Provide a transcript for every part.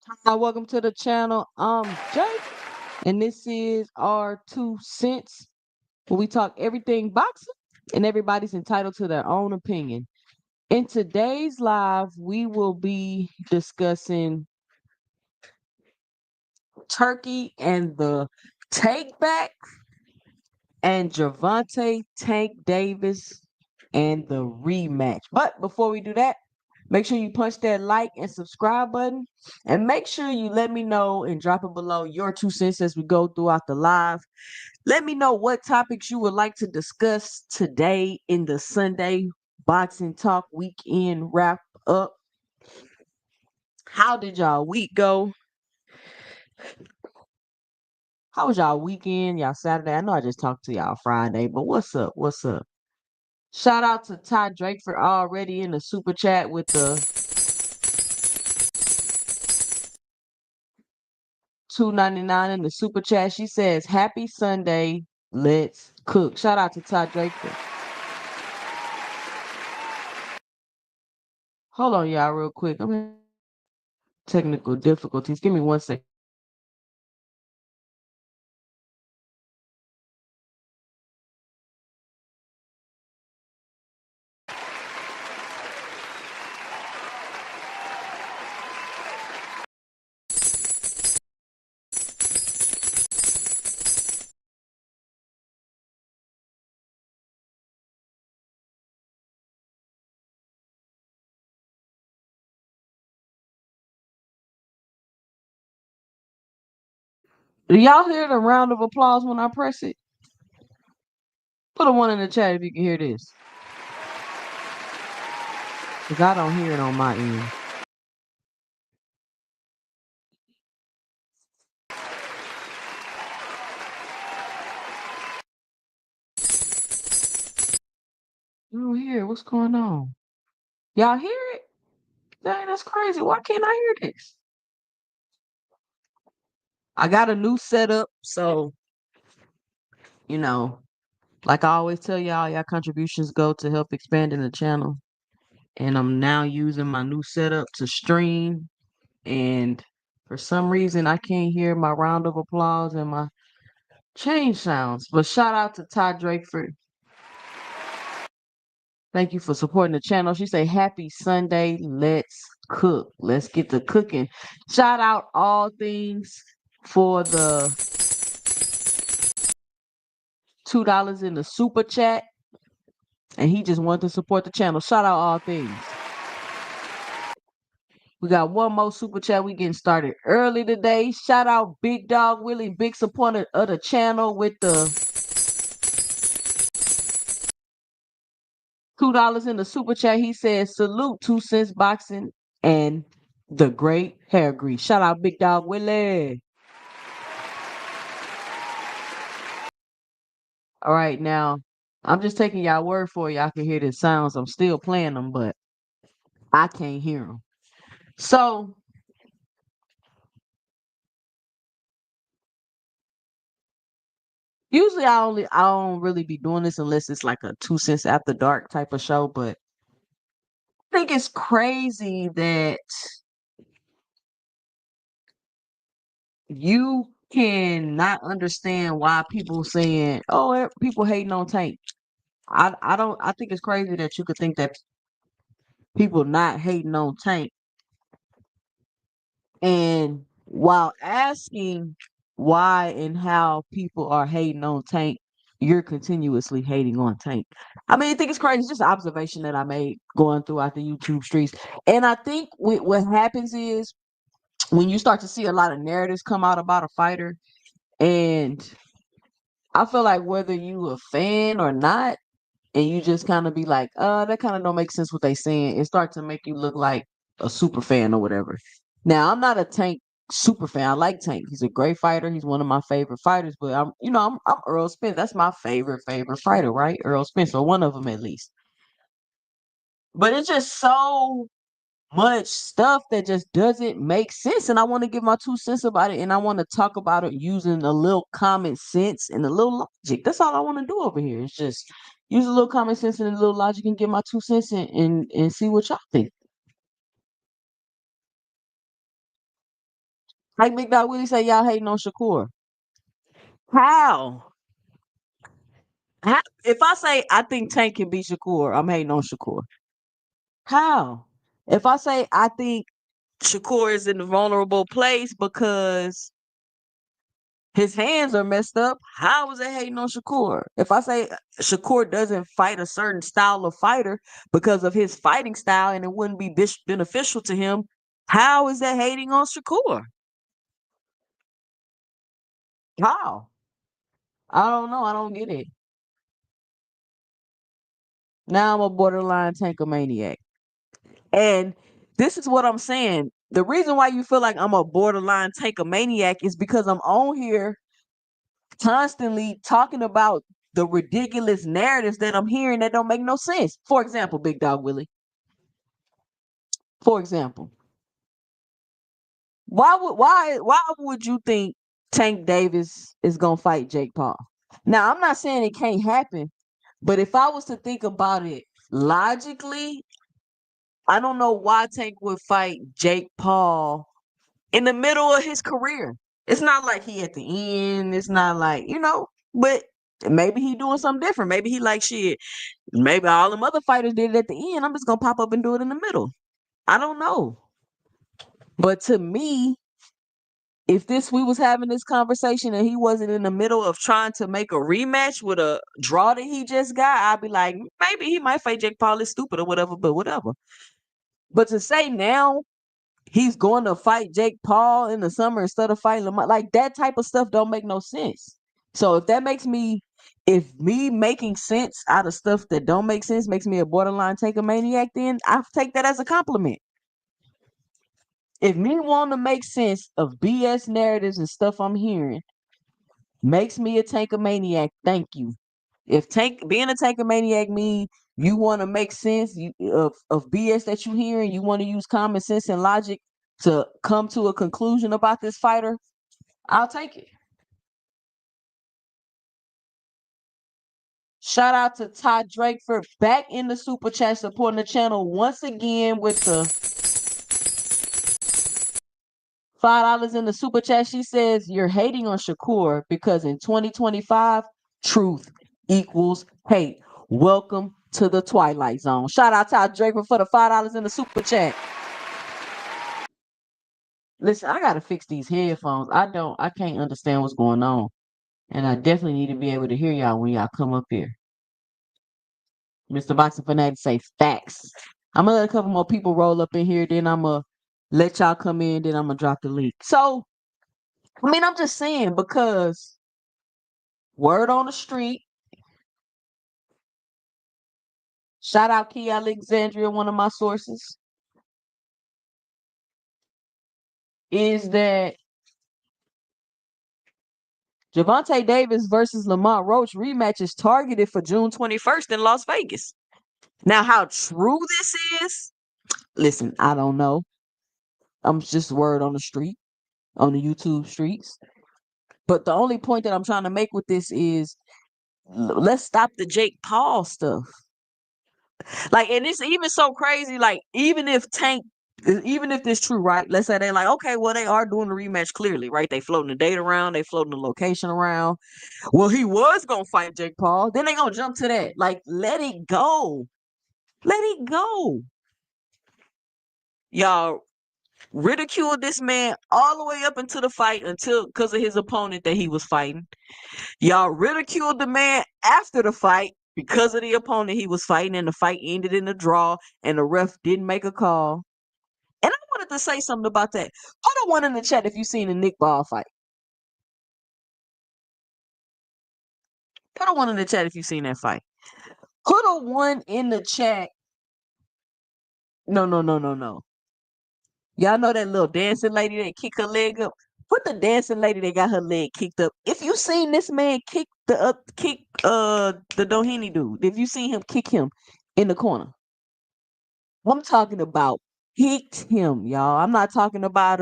Hi, welcome to the channel. I'm Jake, and this is our 2 cents where we talk everything boxing, and everybody's entitled to their own opinion. In today's live, we will be discussing Turkey and the take back, and Javante Tank Davis and the rematch. But before we do that, make sure you punch that like and subscribe button. And make sure you let me know and drop it below your 2 cents as we go throughout the live. Let me know what topics you would like to discuss today in the Sunday Boxing Talk weekend wrap up. How did y'all week go? How was y'all weekend? Y'all Saturday? I know I just talked to y'all Friday, but what's up? What's up? Shout out to Ty Drake for already in the super chat with the 2.99 in the super chat. She says, "Happy Sunday, let's cook." Shout out to Ty Draper. Hold on, y'all, real quick. I'm having technical difficulties. Give me 1 second. Do y'all hear the round of applause when I press it? Put a one in the chat if you can hear this, because I don't hear it on my end. I don't hear it. What's going on? Y'all hear it? Dang, that's crazy. Why can't I hear this? I got a new setup, so you know, like I always tell y'all, y'all contributions go to help expanding the channel. And I'm now using my new setup to stream. And for some reason, I can't hear my round of applause and my change sounds. But shout out to Ty Drakeford. Thank you for supporting the channel. She say, "Happy Sunday. Let's cook. Let's get to cooking." Shout out all things for the $2 in the super chat. And he just wanted to support the channel. Shout out all things. We got one more super chat. We getting started early today. Shout out Big Dog Willie, big supporter of the channel with the $2 in the super chat. He says, "Salute 2 cents boxing and the great hair grease." Shout out Big Dog Willie. All right, now I'm just taking y'all word for it. Y'all can hear the sounds. I'm still playing them, but I can't hear them. So usually I don't really be doing this unless it's like a 2 cents after dark type of show, but I think it's crazy that you cannot understand why people saying, "Oh, people hating on Tank." I don't. I think it's crazy that you could think that people not hating on Tank, and while asking why and how people are hating on Tank, you're continuously hating on Tank. I mean, I think it's crazy. It's just an observation that I made going throughout the YouTube streets, and I think what happens is when you start to see a lot of narratives come out about a fighter, and I feel like whether you a fan or not, and you just kind of be like, that kind of don't make sense what they saying. It starts to make you look like a super fan or whatever. Now, I'm not a Tank super fan. I like Tank. He's a great fighter. He's one of my favorite fighters. But I'm Earl Spence. That's my favorite fighter, right? Earl Spence, or one of them at least. But it's just so much stuff that just doesn't make sense. And I want to give my 2 cents about it. And I want to talk about it using a little common sense and a little logic. That's all I want to do over here. It's just use a little common sense and a little logic and give my 2 cents and see what y'all think. Like Big Dog Willie say, y'all hating on Shakur. How? If I say I think Tank can beat Shakur, I'm hating on Shakur. How? If I say I think Shakur is in a vulnerable place because his hands are messed up, how is it hating on Shakur? If I say Shakur doesn't fight a certain style of fighter because of his fighting style and it wouldn't be beneficial to him, how is that hating on Shakur? How? I don't know. I don't get it. Now I'm a borderline tankomaniac. And this is what I'm saying. The reason why you feel like I'm a borderline tankomaniac is because I'm on here constantly talking about the ridiculous narratives that I'm hearing that don't make no sense. For example, Big Dog Willie. For example, why would you think Tank Davis is gonna fight Jake Paul? Now I'm not saying it can't happen, but if I was to think about it logically, I don't know why Tank would fight Jake Paul in the middle of his career. It's not like he at the end. It's not like, but maybe he doing something different. Maybe he like shit. Maybe all them other fighters did it at the end. I'm just gonna pop up and do it in the middle. I don't know. But to me, if this we was having this conversation and he wasn't in the middle of trying to make a rematch with a draw that he just got, I'd be like, maybe he might fight Jake Paul. It's stupid or whatever, but whatever. But to say now he's going to fight Jake Paul in the summer instead of fighting Lamar, like that type of stuff don't make no sense. So if me making sense out of stuff that don't make sense makes me a borderline take a maniac, then I take that as a compliment. If me wanting to make sense of BS narratives and stuff I'm hearing makes me a tankomaniac, thank you. If being a tankomaniac mean you want to make sense of BS that you hear and you want to use common sense and logic to come to a conclusion about this fighter, I'll take it. Shout out to Todd Drake for back in the super chat supporting the channel once again with the $5 in the super chat. She says you're hating on Shakur because in 2025, truth equals hate. Welcome to the Twilight Zone. Shout out to Draper for the $5 in the super chat. Listen, I gotta fix these headphones. I can't understand what's going on. And I definitely need to be able to hear y'all when y'all come up here. Mr. Boxing Fanatic say facts. I'm gonna let a couple more people roll up in here, then I'm gonna let y'all come in, then I'm gonna drop the link. So, I mean, I'm just saying because word on the street, shout out Key Alexandria, one of my sources, is that Javante Davis versus Lamont Roach rematch is targeted for June 21st in Las Vegas. Now, how true this is, listen, I don't know. I'm just word on the street, on the YouTube streets. But the only point that I'm trying to make with this is let's stop the Jake Paul stuff. Like, and it's even so crazy. Like, even if this true, right? Let's say they're like, okay, well, they are doing the rematch clearly, right? They floating the date around, they floating the location around. Well, he was gonna fight Jake Paul. Then they gonna jump to that. Like, let it go. Let it go. Y'all ridiculed this man all the way up into the fight until because of his opponent that he was fighting. Y'all ridiculed the man after the fight because of the opponent he was fighting, and the fight ended in a draw, and the ref didn't make a call. And I wanted to say something about that. Put a one in the chat if you seen the Nick Ball fight. Put a one in the chat if you seen that fight. Put a one in the chat. No, no, no, no, no. Y'all know that little dancing lady that kick her leg up? Put the dancing lady that got her leg kicked up. If you seen this man kick the Doheny dude, if you seen him kick him in the corner, I'm talking about kicked him, y'all. I'm not talking about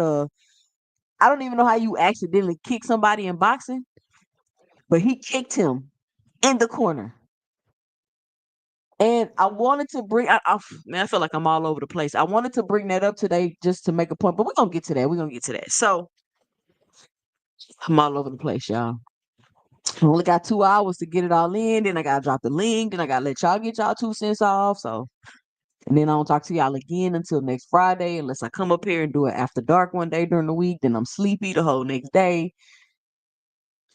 I don't even know how you accidentally kick somebody in boxing, but he kicked him in the corner. And I wanted to man, I feel like I'm all over the place. I wanted to bring that up today just to make a point, but we're gonna get to that. We're gonna get to that. So I'm all over the place, y'all. I only got 2 hours to get it all in. Then I gotta drop the link. Then I gotta let y'all get y'all 2 cents off. So, and then I don't talk to y'all again until next Friday, unless I come up here and do it after dark one day during the week. Then I'm sleepy the whole next day.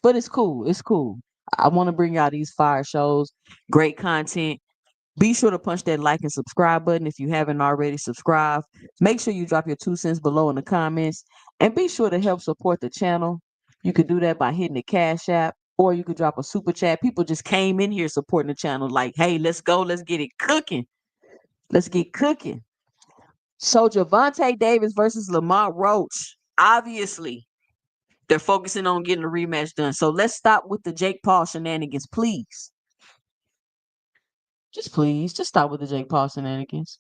But it's cool. It's cool. I want to bring y'all these fire shows, great content. Be sure to punch that like and subscribe button if you haven't already subscribed. Make sure you drop your 2 cents below in the comments. And be sure to help support the channel. You could do that by hitting the Cash App, or you could drop a super chat. People just came in here supporting the channel like, hey, let's go. Let's get it cooking. Let's get cooking. So Javante Davis versus Lamont Roach. Obviously, they're focusing on getting a rematch done. So let's stop with the Jake Paul shenanigans, please. Just please, just stop with the Jake Paul shenanigans.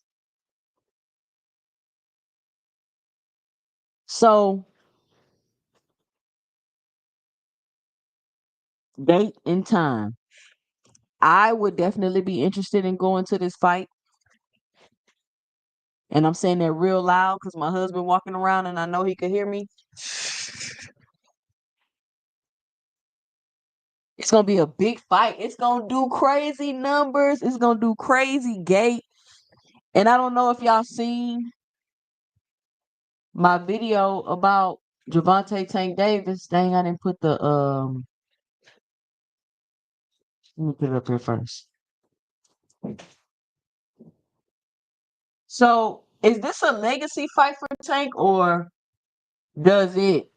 So, date and time. I would definitely be interested in going to this fight. And I'm saying that real loud because my husband walking around and I know he could hear me. It's gonna be a big fight. It's gonna do crazy numbers. It's gonna do crazy gate. And I don't know if y'all seen my video about Javante Tank Davis. Dang, I didn't put the let me put it up here first. So is this a legacy fight for Tank, or does it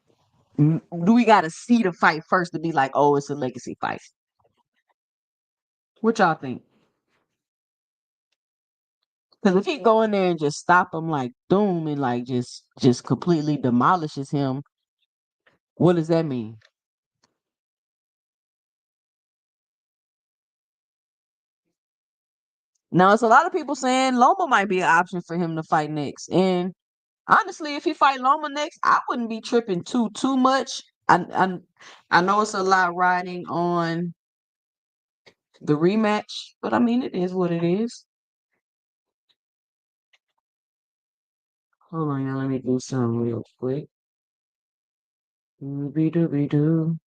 do we gotta see the fight first to be like, oh, it's a legacy fight? What y'all think? Because if he go in there and just stop him like doom and like just completely demolishes him, what does that mean? Now it's a lot of people saying Loma might be an option for him to fight next. And honestly, if he fight Loma next, I wouldn't be tripping too much. I know it's a lot riding on the rematch, but I mean it is what it is. Hold on, y'all. Let me do something real quick. Dooby dooby doo.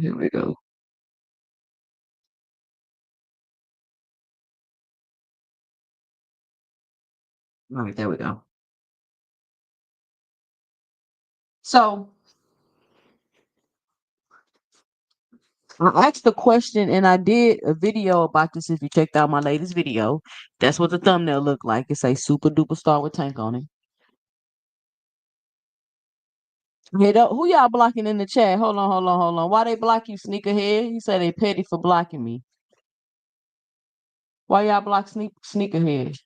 Here we go. All right, there we go. So I asked the question and I did a video about this. If you checked out my latest video, that's what the thumbnail looked like. It say super duper star with Tank on it. Who y'all blocking in the chat? Hold on. Why they block you, sneakerhead? He said they petty for blocking me. Why y'all block sneakerhead?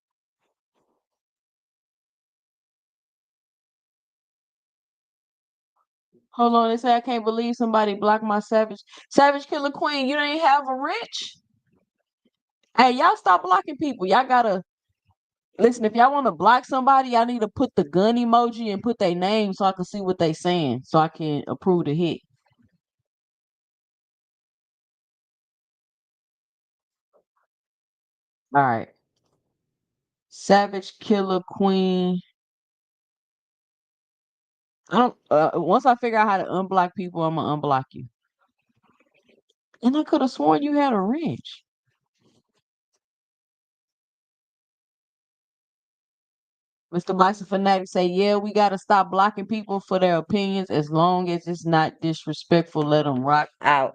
Hold on, they say I can't believe somebody blocked my Savage Killer Queen. You don't even have a wrench. Hey, y'all stop blocking people. Y'all gotta listen. If y'all want to block somebody, y'all need to put the gun emoji and put their name so I can see what they saying, so I can approve the hit. All right, Savage Killer Queen. I don't. Once I figure out how to unblock people, I'm gonna unblock you. And I could have sworn you had a wrench. Mr. Bison Fanatic say, yeah, we gotta stop blocking people for their opinions as long as it's not disrespectful. Let them rock out.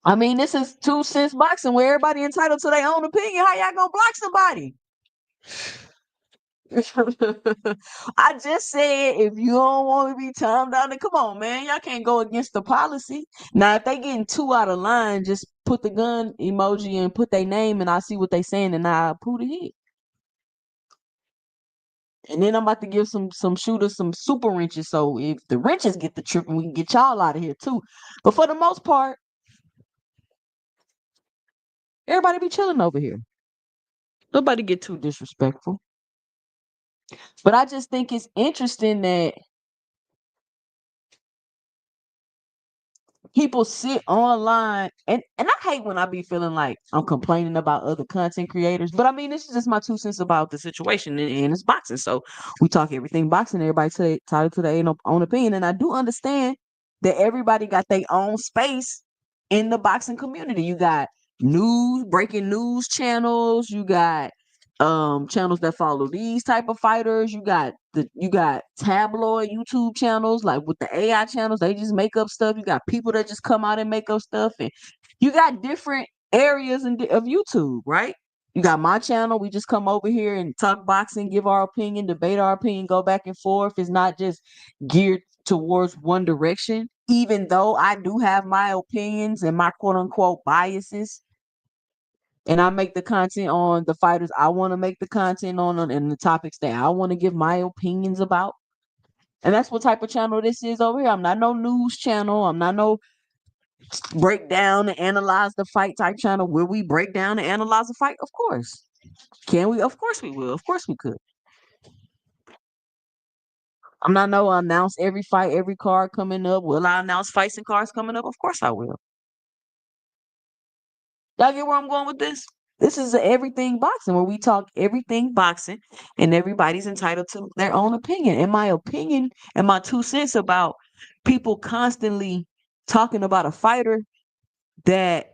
I mean, this is 2 cents boxing where everybody entitled to their own opinion. How y'all gonna block somebody? I just said if you don't want to be timed down, then come on, man. Y'all can't go against the policy. Now, if they getting too out of line, just put the gun emoji and put their name, and I see what they saying, and I approve the hit. And then I'm about to give some shooters some super wrenches. So if the wrenches get the tripping, we can get y'all out of here too. But for the most part, everybody be chilling over here. Nobody get too disrespectful. But I just think it's interesting that people sit online and I hate when I be feeling like I'm complaining about other content creators, but I mean this is just my 2 cents about the situation and it's boxing. So we talk everything boxing, everybody titled to their own opinion. And I do understand that everybody got their own space in the boxing community. You got breaking news channels, you got channels that follow these type of fighters. You got tabloid YouTube channels like with the AI channels, they just make up stuff. You got people that just come out and make up stuff, and you got different areas of YouTube, right? You got my channel. We just come over here and talk boxing, give our opinion, debate our opinion, go back and forth. It's not just geared towards one direction, even though I do have my opinions and my quote unquote biases and I make the content on the fighters I want to make the content on and the topics that I want to give my opinions about. And that's what type of channel this is over here. I'm not no news channel. I'm not no break down and analyze the fight type channel. Will we break down and analyze a fight? Of course. Can we? Of course we will. Of course we could. I'm not no announce every fight, every card coming up. Will I announce fights and cards coming up? Of course I will. Y'all get where I'm going with this? This is a everything boxing where we talk everything boxing and everybody's entitled to their own opinion. And my opinion and my 2 cents about people constantly talking about a fighter that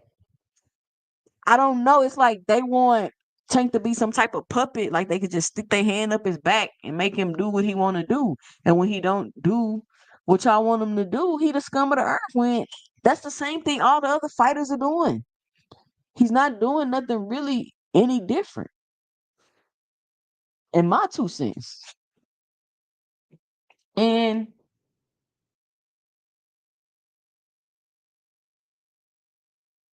I don't know. It's like they want Tank to be some type of puppet, like they could just stick their hand up his back and make him do what he want to do. And when he don't do what y'all want him to do, he the scum of the earth. When that's the same thing all the other fighters are doing. He's not doing nothing really any different. In my 2 cents. And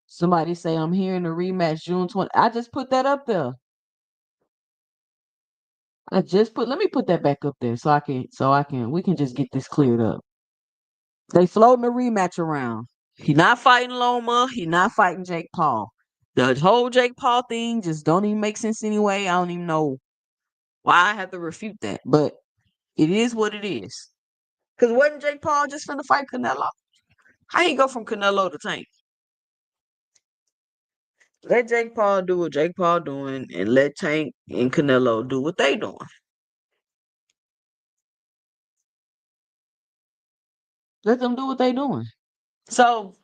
somebody say I'm hearing the rematch June 20. I just put that up there. Let me put that back up there we can just get this cleared up. They floating a rematch around. He not fighting Loma. He not fighting Jake Paul. The whole Jake Paul thing just don't even make sense anyway. I don't even know why I have to refute that. But it is what it is. Because wasn't Jake Paul just finna fight Canelo? How he go from Canelo to Tank? Let Jake Paul do what Jake Paul doing and let Tank and Canelo do what they doing. Let them do what they doing. So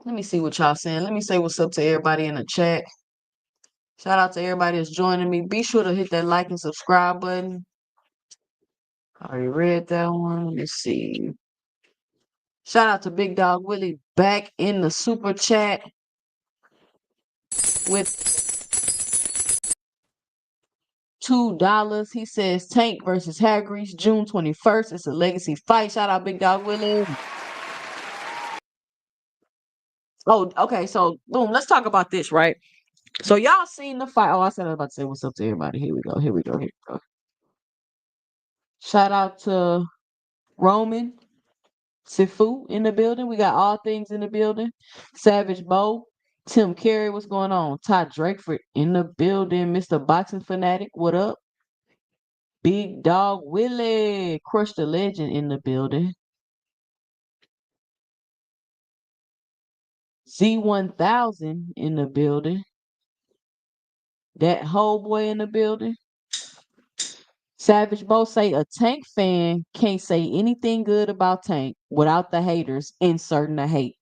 let me see what y'all saying. Let me say what's up to everybody in the chat. Shout out to everybody that's joining me. Be sure to hit that like and subscribe button. I already read that one. Let's see. Shout out to Big Dog Willie back in the super chat with $2. He says Tank versus Hagrease, June 21st. It's a legacy fight. Shout out Big Dog Willie. Oh, okay. So, boom. Let's talk about this, right? So, y'all seen the fight. Oh, I said I was about to say what's up to everybody. Here we go. Here we go. Here we go. Shout out to Roman Sifu in the building. We got all things in the building. Savage Bo, Tim Carey, what's going on? Todd Drakeford in the building. Mr. Boxing Fanatic, what up? Big Dog Willie, Crush the Legend in the building. Z1000 in the building. That whole boy in the building. Savage Bo say a Tank fan can't say anything good about Tank without the haters inserting the hate.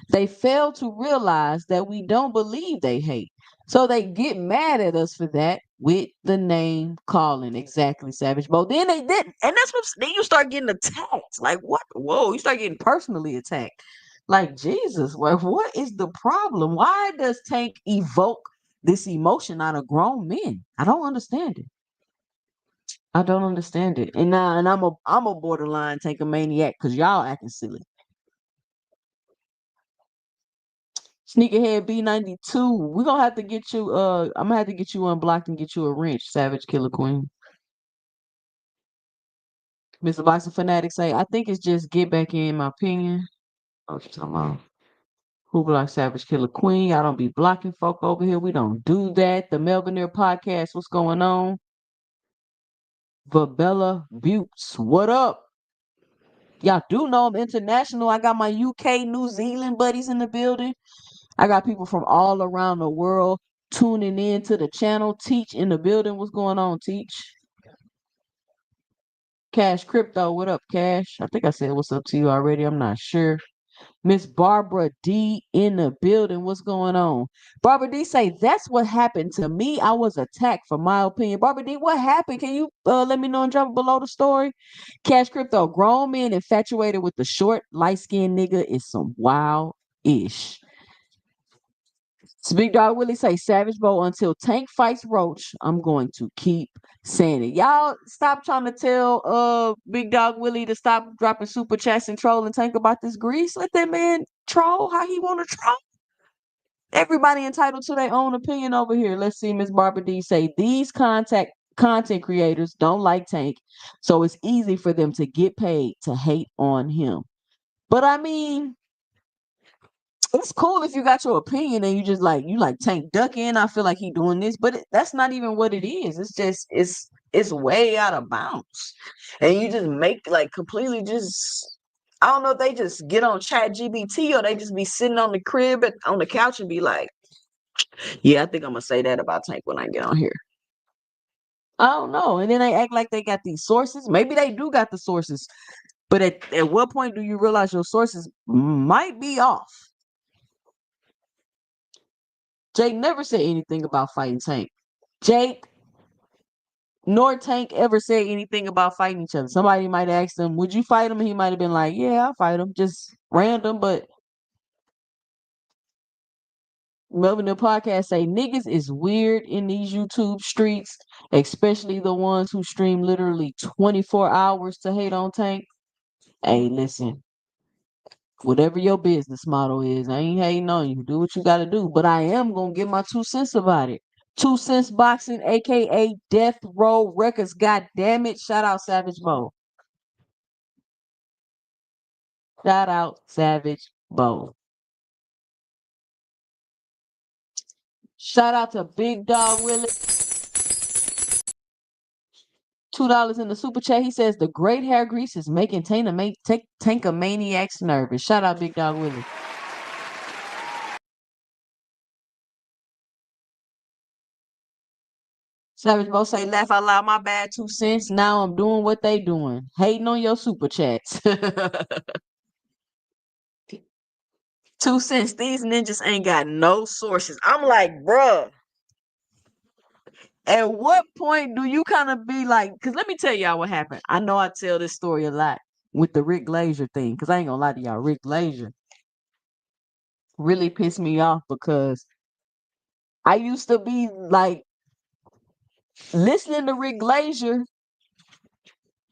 They fail to realize that we don't believe they hate. So they get mad at us for that with the name calling. Exactly, Savage Bo. Then they didn't. And that's what then you start getting attacked. Like what? Whoa, you start getting personally attacked. Like Jesus, what is the problem? Why does Tank evoke this emotion out of grown men? I don't understand it. I don't understand it. And I'm a borderline Tank a maniac because y'all acting silly. Sneakerhead B92. We're gonna have to get you I'm gonna have to get you unblocked and get you a wrench, Savage Killer Queen. Mr. Boxing Fanatic say, I think it's just get back in my opinion. Oh, what you talking about? Who blocked Savage Killer Queen? Y'all don't be blocking folk over here. We don't do that. The Melvinaire podcast, what's going on? Vabella Buttes, what up? Y'all do know I'm international. I got my UK, New Zealand buddies in the building. I got people from all around the world tuning in to the channel. Teach in the building. What's going on, Teach? Cash Crypto, what up, Cash? I think I said what's up to you already. I'm not sure. Miss Barbara D in the building. What's going on? Barbara D say that's what happened to me. I was attacked for my opinion. Barbara D, what happened? Can you let me know and drop it below the story? Cash Crypto, grown men infatuated with the short, light skinned nigga is some wild ish. Big Dog Willie say Savage Bow until Tank fights Roach. I'm going to keep saying it. Y'all stop trying to tell Big Dog Willie to stop dropping super chats and trolling Tank about this grease. Let that man troll how he wanna troll. Everybody entitled to their own opinion over here. Let's see Miss Barbara D say these content creators don't like Tank, so it's easy for them to get paid to hate on him. But I mean, it's cool if you got your opinion and you like Tank ducking. I feel like he doing this, but that's not even what it is. It's just it's way out of bounds, and you just make like completely just. I don't know if they just get on Chat GBT or they just be sitting on the crib on the couch and be like, "Yeah, I think I'm gonna say that about Tank when I get on here." I don't know, and then they act like they got these sources. Maybe they do got the sources, but at what point do you realize your sources might be off? Jake never said anything about fighting Tank. Jake nor Tank ever said anything about fighting each other. Somebody might ask him, "Would you fight him?" And he might have been like, "Yeah, I'll fight him." Just random, but Melvin the podcast say niggas is weird in these YouTube streets, especially the ones who stream literally 24 hours to hate on Tank. Hey, listen, whatever your business model is, I ain't hating on you. Do what you gotta do. But I am gonna give my 2 cents about it. 2 Cents Boxing, aka Death Row Records. God damn it. Shout out Savage Bo. Shout out Savage Bo. Shout out to Big Dog Willie. $2 in the super chat. He says the great hair grease is making Tankamaniacs nervous. Shout out Big Dog Willie. Savage Bo say, laugh out loud, my bad 2 cents. Now I'm doing what they doing. Hating on your super chats. 2 cents. These ninjas ain't got no sources. I'm like, bruh. At what point do you kind of be like, because let me tell y'all what happened. I know I tell this story a lot with the Rick Glazier thing, because I ain't gonna lie to y'all. Rick Glazier really pissed me off because I used to be like listening to Rick Glazier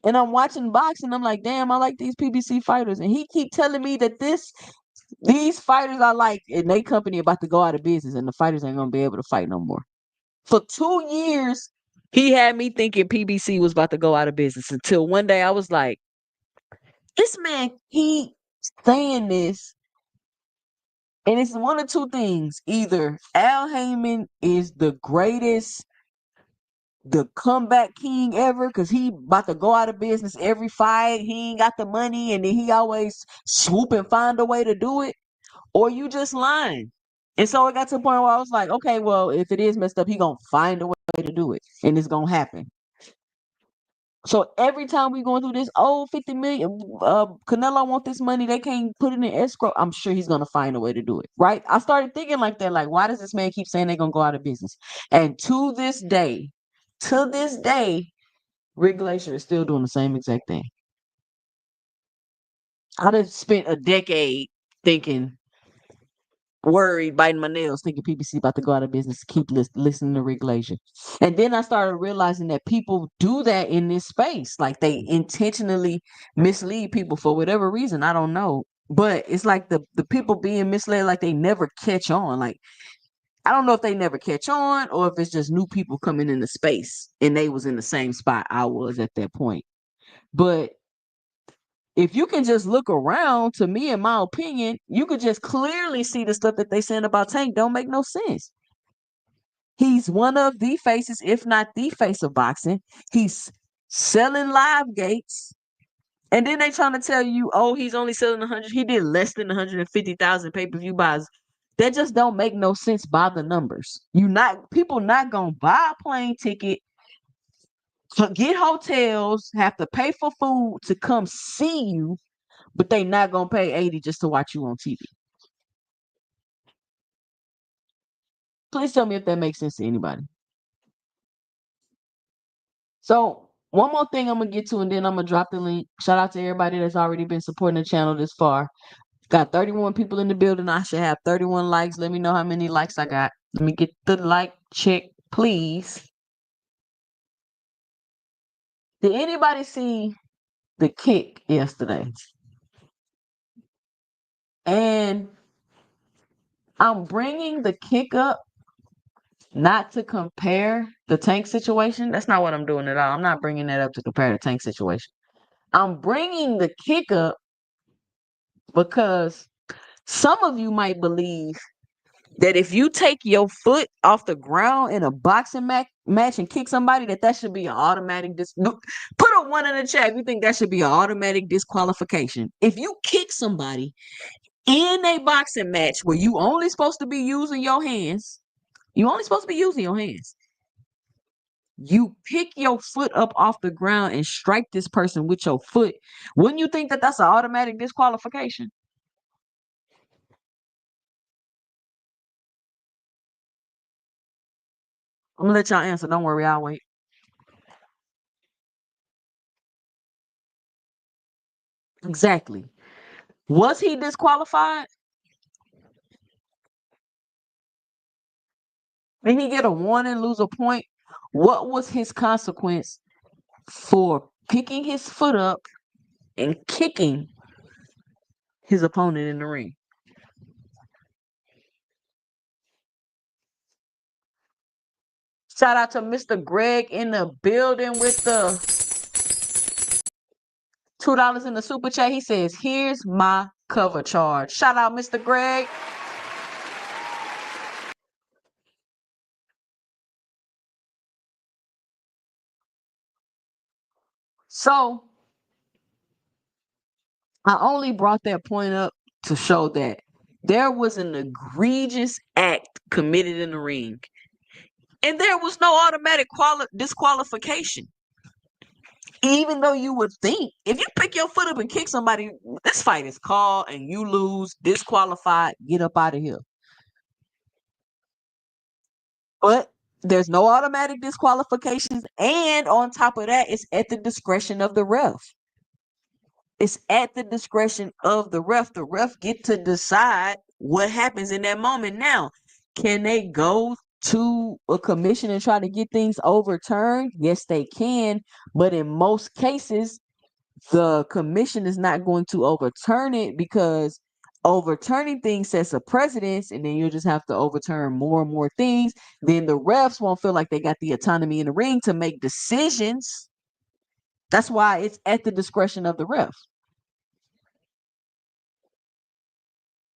and I'm watching boxing. I'm like, damn, I like these PBC fighters. And he keep telling me that these fighters I like and they company about to go out of business and the fighters ain't gonna be able to fight no more. For 2 years, he had me thinking PBC was about to go out of business until one day I was like, this man keep saying this. And it's one of two things. Either Al Heyman is the greatest, the comeback king ever, because he about to go out of business every fight. He ain't got the money, and then he always swoop and find a way to do it. Or you just lying. And so it got to the point where I was like, okay, well, if it is messed up, he gonna find a way to do it. And it's gonna happen. So every time we going through this, 50 million, Canelo want this money, they can't put it in escrow. I'm sure he's gonna find a way to do it, right? I started thinking like that, like, why does this man keep saying they're gonna go out of business? And to this day, Rick Glacier is still doing the same exact thing. I just spent a decade thinking, worried, biting my nails, thinking PBC about to go out of business. Keep listening to Rick Glazier, and then I started realizing that people do that in this space. Like they intentionally mislead people for whatever reason. I don't know, but it's like the people being misled, like they never catch on. Like I don't know if they never catch on or if it's just new people coming in the space and they was in the same spot I was at that point. But if you can just look around, to me, in my opinion, you could just clearly see the stuff that they saying about Tank don't make no sense. He's one of the faces, if not the face of boxing. He's selling live gates. And then they trying to tell you, oh, he's only selling 100. He did less than 150,000 pay-per-view buys. That just don't make no sense by the numbers. People not gonna buy a plane ticket, to get hotels, have to pay for food to come see you, but they not gonna pay 80 just to watch you on TV. Please tell me if that makes sense to anybody. So one more thing I'm gonna get to, and then I'm gonna drop the link. Shout out to everybody that's already been supporting the channel this far. Got 31 people in the building. I should have 31 likes. Let me know how many likes I got. Let me get the like check, please. Did anybody see the kick yesterday? And I'm bringing the kick up not to compare the Tank situation. That's not what I'm doing at all. I'm not bringing that up to compare the Tank situation. I'm bringing the kick up because some of you might believe that if you take your foot off the ground in a boxing match and kick somebody, that should be an automatic put a 1 in the chat if you think that should be an automatic disqualification. If you kick somebody in a boxing match where you only supposed to be using your hands, you pick your foot up off the ground and strike this person with your foot, wouldn't you think that that's an automatic disqualification? I'm gonna let y'all answer. Don't worry, I'll wait. Exactly. Was he disqualified? Did he get a warning, lose a point? What was his consequence for picking his foot up and kicking his opponent in the ring? Shout out to Mr. Greg in the building with the $2 in the super chat. He says, here's my cover charge. Shout out, Mr. Greg. So I only brought that point up to show that there was an egregious act committed in the ring. And there was no automatic disqualification. Even though you would think, if you pick your foot up and kick somebody, this fight is called and you lose, disqualified, get up out of here. But there's no automatic disqualifications. And on top of that, it's at the discretion of the ref. It's at the discretion of the ref. The ref get to decide what happens in that moment. Now, can they go to a commission and try to get things overturned? Yes, they can. But in most cases, the commission is not going to overturn it because overturning things sets a precedence, and then you'll just have to overturn more and more things. Then the refs won't feel like they got the autonomy in the ring to make decisions. That's why it's at the discretion of the ref.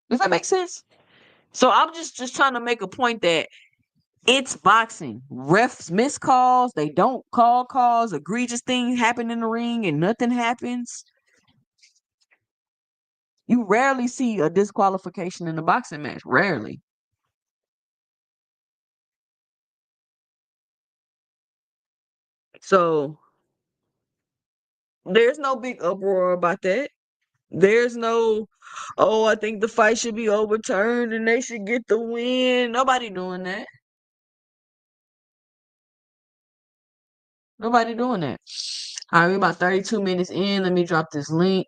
Does that make sense? So I'm just trying to make a point that it's boxing. Refs miss calls. They don't call calls. Egregious things happen in the ring and nothing happens. You rarely see a disqualification in a boxing match. Rarely. So there's no big uproar about that. There's no, oh, I think the fight should be overturned and they should get the win. Nobody doing that. Nobody doing that. All right, we're about 32 minutes in. Let me drop this link.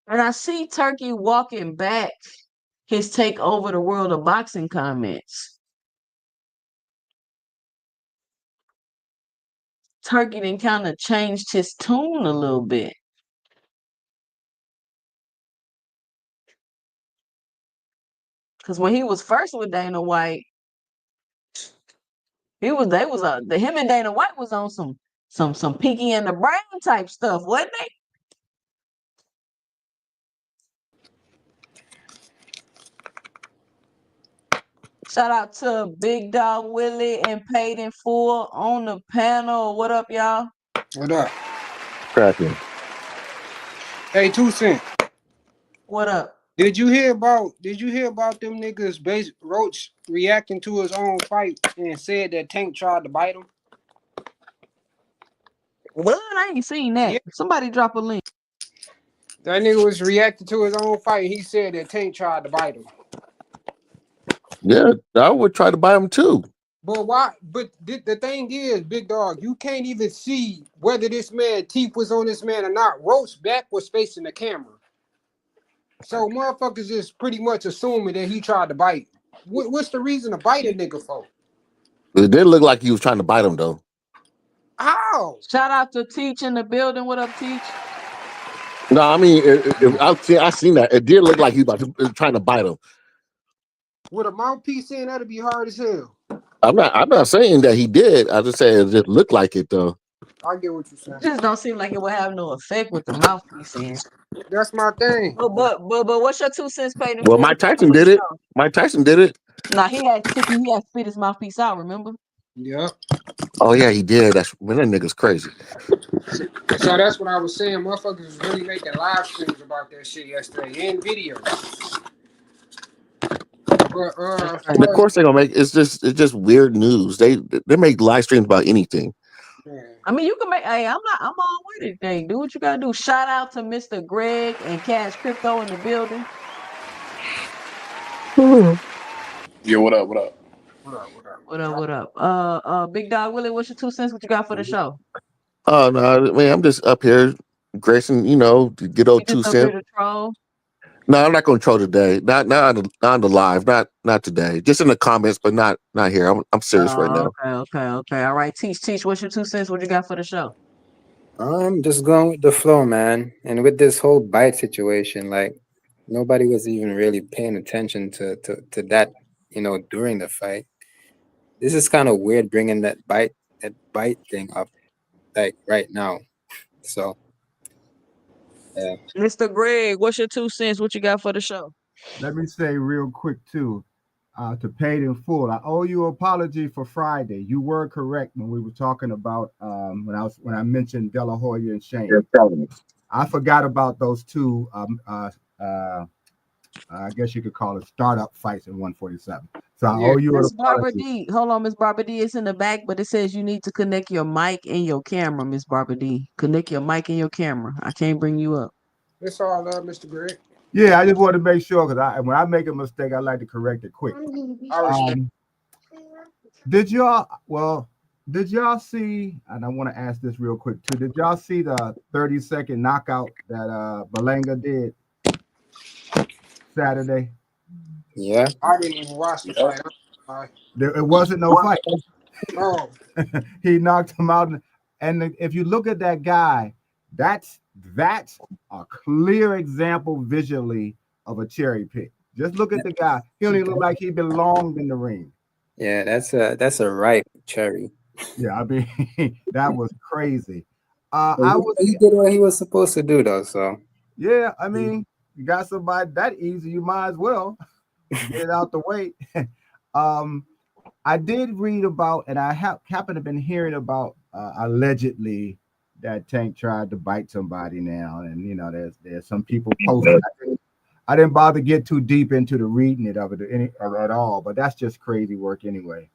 And I see Turkey walking back his take over the world of boxing comments. Turkey then kind of changed his tune a little bit. Because when he was first with Dana White, him and Dana White was on some Pinky and the Brain type stuff, wasn't they? Shout out to Big Dog Willie and Paid in Full on the panel. What up, y'all? What up? Cracking. Hey, 2 Cent. What up? Did you hear about them niggas base Roach reacting to his own fight and said that Tank tried to bite him? What? I ain't seen Yeah. that. Somebody drop a link. That nigga was reacting to his own fight. He said that Tank tried to bite him. Yeah, I would try to buy him too. But why? But the thing is, big dog, you can't even see whether this man teeth was on this man or not. Roach back was facing the camera, so motherfuckers is pretty much assuming that he tried to bite. What's the reason to bite a nigga for? It did look like he was trying to bite him though. How? Shout out to Teach in the building. What up, Teach? No, I mean, I seen that. It did look like he was trying to bite him. With a mouthpiece in, that'd be hard as hell. I'm not saying that he did. I just said it just looked like it though. I get what you're saying. Just don't seem like it would have no effect with the mouthpiece in. That's my thing. But what's your 2 cents paid in Well, full Mike Tyson for the did it. show? Mike Tyson did it. Nah, he had spit his mouthpiece out, remember? Yeah. Oh yeah, he did. That's man, that nigga's crazy. So that's what I was saying. Motherfuckers was really making live streams about that shit yesterday and videos. But That's And of crazy. course they're gonna make it's just weird news. They make live streams about anything. I mean, you can make. Hey, I'm all with it. Hey, do what you gotta do. Shout out to Mr. Greg and Cash Crypto in the building. Yeah, what up? What up? what up? What up? What up? What up? Big Dog Willie, what's your 2 cents? What you got for the show? Oh no, man, I'm just up here gracing, to get You old just two up here cents. to troll? No, I'm not gonna troll today. Not on the live. Not today. Just in the comments, but not here. I'm serious right Oh, now. okay. All right, teach. What's your 2 cents? What you got for the show? I'm just going with the flow, man. And with this whole bite situation, like nobody was even really paying attention to that, during the fight. This is kind of weird bringing that bite thing up like right now. So yeah, Mr. Greg, what's your 2 cents? What you got for the show? Let me say real quick too, to Paid in Full. I owe you an apology for Friday. You were correct when we were talking about when I mentioned De La Hoya and Yeah, Shane. tell me. I forgot about those two. I guess you could call it startup fights in 147. So I Yeah. owe you an Miss Barbara apology. D. Hold on, Miss Barbara D. It's in the back, but it says you need to connect your mic and your camera, Miss Barbara D. Connect your mic and your camera. I can't bring you up. It's all love, Mr. Greg. Yeah, I just wanted to make sure because when I make a mistake, I like to correct it quick. I respect. Um, Did y'all did y'all see, and I want to ask this real quick too, did y'all see the 30-second knockout that Belanga did Saturday? yeah, I didn't even watch the Yeah. fight. It wasn't no fight. Oh, He knocked him out. And if you look at that guy, that's a clear example visually of a cherry pick. Just look at the guy. He don't even look like he belonged in the ring. yeah, that's a ripe cherry. Yeah, I mean, that was crazy. But I was he did what he was supposed to do, though. So Yeah, I mean, you got somebody that easy, you might as well get it out the way. um, I did read about, and I happen to been hearing about allegedly that Tank tried to bite somebody now, and there's some people posting. I didn't bother get too deep into the reading it of it at all, but that's just crazy work anyway.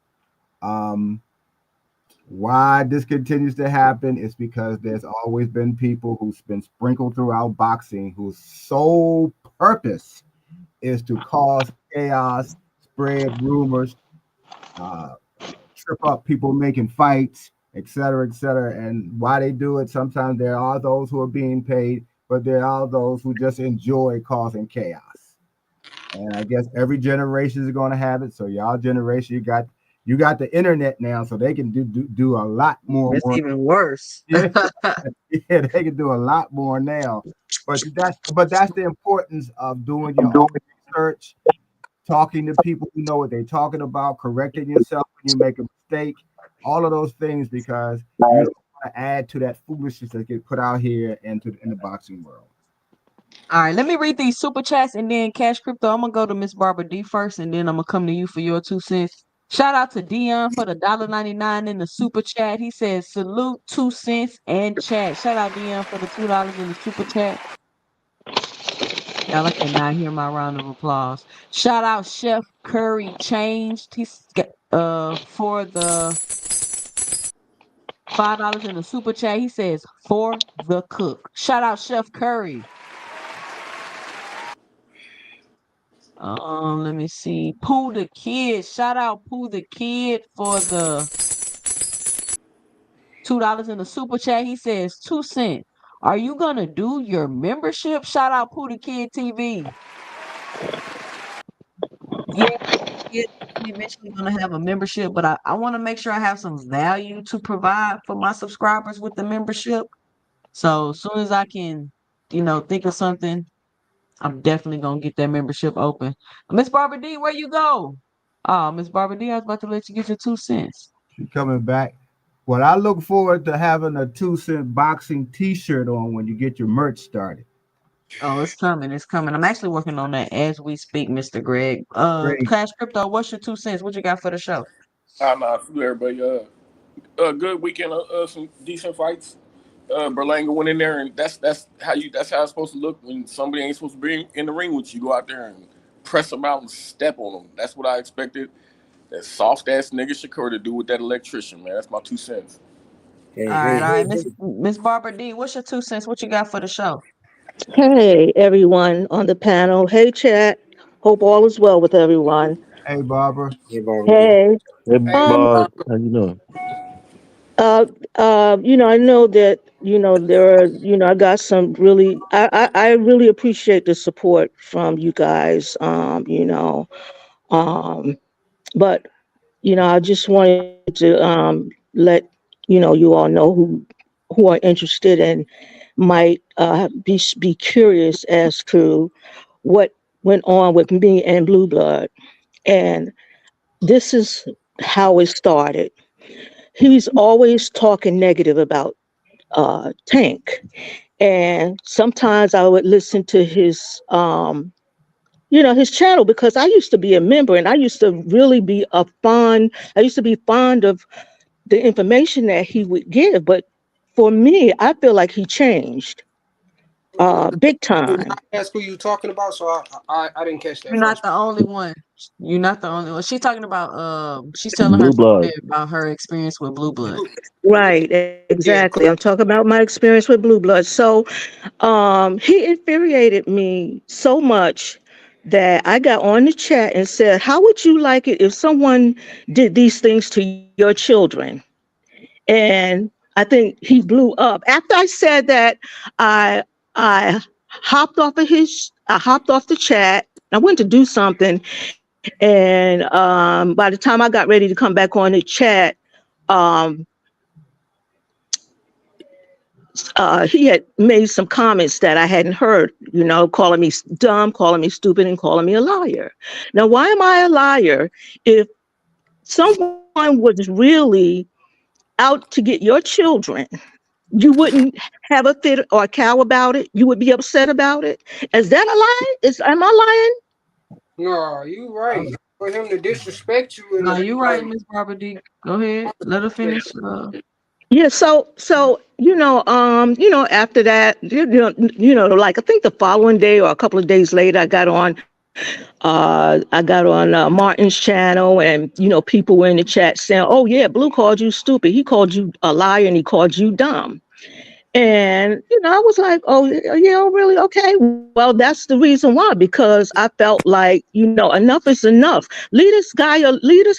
Um, why this continues to happen is because there's always been people who's been sprinkled throughout boxing whose sole purpose is to cause chaos, spread rumors, uh, trip up people making fights, et cetera, et cetera. And why they do it, sometimes there are those who are being paid, but there are those who just enjoy causing chaos. And I guess every generation is going to have it. So y'all generation, you got the internet now, so they can do a lot more It's work. even worse. Yeah, yeah, they can do a lot more now. But that's the importance of doing your own research, talking to people who know what they're talking about, correcting yourself when you make a mistake, all of those things, because you don't want to add to that foolishness that gets put out here into in the boxing world. All right, let me read these super chats and then Cash Crypto. I'm gonna go to Miss Barbara D first, and then I'm gonna come to you for your 2 cents. Shout out to Dion for the $1.99 in the super chat. He says salute 2 cents and chat. Shout out Dion for the $2 in the super chat. Y'all, I cannot hear my round of applause. Shout out Chef Curry Changed. For the $5 in the super chat. He says for the cook. Shout out Chef Curry. Let me see. Pooh the Kid. Shout out Pooh the Kid for the $2 in the super chat. He says 2 cents. Are you gonna do your membership? Shout out Pooh the Kid TV. Yeah, yeah, I'm eventually gonna have a membership, but I want to make sure I have some value to provide for my subscribers with the membership. So as soon as I can, think of something, I'm definitely gonna get that membership open. Miss Barbara D, where you go? Oh, Miss Barbara D, I was about to let you get your 2 cents. She coming back. Well, I look forward to having a 2 cent boxing T-shirt on when you get your merch started. Oh, it's coming. It's coming. I'm actually working on that as we speak, Mr. Greg. Great. Cash Crypto, what's your 2 cents? What you got for the show? Nah, salute everybody. A good weekend. Some decent fights. Berlanga went in there, and that's how it's supposed to look when somebody ain't supposed to be in the ring with you. Go out there and press them out and step on them. That's what I expected. That soft ass nigga Shakur to do with that electrician, man. That's my 2 cents. All Hey, right, hey, all right. hey, Miss Barbara D, what's your 2 cents? What you got for the show? Hey, everyone on the panel. Hey, chat. Hope all is well with everyone. Hey, Barbara. hey, Barbara D. Hey, Hey, Hey, um, Barb, Barbara. how you doing? I know that there are, I got some really, I really appreciate the support from you guys. Um, but I just wanted to let you all know who are interested and might be curious as to what went on with me and Blue Blood. And this is how it started. He's always talking negative about Tank, and sometimes I would listen to his channel because I used to be a member and I used to really be I used to be fond of the information that he would give. But for me, I feel like he changed big Did time. not ask who you talking about, so I didn't catch that You're not first. the only one. You're not the only one. She's talking about she's telling her Blue blood. story about her experience with Blue Blood. Yeah, Right, exactly. I'm talking about my experience with Blue Blood. So he infuriated me so much that I got on the chat and said, how would you like it if someone did these things to your children? And I think he blew up. After I said that, I I I hopped off the chat. I went to do something, and by the time I got ready to come back on the chat, um, he had made some comments that I hadn't heard, calling me dumb, calling me stupid, and calling me a liar. Now, why am I a liar if someone was really out to get your children? You wouldn't have a fit or a cow about it. You would be upset about it. Is that a lie? Am I no, you I'm, right. For him to disrespect you and No, to you're right, like, Miss Barbara D. Go ahead. Let her finish. lying? Yeah. So after that, like I think the following day or a couple of days later, I got on Martin's channel, and people were in the chat saying, "Oh yeah, Blue called you stupid. He called you a liar, and he called you dumb." And I was like, "Oh yeah, oh, really? Okay. Well, that's the reason why, because I felt like enough is enough. Leave this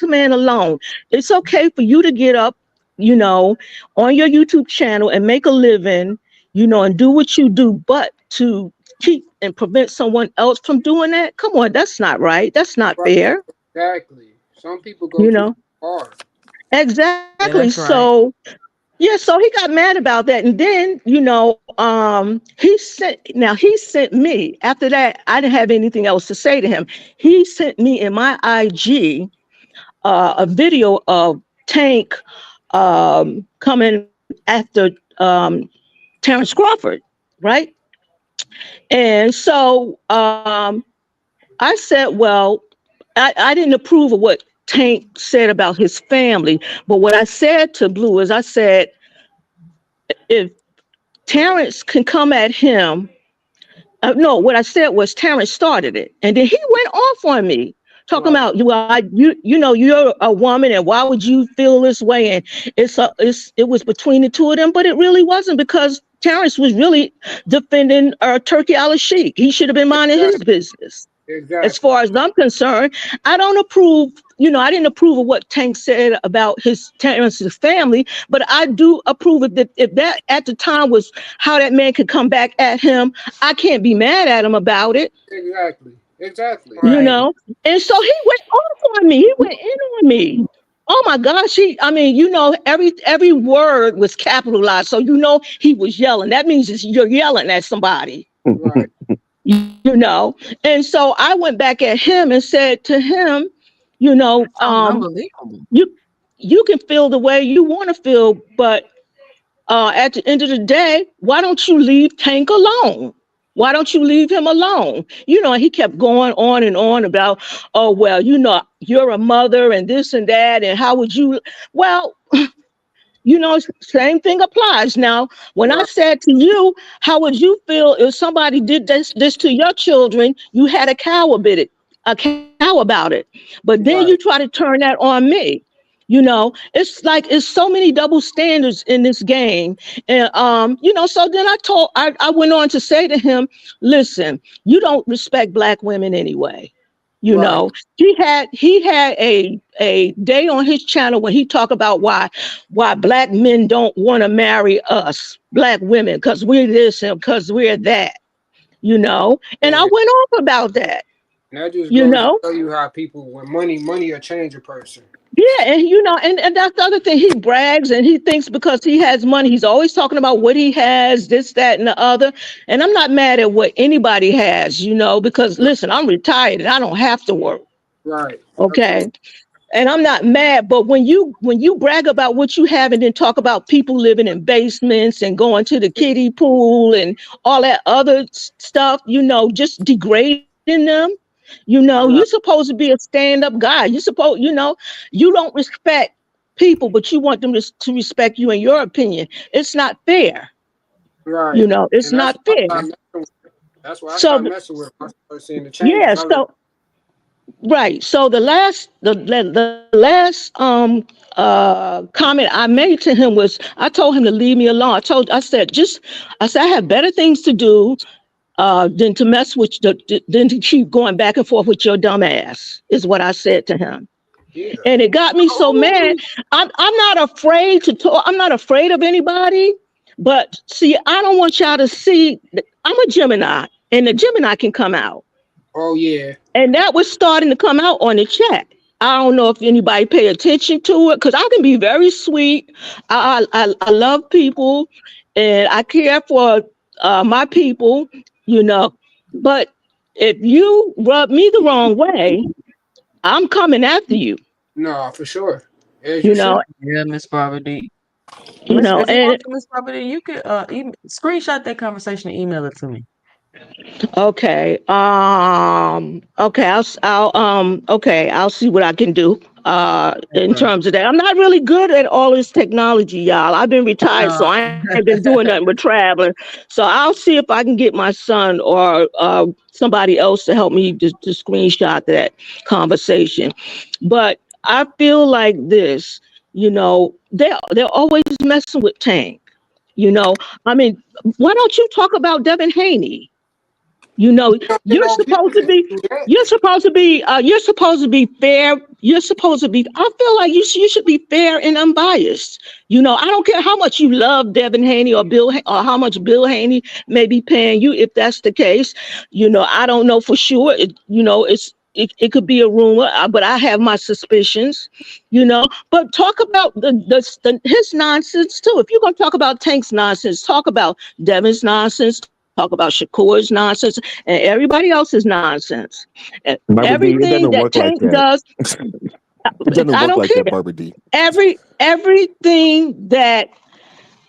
man alone. It's okay for you to get up, you know, on your YouTube channel and make a living, and do what you do, but to keep and prevent someone else from doing that. Come on, that's not right. That's not right, fair. exactly. Some people go You too know far. exactly. Yeah, that's right. So yeah, so he got mad about that, and then he sent me after that. I didn't have anything else to say to him. He sent me in my IG a video of Tank coming after Terrence Crawford, right? And so I said, well, I didn't approve of what Tank said about his family. But what I said to Blue is I said, if Terrence can come at him, no, what I said was Terrence started it. And then he went off on me. Talking Right. about you know, you're a woman, and why would you feel this way? And it was between the two of them, but it really wasn't, because Terrence was really defending Turkey Al Sheikh. He should have been minding his Exactly. business. As Exactly. far as I'm concerned, I don't approve, you know, I didn't approve of what Tank said about his Terrence's family, but I do approve of that. If that at the time was how that man could come back at him, I can't be mad at him about it, Exactly. Exactly. you Right. know. And so he went off on me. He went in on me. Oh my gosh, I mean, you know, every word was capitalized. So you know he was yelling. That means you're yelling at somebody. Right. You know. And so I went back at him and said to him, you know, That sounds unbelievable. you you can feel the way you want to feel, but at the end of the day, why don't you leave Tank alone? Why don't you leave him alone? You know, he kept going on and on about, oh, well, you know, you're a mother and this and that. And how would you? Well, you know, same thing applies. Now, when I Right. said to you, how would you feel if somebody did this to your children? You had a cow about it. But then you try Right. to turn that on me. You know, it's like it's so many double standards in this game. And you know, so then I went on to say to him, listen, you don't respect black women anyway. You Right. know, he had a day on his channel when he talked about why black men don't want to marry us black women, because we're this and because we're that, you know. And I And went off about that, that just you goes to know. show you how people, when money will change a person. Yeah, and you know, and that's the other thing. He brags and he thinks because he has money, he's always talking about what he has, this, that, and the other. And I'm not mad at what anybody has, you know, because listen, I'm retired and I don't have to work. Right. Okay. Absolutely. And I'm not mad, but when you brag about what you have and then talk about people living in basements and going to the kiddie pool and all that other stuff, you know, just degrading them, you know, you're Right. supposed to be a stand-up guy. You know, you don't respect people, but you want them to respect you in your opinion. It's not fair. You Right. know, it's And that's not why I fair. started messing with it. That's why I So started messing with it. I started seeing the yeah, changes. I was so right. So the last comment I made to him was I told him to leave me alone. I said I have better things to do than to mess with than to keep going back and forth with your dumb ass, is what I said to him. yeah. And it got me so mad. I'm not afraid to talk. I'm not afraid of anybody. But see, I don't want y'all to see I'm a Gemini, and the Gemini can come out. Oh yeah. And that was starting to come out on the chat. I don't know if anybody pay attention to it, because I can be very sweet. I love people and I care for my people, you know. But if you rub me the wrong way, I'm coming after you, No, for sure. As you you know, should. Yeah, Miss Barbara D. you Miss, know, if you want and to, Miss Barbara D, you could screenshot that conversation and email it to me. okay. Okay. Okay. I'll see what I can do. In Okay. terms of that, I'm not really good at all this technology, y'all. I've been retired, so No. I ain't been doing nothing but traveling. So I'll see if I can get my son or somebody else to help me to screenshot that conversation. But I feel like this. You know, they're always messing with Tank. You know, I mean, why don't you talk about Devin Haney? You know, You know, people can do that. you're supposed to be fair. You're supposed to be, I feel like you should be fair and unbiased. You know, I don't care how much you love Devin Haney or or how much Bill Haney may be paying you, if that's the case. You know, I don't know for sure. You know, it could be a rumor, but I have my suspicions, you know. But talk about his nonsense too. If you're going to talk about Tank's nonsense, talk about Devin's nonsense, talk about Shakur's nonsense, and everybody else's nonsense. Barbara D, it Everything doesn't that work like Tank that. does, It doesn't I work don't like that, care. Barbara D. Everything that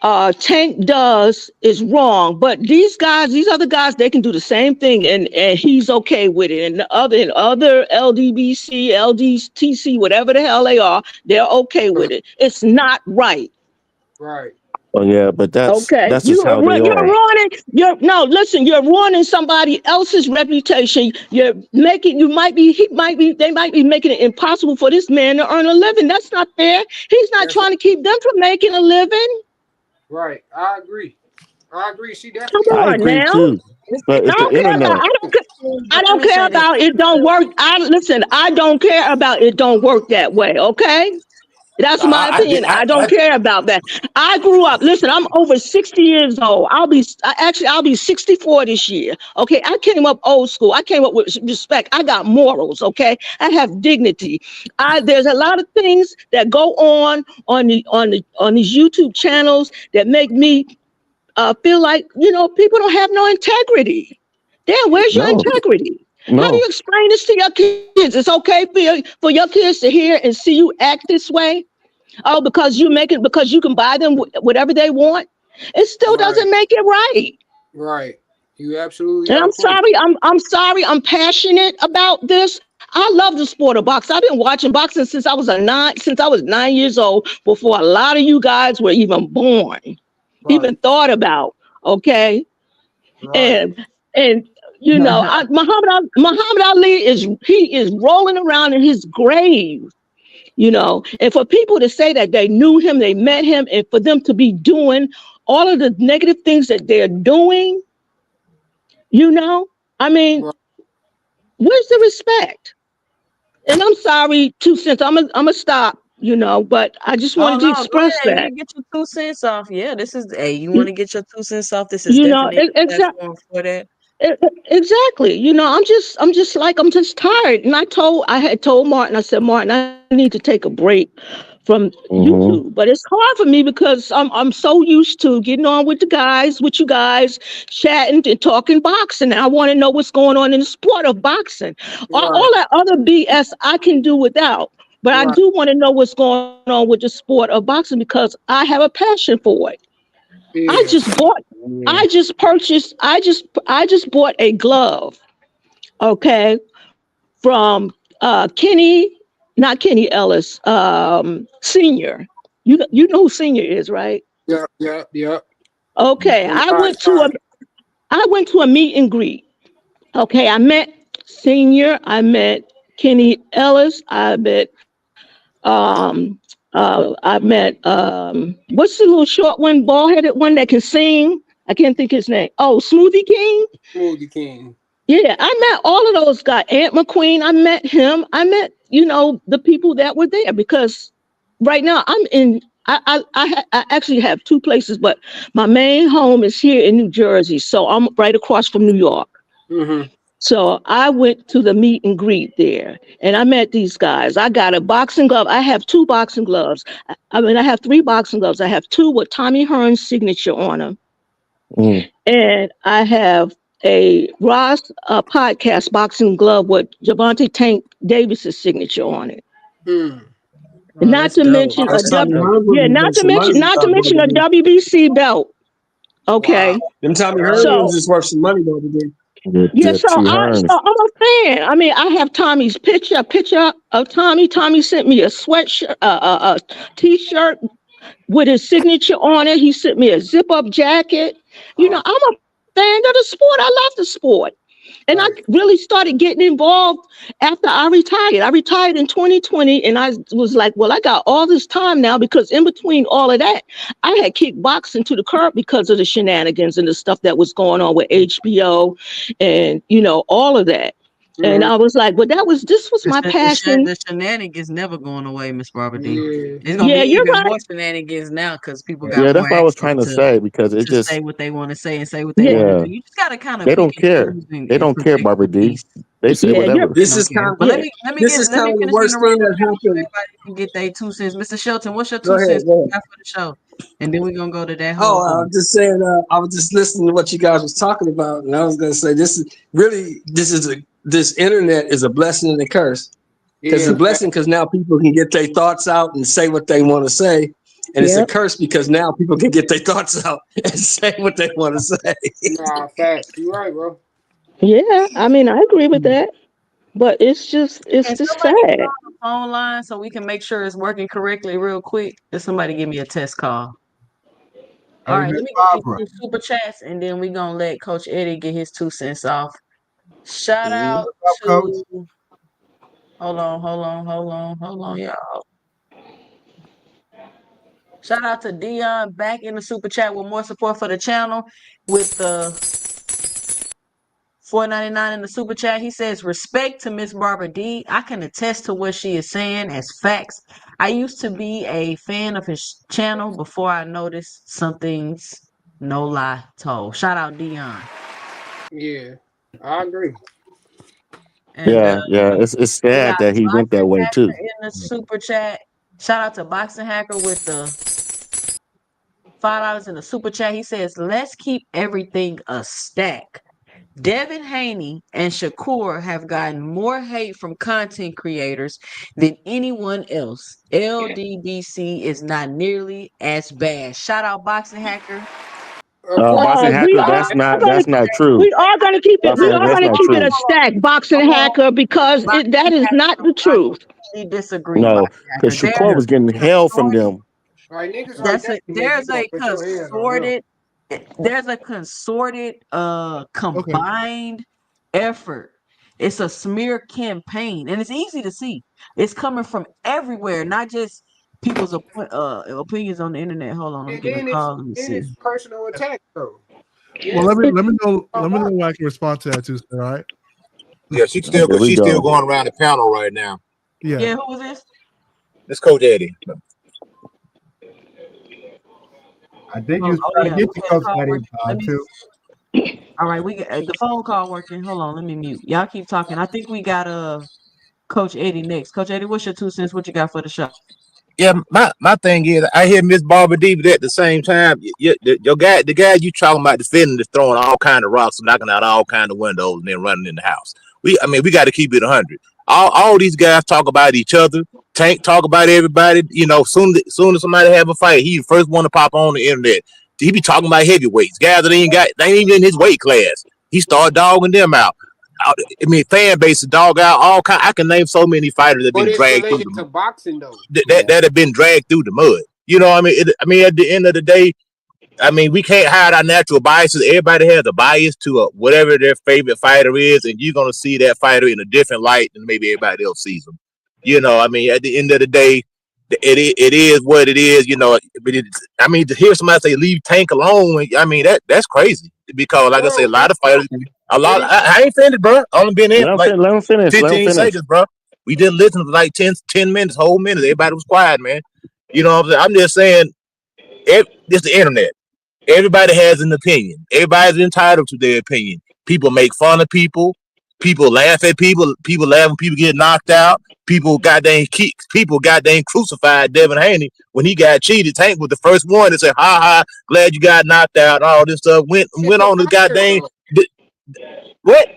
Tank does is wrong, but these other guys, they can do the same thing, and he's okay with it. And other LDBC, LDTC, whatever the hell they are, they're okay with it. It's not right. Right. Oh yeah, but Okay, that's just how they you're are. ruining. You're no listen. You're ruining somebody else's reputation. He might be. They might be making it impossible for this man to earn a living. That's not fair. He's not That's trying to keep them from making a living. right. I agree. I agree. She Come definitely I got. on agree now. too. But I it's the don't care about. internet. I Let don't me care say this. about it. Don't work. I don't care about it. Don't work that way. Okay. That's my opinion. I don't care about that. I grew up. Listen, I'm over 60 years old. I'll be 64 this year. Okay. I came up old school. I came up with respect. I got morals. Okay. I have dignity. There's a lot of things that go on these YouTube channels that make me feel like, people don't have no integrity. Damn, where's your No, integrity? How do you no, explain this to your kids? It's okay for your kids to hear and see you act this way? Oh, because you can buy them whatever they want. It still Right. doesn't make it right. Right. You absolutely And got a I'm point. sorry. I'm sorry. I'm passionate about this. I love the sport of boxing. I've been watching boxing since I was 9 years old, before a lot of you guys were even born, Right. even thought about. Okay, Right. and Muhammad Ali is rolling around in his grave. And for people to say that they knew him, they met him, and for them to be doing all of the negative things that they're doing, you know, I mean, Right. where's the respect? And I'm sorry, 2 cents. I'm a stop, but I just Oh wanted to no, go express ahead. that. Get your 2 cents off. Yeah, this is hey, you want You, to get your 2 cents off? This is you know, definitely e- a exa- platform for that. Exactly. I'm just tired. And I had told Martin, I said, Martin, I need to take a break from YouTube. hmm But it's hard for me because I'm so used to getting on with you guys, chatting and talking boxing. I want to know what's going on in the sport of boxing. All Right. that other BS I can do without. But I Right. do want to know what's going on with the sport of boxing because I have a passion for it. I Yeah. just bought Yeah. I just purchased I just bought a glove, okay, from Kenny, not Kenny Ellis, senior. You know who senior is, right? Yep. Yep. Yep. Okay, On side fight. I went to a meet and greet. Okay, I met senior, I met Kenny Ellis, I met what's the little short one, bald headed one that can sing? I can't think his name. Oh, Smoothie King. Smoothie King. Yeah, I met all of those guys. Ant McQueen, I met him. I met, the people that were there because right now I'm in. I actually have two places, but my main home is here in New Jersey, so I'm right across from New York. Mm-hmm. So I went to the meet and greet there, and I met these guys. I got a boxing glove. I have two boxing gloves. I have three boxing gloves. I have two with Tommy Hearn's signature on them, mm and I have a Ross podcast boxing glove with Javante Tank Davis's signature on it. Hmm. Oh, Not that's to dope. mention Wow, a That's Tommy W, dope. Hearn yeah, would make some money, not to mention Bobby a D. WBC belt. Wow. Okay, Them Tommy Hearn Wow. ones so is worth some money, Bobby D. yeah, The T Hearns. I'm a fan. I mean, I have Tommy's picture, a picture of Tommy. Tommy sent me a sweatshirt, a t-shirt with his signature on it. He sent me a zip-up jacket. I'm a fan of the sport. I love the sport. And I Right. really started getting involved after I retired. I retired in 2020, and I was like, well, I got all this time now because in between all of that, I had kicked boxing to the curb because of the shenanigans and the stuff that was going on with HBO and, all of that. And Mm-hmm. I was like, well, this was my passion. The shenanigans never going away, Miss Barbara D. Yeah. It's gonna be Yeah, you're even right. more shenanigans now because people got Yeah, more that's what I was access trying to say because it to say just what they want to say and say what they Yeah, want to yeah do. You just gotta kind of they pick don't and care. choose They and don't care, protect Barbara your D. peace. They say yeah, you're whatever. They This don't is care. kind But of yeah. let me the finish the worst room thing real that quick so happened. everybody can get their 2 cents. Mr. Shelton, what's your Go two ahead, cents go ahead. for the show? And then we're gonna go to that Oh, whole I room. was just saying. I was just listening to what you guys was talking about, and I was going to say this internet is a blessing and a curse. Because it's Yeah. a blessing because now people can get their thoughts out and say what they want to say, And it's a Yep. curse because now people can get their thoughts out and say what they want to say. Nah, facts. You right, bro. Yeah. I mean, I agree with that. But it's Can just somebody get sad. on the phone line so we can make sure it's working correctly real quick? If somebody give me a test call. All Hey, right, Miss let me get these Barbara. two super chats and then we gonna let Coach Eddie get his 2 cents off. Shout Mhm. out What's up, Coach? to hold on, y'all. Shout out to Dion back in the super chat with more support for the channel with the 4.99 in the super chat. He says, respect to Miss Barbara D. I can attest to what she is saying as facts. I used to be a fan of his channel before I noticed something's no lie told. Shout out Dion. Yeah, I agree. And Yeah, yeah. It's we sad got that he went that Boxing way too. Hacker in the super chat. Shout out to Boxing Hacker with the $5 in the super chat. He says, let's keep everything a stack. Devin Haney and Shakur have gotten more hate from content creators than anyone else. LDDC is not nearly as bad. Shout out Boxing Hacker. Of course, Boxing We hacker, are gonna that's not true. we Boxing, are that's gonna not keep it a true. stack, boxing Hold on. hacker, because that Boxing is not Hacker. the I truth. completely disagree, No, Boxing because Hacker. Shakur was getting hell from them. like niggas like That's that a can make you there's want a to put your hands on them. consorted Okay. combined effort. It's a smear campaign and it's easy to see. It's coming from everywhere, not just people's opinions on the internet. Hold on, I'm And getting a then call. Let me see. it's personal attack though. Well, Yeah, It, let me know when I can respond to that too, sir. All right. Yeah, Here we she's still go. going around the panel right now. Yeah. Yeah, who was this? This Coach Eddie. I think you Oh, was oh trying to yeah, get okay, to the Coach call Eddie working. Let me. too. All right, we got the phone call working. Hold on, let me mute. Y'all keep talking. I think we got Coach Eddie next. Coach Eddie, what's your 2 cents? What you got for the show? Yeah, my thing is, I hear Miss Barbara D, but at the same time, the guy you talking about defending is throwing all kind of rocks, knocking out all kind of windows, and then running in the house. I mean, we got to keep it 100. All these guys talk about each other. Tank talk about everybody. You know, soon as somebody have a fight, he the first one to pop on the internet. He be talking about heavyweights, guys that they ain't even in his weight class. He start dogging them out. I mean, fan base dog out all kind. I can name so many fighters that have but been it's dragged through related the to boxing though. that have been dragged through the mud. You know what I mean? I mean, at the end of the day, I mean, we can't hide our natural biases. Everybody has a bias to whatever their favorite fighter is, and you're gonna see that fighter in a different light than maybe everybody else sees them. You know, I mean, at the end of the day, it is what it is. You know, but I mean, to hear somebody say leave Tank alone, I mean that's crazy because, like I say, a Bro, lot of fighters, it is I ain't finished, bro. Only been in for like Let him finish. Let him 15 finish. seconds, bro. We didn't listen for like 10 minutes, whole minute. Everybody was quiet, man. You know what I'm saying? I'm just saying, this the internet. Everybody has an opinion. Everybody's entitled to their opinion. People make fun of people. People laugh at people. People laugh when people get knocked out. People goddamn crucified Devin Haney when he got cheated. Tank was the first one to say, "Ha ha, glad you got knocked out." And all this stuff it's went a on the fighter goddamn. though. What?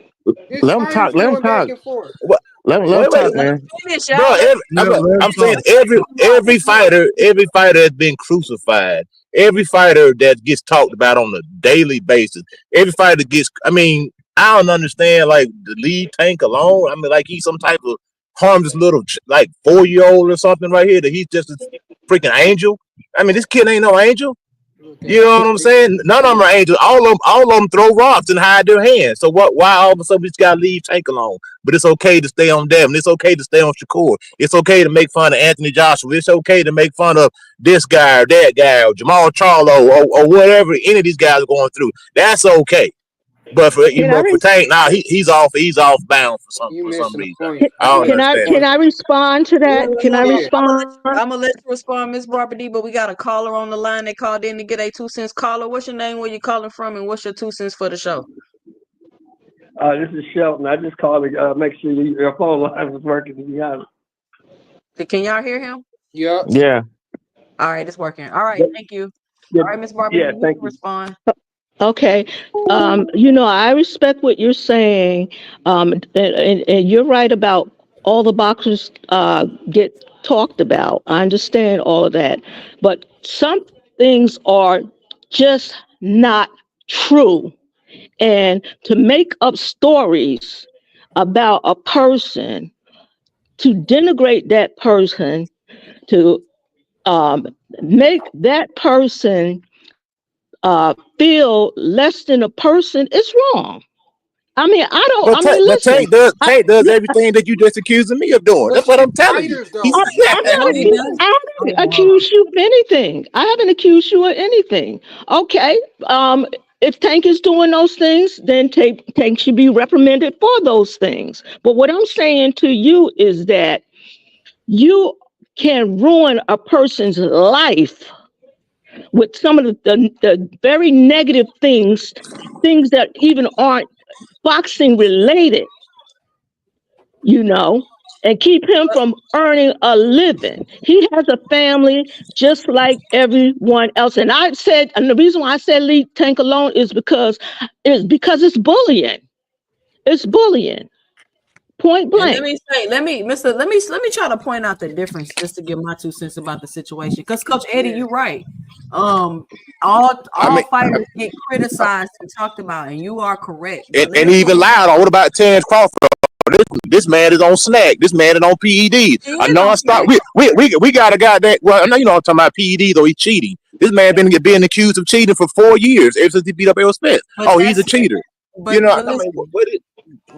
It's Let him talk. fighters Let him going back talk. and forth. What? Let him Wait, talk, man. Finish, bro. y'all. Let him I'm saying talk. every fighter has been crucified. Every fighter that gets talked about on a daily basis. Every fighter gets. I mean, I don't understand like the lead Tank alone. I mean, like he's some type of harmless little like 4-year-old or something right here. That he's just a freaking angel. I mean, this kid ain't no angel. Look You at know what I'm saying? None of them are angels. All of them throw rocks and hide their hands. So what? Why all of a sudden we just gotta leave Tank alone? But it's okay to stay on Devin. It's okay to stay on Shakur. It's okay to make fun of Anthony Joshua. It's okay to make fun of this guy or that guy or Jamal Charlo or whatever any of these guys are going through. That's okay. can I But for Tank, nah, he's off bound you for some missing the reason. point. I You don't missing the understand can it. point. I respond to that? Can I Yeah. respond? I'm gonna let you respond, Miss Barbara D. But we got a caller on the line. They called in to get a 2 cents. Caller, what's your name? Where you calling from? And what's your 2 cents for the show? This is Shelton. I just called to make sure your phone line was working, to be honest. Can y'all hear him? Yep. Yeah. All right, it's working. All right, But, thank you. yeah, All right, Miss Barbara D, yeah, you thank can you. respond. Okay. I respect what you're saying. And you're right about all the boxers get talked about. I understand all of that. But some things are just not true. And to make up stories about a person, to denigrate that person, to um, make that person feel less than a person is wrong. I mean, I don't. I mean, But listen. Tank does Yeah, everything that you just accusing me of doing. But That's what she I'm telling you. fighters He's though. I'm No, not he accused. doesn't. I haven't accused you of anything. I haven't accused you of anything. Okay. If Tank is doing those things, then Tank should be reprimanded for those things. But what I'm saying to you is that you can ruin a person's life with some of the very negative things that even aren't boxing related, you know, and keep him from earning a living. He has a family just like everyone else. And I said, and the reason why I said leave Tank alone is because it's bullying. It's bullying. Point And let blank. me say, let me try to point out the difference just to give my 2 cents about the situation. Because Coach Eddie, Yeah. you're right. Um, all I all mean, fighters get criticized and talked about, and you are correct. But let and me even point out, loud on what about Terrence Crawford? This man is on snack. This man is on PEDs. he A is on nonstop. smack. We got a guy that. Well, I know you know I'm talking about PEDs or he's cheating. This man been being accused of cheating for 4 years ever since he beat up Errol Spence. But Oh, he's a that's cheater. You know, but I mean, listen. what is,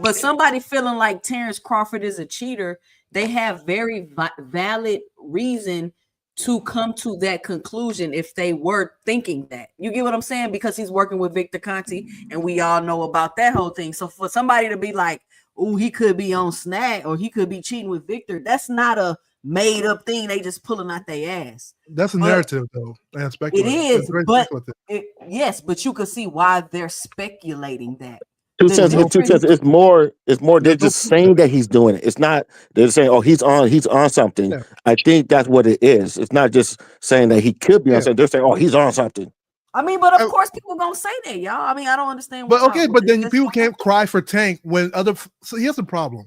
But somebody feeling like Terrence Crawford is a cheater, they have very valid reason to come to that conclusion if they were thinking that. You get what I'm saying? Because he's working with Victor Conti, and we all know about that whole thing. So for somebody to be like, "Oh, he could be on snag or he could be cheating with Victor," that's not a made up thing. They just pulling out their ass. That's a But narrative, though, and it speculative. It's is, very but speculative. yes, but you can see why they're speculating that. Two The cents. There's no Two difference cents. proof. It's more. They're There's no just proof of saying it. that he's doing it. It's not. They're saying, oh, he's on something. Yeah, I think that's what it is. It's not just saying that he could be on yeah. something. They're saying, oh, he's on something. I mean, but of I- course, people gonna say that, y'all. I mean, I don't understand what but y'all. okay, but then That's people can't cry for Tank when other. So here's the problem.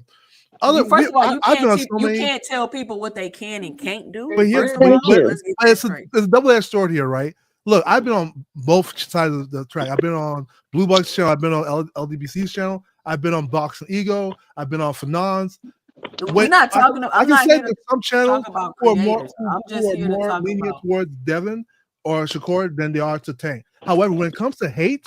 you. First of all, I've been on so you many. can't tell people what they can and can't do. But here's First of but, all, Thank but you. let's get that it's a, straight. it's a double-edged sword here, right? Look, I've been on both sides of the track. I've been on Blue Bucks channel. I've been on LDBC's channel. I've been on Box and Ego. I've been on Fanon's. We're When not talking. I I'm can not say here to that some channels talk about who are more creators. I'm who just are here to more talk lenient about. towards Devin or Shakur than they are to Tank. However, when it comes to hate,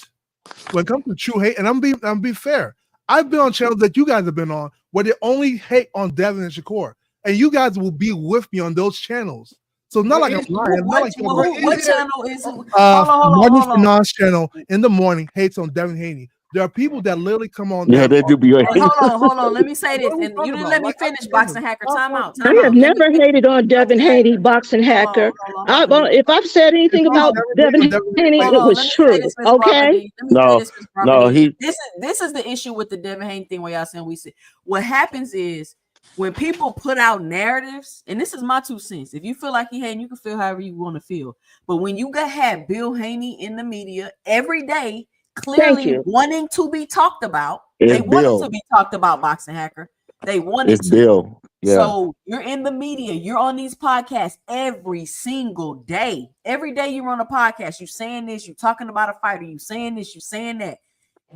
when it comes to true hate, and I'm being fair, I've been on channels that you guys have been on where they only hate on Devin and Shakur, and you guys will be with me on those channels. So it's not But like I'm is lying. It's not like you but What is it a channel is? Hold Martin on. Finance channel in the morning hates on Devin Haney. There are people that literally come on Yeah, there. they do be. Hey, hold on. Let me say What this, are we and you talking didn't about? let me Like, finish. Boxing hacker, time out, I time have out. Let me never finish. hated on Devin Boxing hacker, Haney, boxing hacker. hold on. Let me If I've said if anything he's about hold never hate Devin on Devin Haney, Haney, Hold it on, was let me say true. this, Miss Barbara Okay. D. Let me say No, this, Miss Barbara no, D. he. This is the issue with the Devin Haney thing where y'all saying we see. What happens is when people put out narratives, and this is my 2 cents. If you feel like he hating, you can feel however you want to feel. But when you got had Bill Haney in the media every day, Thank clearly you. wanting to be talked about, they It's wanted to Bill. be talked about, boxing hacker. They wanted It's to. Bill. Yeah, So you're in the media, you're on these podcasts every single day. Every day you're on a podcast, you saying this, you talking about a fighter, you saying this, you saying that.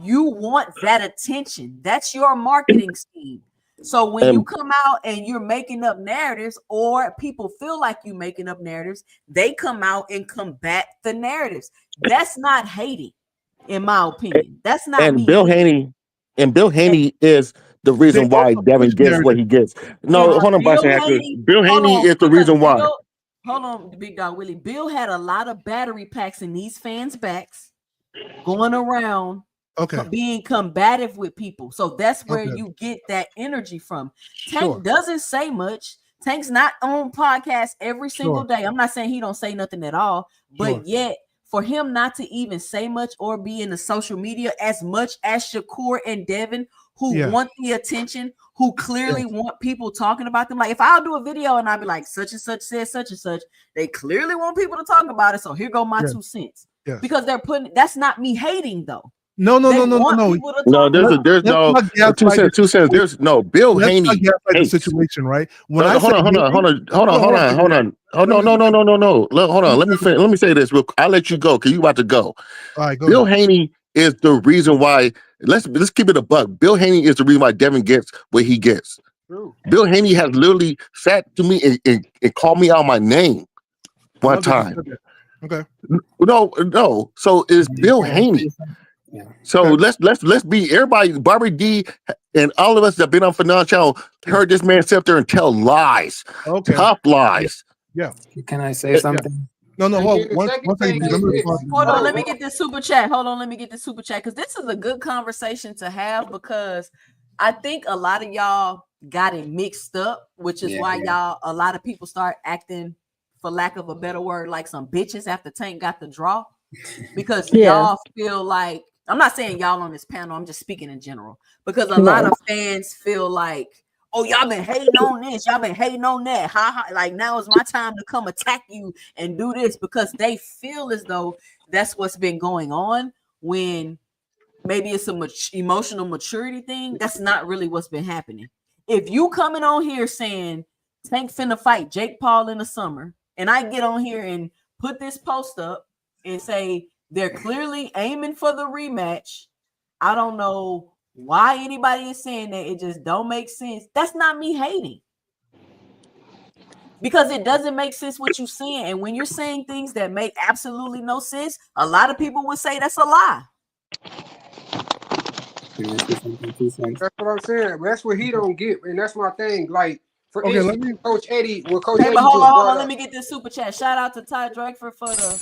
You want that attention. That's your marketing scheme. So when you and come out and you're making up narratives, or people feel like you making up narratives, they come out and combat the narratives. That's not hating, in my opinion. That's not and me Bill hating. Haney and Bill And, Haney is the they reason why also push Devin gets what narrative. he gets. and No, hold on, Bill boxing actor. Haney, Bill hold Haney on, is the because reason why. Bill, hold on, Big Dog Willie. Bill had a lot of battery packs in these fans' backs going around Okay, being combative with people. So that's where okay, you get that energy from. Tank sure, doesn't say much. Tank's not on podcast every single sure, day. I'm not saying he don't say nothing at all, sure. but yet for him not to even say much or be in the social media as much as Shakur and Devin, who Yeah, want the attention, who yes, clearly want people talking about them. Like if I'll do a video and I'll be like, such and such said such and such, they clearly want people to talk about it. So here go my yes, 2 cents. yes. Because they're putting, that's not me hating though. No, no, They no, no, no, want no. people to No, talk there's Let's, a, about it. there's let's no not gaslight the 2 cents. situation. There's no Bill Let's not Haney gaslight the hates. situation, right? When No, I hold say on, hold on, hating, hold on, hold on, hold on, hold on. Oh, let no, me no, no, no, no, no. Hold on. Let me say this real quick. I'll let you go because you about to go. all right, go Bill ahead. Haney is the reason why. Let's keep it a buck. Bill Haney is the reason why Devin gets what he gets. True. Bill Haney has literally sat to me and called me out my name I one love that you time. said that. Okay. No, no. So it's Bill Can I say Haney. something? Yeah. So Okay. let's be everybody. Barbie D and all of us that been on Phenomenal Channel heard this man sit up there and tell lies, Okay. tough lies. Yeah. Can I say Eh, Yeah. something? No, no. And Hold then on. the One, second one second. thing is Let me this. respond to Hold on, Hold let on. me get this super chat. Hold on, let me get this super chat because this is a good conversation to have because I think a lot of y'all got it mixed up, which is Yeah, why yeah. a lot of people start acting, for lack of a better word, like some bitches after Tank got the draw because Yeah. y'all feel like I'm not saying y'all on this panel, I'm just speaking in general because a lot Right. of fans feel like, oh, y'all been hating on this, y'all been hating on that. Ha ha, like now is my time to come attack you and do this because they feel as though that's what's been going on when maybe it's a emotional maturity thing. That's not really what's been happening. If you coming on here saying Tank finna fight Jake Paul in the summer, and I get on here and put this post up and say they're clearly aiming for the rematch, I don't know why anybody is saying that. It just don't make sense. That's not me hating because it doesn't make sense what you're saying. And when you're saying things that make absolutely no sense, a lot of people would say that's a lie. Can I say something? 2 cents. That's what I'm saying. That's what he don't get, and that's my thing. Like, for Okay. Let instance, me. Coach Eddie, what Coach Hey, but Eddie just hold brought on. Let up. me get this super chat. Shout out to Ty Drakeford for the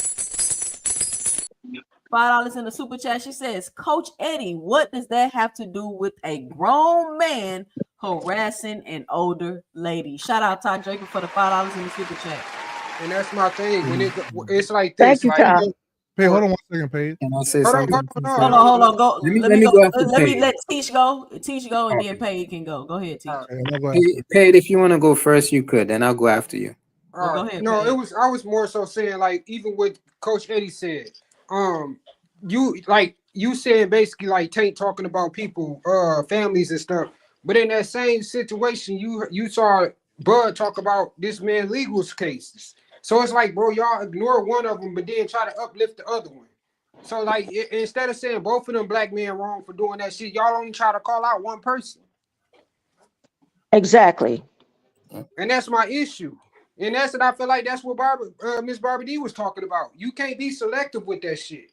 $5 in the super chat. She says, Coach Eddie, what does that have to do with a grown man harassing an older lady? Shout out Ty Drakeford for the $5 in the super chat. And that's my thing. When Mm. it's like Thank this, you, like Ty. Hey, hold for on 1 second, Paige. Can I say hold on, hold something? on, 2 cents. Hold hold on, on, hold on. Go. Let Let me me go. go after Let me Paige. let Teach go. Teach go, and then Okay. Paige can go. Go ahead, Teach. Okay, I'm not going after. Paige, if you want to go first, you could. Then I'll go after you. Oh, go all right. ahead, No, Paige. I was more so saying like even what Coach Eddie said. Um, you saying basically like Tank talking about people, families and stuff. But in that same situation, you saw Bud talk about this man legal cases. So it's like, bro, y'all ignore one of them, but then try to uplift the other one. So like, instead of saying both of them black men wrong for doing that shit, y'all only try to call out one person, Exactly. and that's my issue. And that's what I feel like. That's what Miss Barbara D was talking about. You can't be selective with that shit.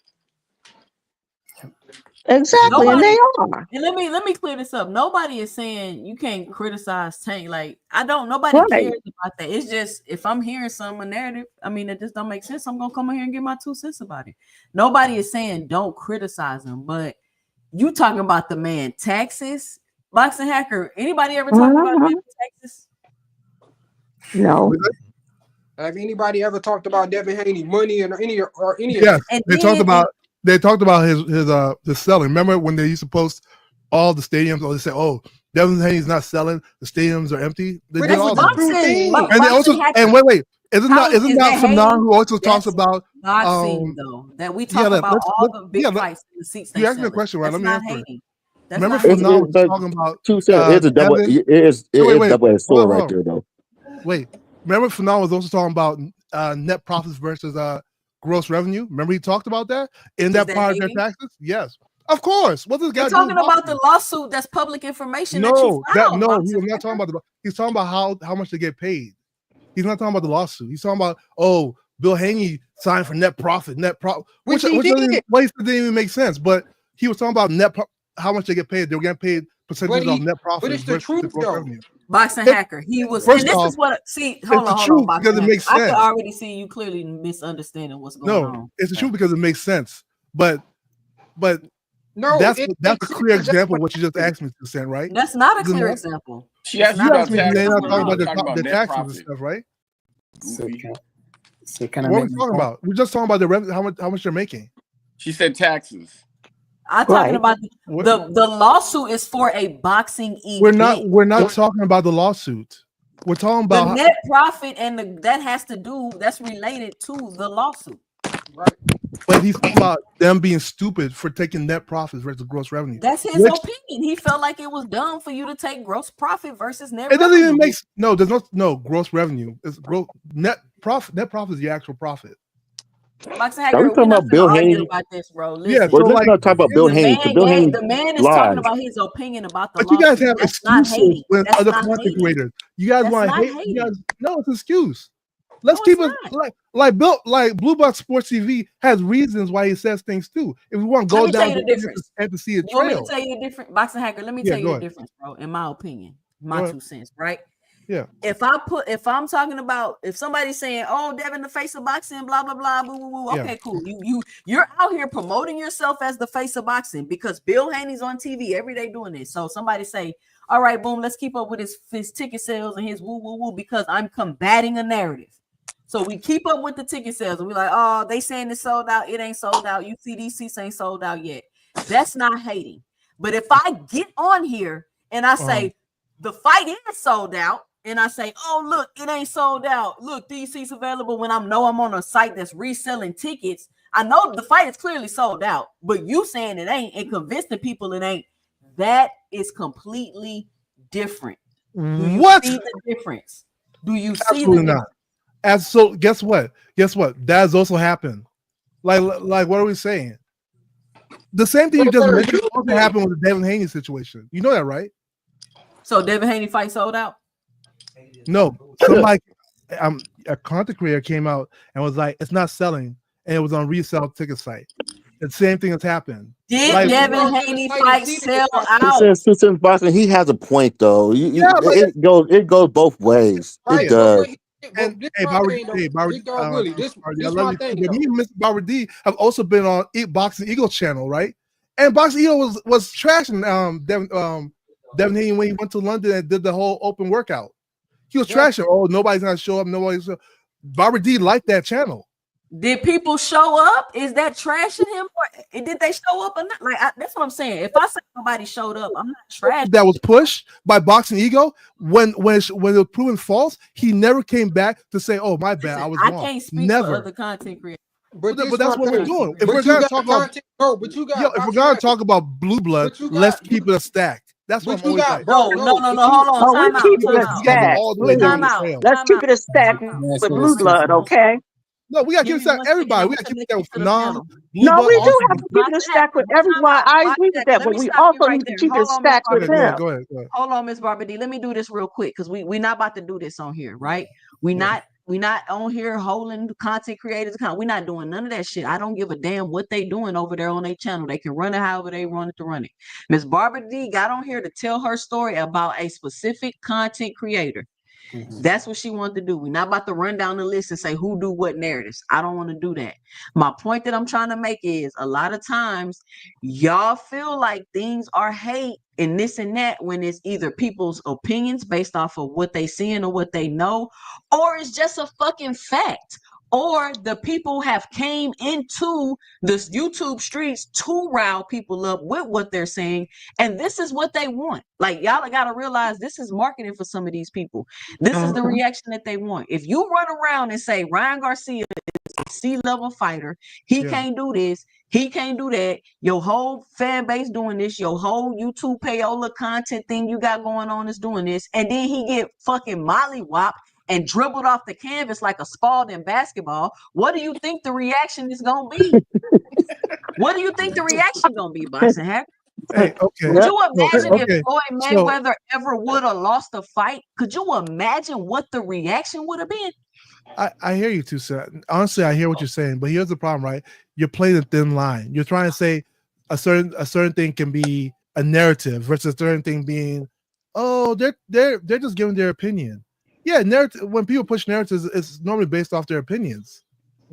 Exactly. And they Nobody. are. And let me clear this up. Nobody is saying you can't criticize Tank. Like I don't. Nobody Right. cares about that. It's just if I'm hearing some narrative, I mean, it just don't make sense. I'm gonna come in here and get my 2 cents about it. Nobody is saying don't criticize him, but you talking about the man taxes, boxing hacker. Anybody ever talked about Mhm. Devin Texas? No. Have anybody ever talked about Devin Haney money and any of Yes, that? And they talked then about his selling. Remember when they used to post all the stadiums? Or they say, "Oh, Devin Haney's not selling. The stadiums are empty." They But did that's all what the that, true boxing, thing. and they also boxing and hacker. wait, How isn't is that that Fanon hating? who also talks That's about boxing though. That we yeah? talk about all Let the big yeah. fights and the seats they You asked me a selling. question, right? That's Let me not answer it. hating. That's Remember not It's, hating. Fanon it, was but talking about 2 cents. It's a double. Devin. It is Wait, double edged hold on, sword hold right on. there, though. Wait, remember Fanon was also talking about net profits versus gross revenue. Remember he talked about that in Is that that part of their hating? taxes. Yes, of course. What does this We're guy do with talking about the boxing? lawsuit that's public information that you No, filed, he boxing was not talking hacker. about he's talking about how much they get paid. He's not talking about the lawsuit. He's talking about Bill Haney signed for net profit, Which he which did. didn't even make sense. But he was talking about how much they get paid. They were getting paid percentages of net But profits it's the versus the truth gross though. revenue. Boxing It, hacker. He was, and first this off, is what see, it's the hold on, truth boxing because it hacker. makes I could sense. already see you clearly misunderstanding what's going No, on. it's the Okay. truth because it makes sense. But No, it that's a makes sense clear because that's example of what what you just happened. asked me to send, right? That's not a Is it clear not? example. She It's asked you You not asked about me, because they're that's taxes. not what Now talking you it about want is. to talk about the net taxes and profit. stuff, right? So Goofy. can I What are make we my talking point? about? We're just talking about the revenue, how much they're making. She said taxes. I'm talking Right. about What, the lawsuit is for a boxing event. we're not talking about the lawsuit. We're talking The about net profit and that has to do that's related to the lawsuit. Right. But he's talking about them being stupid for taking net profits versus gross revenue. That's his Which opinion. He felt like it was dumb for you to take gross profit versus net it doesn't even revenue. make there's no gross revenue. It's gross net profit. Net profit is the actual profit. Boxing Are we Hacker, we're talking not about gonna Bill argue Haney? about this, bro. Yeah, Listen, Well, so let's like not talk about Bill the Haney because man Bill gave Haney the man is talking lied. about his opinion about the but you guys lawsuit. have That's not excuses hating. with That's other not content hating. creators. You guys That's want to not hate. You hating. guys no, it's an excuse. Let's No, it's keep it not. like Blue Box Sports TV has reasons why he says things too. If we want to Let go me tell down you the the difference. antecedent You want me to trail, tell you the difference, Boxing Hacker? Let me yeah, tell you go the ahead. difference, bro. In my opinion, Go my ahead. 2 cents, right? Yeah. If I'm talking about if somebody's saying, "Oh, Devin, the face of boxing," blah blah blah, boo boo boo. Yeah. Okay, cool. You're out here promoting yourself as the face of boxing because Bill Haney's on TV every day doing this. So somebody say, "All right, boom, let's keep up with his ticket sales and his woo woo woo," because I'm combating a narrative. So we keep up with the ticket sales and we're like, "Oh, they saying it's sold out. It ain't sold out. UCD seats ain't sold out yet." That's not hating. But if I get on here and I say the fight is sold out, and I say, "Oh, look, it ain't sold out. Look, these seats available," when I'm on a site that's reselling tickets, I know the fight is clearly sold out, but you saying it ain't and convincing people it ain't, that is completely different. Do you What? see the difference? Do you see the Absolutely not. difference? As so, guess what? Guess what? That has also happened. Like what are we saying? The same thing you Well, just sir, mentioned also happened with the Devin Haney situation. You know that, right? So Devin Haney fight sold out? No, somebody, a content creator came out and was like, "It's not selling," and it was on resale ticket site. The same thing has happened. Did Like, but you Devin go to the Haney site and fight see that sell it's Two out? cents, 2 cents, Boston. He has a point though. yeah, but It goes both ways. It right. yeah. But does. what he, And but this hey, my Barbara, thing though, hey, Barbara, big dog Willie. I This love my you too. thing But me though. and Mr. Barbara D have also been on Boxing Eagles channel, right? And Boxing Eagle was trashing Devin Haney when he went to London and did the whole open workout. He was That's trashing. Oh, nobody's gonna show up. Barbara D liked that channel. Did people show up? Is that trashing him, or did they show up or not? That's what I'm saying. If I say nobody showed up, I'm not trashing. That was pushed by Boxing Ego when it was proven false. He never came back to say, "Oh, my bad, Listen, I was I wrong." can't speak for Never. other content creators. but But this that's my what we're thing. doing. If we're But you gonna got talk about content. No, but you got if we're boxing gonna hacker. talk about Blue Blood, But you let's got keep it stacked. That's what but I'm you always got like. bro. No, No, no, but no. you Hold on. Oh, we Time out. Keep keeping Time it it out. together stacked. all the way down Time the Please. out. trail. Let's Time keep out. it a stack Time out. Yes, with yes, Blue Give me yes, Blood, 1 yes. okay? second. No, we gotta keep Give it me stacked. 1 second. Everybody, I'm we gonna gotta keep it connect together you with to the Phenom, panel. Blue No, Blood, we all do these have people. to keep it Boxing stacked Hacker. with Time everyone. out. I agree Boxing with Hacker. that, Let but me we stop you also right need to there. keep it Hold on, Miss stacked with Barbara Go D. ahead, them. go ahead, go ahead. Hold on, Miss Barbara D. Let me do this real quick because we not about to do this on here, right? We Yeah. not we not on here holding content creators account. We're not doing none of that shit. I don't give a damn what they doing over there on their channel. They can run it however they want it to run it. Miss Barbara D got on here to tell her story about a specific content creator. Mhm. That's what she wanted to do. We're not about to run down the list and say who do what narratives. I don't want to do that. My point that I'm trying to make is a lot of times y'all feel like things are hate and this and that when it's either people's opinions based off of what they seeing or what they know, or it's just a fucking fact. Or the people have came into this YouTube streets to rile people up with what they're saying, and this is what they want. Like y'all gotta realize this is marketing for some of these people. This is the Mhm. reaction that they want. If you run around and say Ryan Garcia is a C-level fighter, he Yeah. can't do this, he can't do that, your whole fan base doing this, your whole YouTube payola content thing you got going on is doing this, and then he get fucking mollywop and dribbled off the canvas like a Spalding basketball, what do you think the reaction is gonna be? What do you think the reaction gonna be, Boxing Hack? Hey, okay. Could Yep. you So imagine if okay. Floyd So Mayweather ever would have lost a fight? Could you imagine what the reaction would have been? I hear you too, sir. Honestly, I hear what you're saying, but here's the problem, right? You're playing a thin line. You're trying to say a certain thing can be a narrative versus a certain thing being, oh, they're just giving their opinion. Yeah, narrative. When people push narratives, it's normally based off their opinions.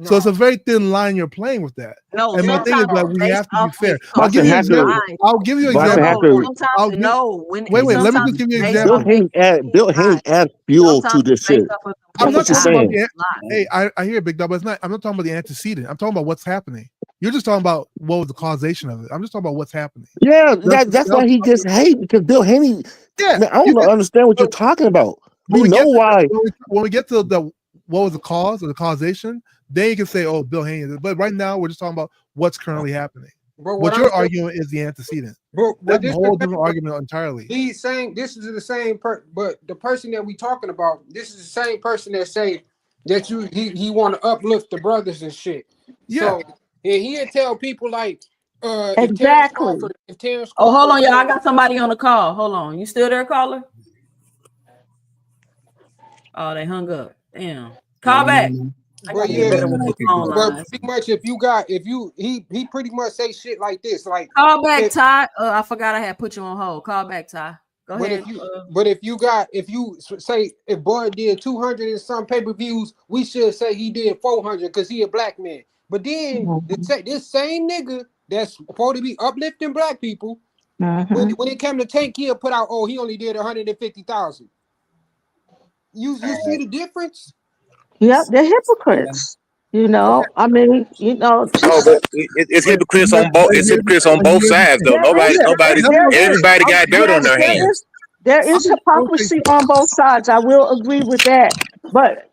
So it's a no. very thin line you're playing with that. No, And my Yeah, thing is sometimes that it's we based have to be off fair. when I'll give Boxing you an opinions Hacker, example. lie. I'll give you an Boxing No, example. Hacker. sometimes I'll give. no. When Wait. Let me sometimes just give it's you an based Bill off example. when Haney add opinions Bill lie. Haney adds fuel Sometimes to it's this based shit. off of I'm That's opinions not what you're lie. talking about saying. the. Lie. Hey, I hear it, Big Dog, but it's not. I'm not talking about the antecedent. I'm talking about what's happening. You're just talking about what was the causation of it. I'm just talking about what's happening. Yeah, That's, that's that's why he just hate because Bill Haney. yeah. Man, I don't You can. understand what you're But talking about. when We we know get to why. when we get to the what was the cause or the causation, then you can say, "Oh, Bill Haney." But right now, we're just talking about what's currently happening. But what What I'm you're saying, arguing is the antecedent. but That's a this the whole thing. different argument entirely. He's saying this is the same but the person that we talking about, this is the same person that say that he want to uplift the brothers and shit. Yeah. So and he'd tell people like Exactly. If Terrence Oh, hold Crawford on, y'all. I got somebody on the call. Hold on. You still there, caller? Oh, they hung up. Damn. Let Call me know, back. man. I but gotta Let get yeah, me better know with when these I can phone go back. but lines. pretty much if you he pretty much say shit like this, like Call back, if Ty. I forgot I had put you on hold. Call back, Ty. Go but ahead. if you say if Boy did 200 and some pay-per-views, we should say he did 400 because he a black man. But then this same nigga that's supposed to be uplifting black people, when it came to Tank, he'll put out, oh, he only did 150,000. You see the difference? Yep, they're Yeah. hypocrites. I mean, No, just but it's hypocrites on both. It's hypocrites on both sides, though. there is Nobody's. there is Everybody got dirt on yes, their hands. there is hypocrisy on both sides. I will agree with that. But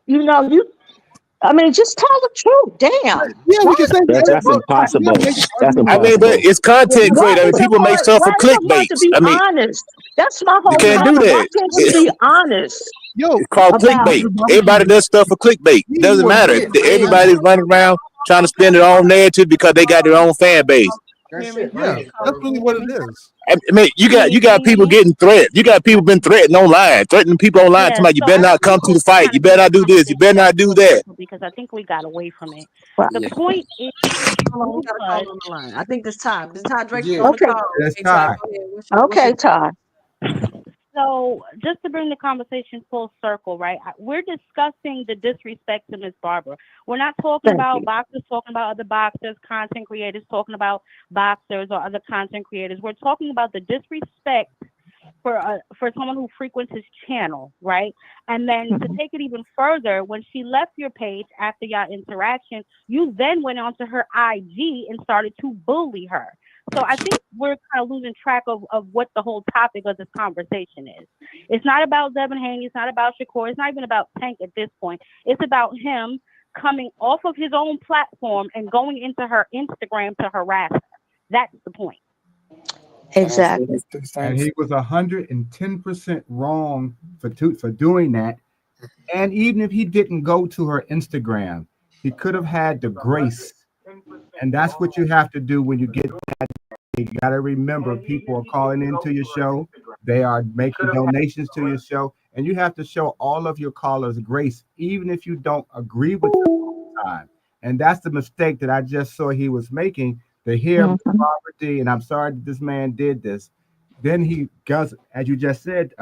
I mean, just tell the truth. Damn. Yeah, Why we can say is that, That's but yeah, impossible. make an That's argument I about mean, it. but impossible? it's content Why creator. I is mean, it people make hard? stuff Why for is it hard to clickbait. be I mean, honest? That's my you whole can't do problem. Why that. can't we be honest Yo, It's called about clickbait. it? Everybody does stuff for clickbait. me and you Doesn't are matter. not Yeah, man. Everybody's running around trying to spin their own narrative because they got their own fan base. That Hear me? shit, yeah, man. Okay, that's caller. really Can you what hear it me? is. I mean, you Can got you hear people me? getting threatened. You got people been threatening online, threatening people online. Yeah, Somebody, you so better I not just want come to to go the fight. kind You of bring better the not do this. You conversation better back not do full that. circle because I think we got away from it. Well, The Yeah. point is Hold on, we Blue got a Pud. call on the line. I think this Ty. This Ty Drake's Yeah. on the okay, call. That's Hey, Ty, Ty. go ahead. What's your okay, Todd. So just to bring the conversation full circle, right? We're discussing the disrespect to Miss Barbara. We're not talking Thank about you. boxers talking about other boxers, content creators talking about boxers or other content creators. We're talking about the disrespect for someone who frequents his channel, right? And then to take it even further, when she left your page after y'all interaction, you then went onto her IG and started to bully her. So I think we're kind of losing track of what the whole topic of this conversation is. It's not about Devin Haney. It's not about Shakur. It's not even about Tank at this point. It's about him coming off of his own platform and going into her Instagram to harass her. That's the point. Can I say Exactly. this 2 And cents? he was 110% wrong for doing that. And even if he didn't go to her Instagram, he could have had the grace. And that's what you have to do when you get. You got to remember, people are calling into your show. They are making donations to your show, and you have to show all of your callers grace, even if you don't agree with them all the time. And that's the mistake that I just saw he was making. To hear Mhm. Robert D, and I'm sorry that this man did this. Then he goes, as you just said,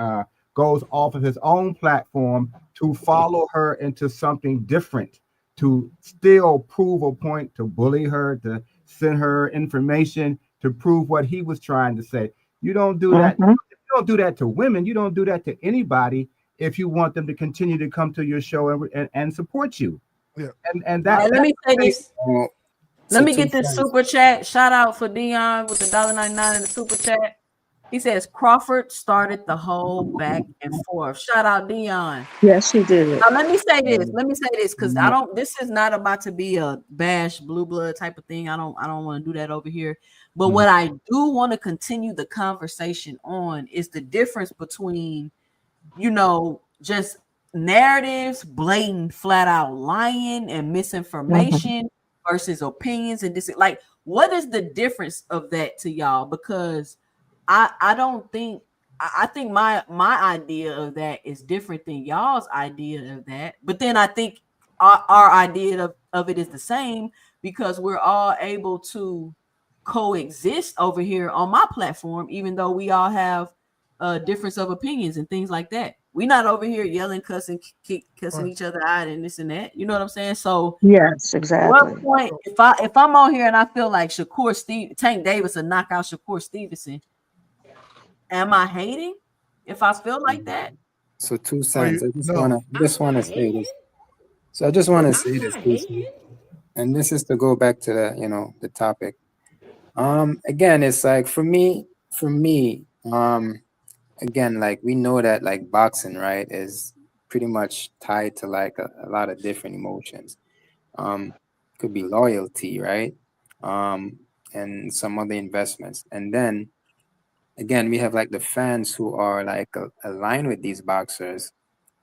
goes off of his own platform to follow her into something different, to still prove a point, to bully her, to send her information to prove what he was trying to say. You don't do that. Mhm. You don't do that to women. You don't do that to anybody if you want them to continue to come to your show and support you. Yeah. And All right, let that's me say the thing. this. Well, Let so me two get this cents. super chat. Shout out for Dion with the $1.99 in the super chat. He says Crawford started the whole back and forth. Shout out Dion. Yes, he did. Now let me say this. Um, Let me say this because I no, don't. This is not about to be a bash blue blood type of thing. I don't want to do that over here. But Mhm. what I do want to continue the conversation on is the difference between just narratives, blatant, flat out lying and Mhm. misinformation versus opinions and this. Like, what is the difference of that to y'all? Because I don't think I think my idea of that is different than y'all's idea of that. But then I think our idea of it is the same because we're all able to coexist over here on my platform, even though we all have a difference of opinions and things like that. We're not over here yelling, cussing, cussing Right. each other out and this and that. You know what I'm saying? So Yes, what exactly. point if I'm on here and I feel like Tank Davis will knock out Shakur Stevenson, am I hating if I feel like that? so two Are cents. you I just no? wanna say this. So I just wanna say this, 2 cents. And this is to go back to the topic. Again, it's like for me, again, like we know that like boxing, right, is pretty much tied to like a lot of different emotions. Um, could be loyalty, right? Um, and some other investments. And then again, we have like the fans who are like aligned with these boxers.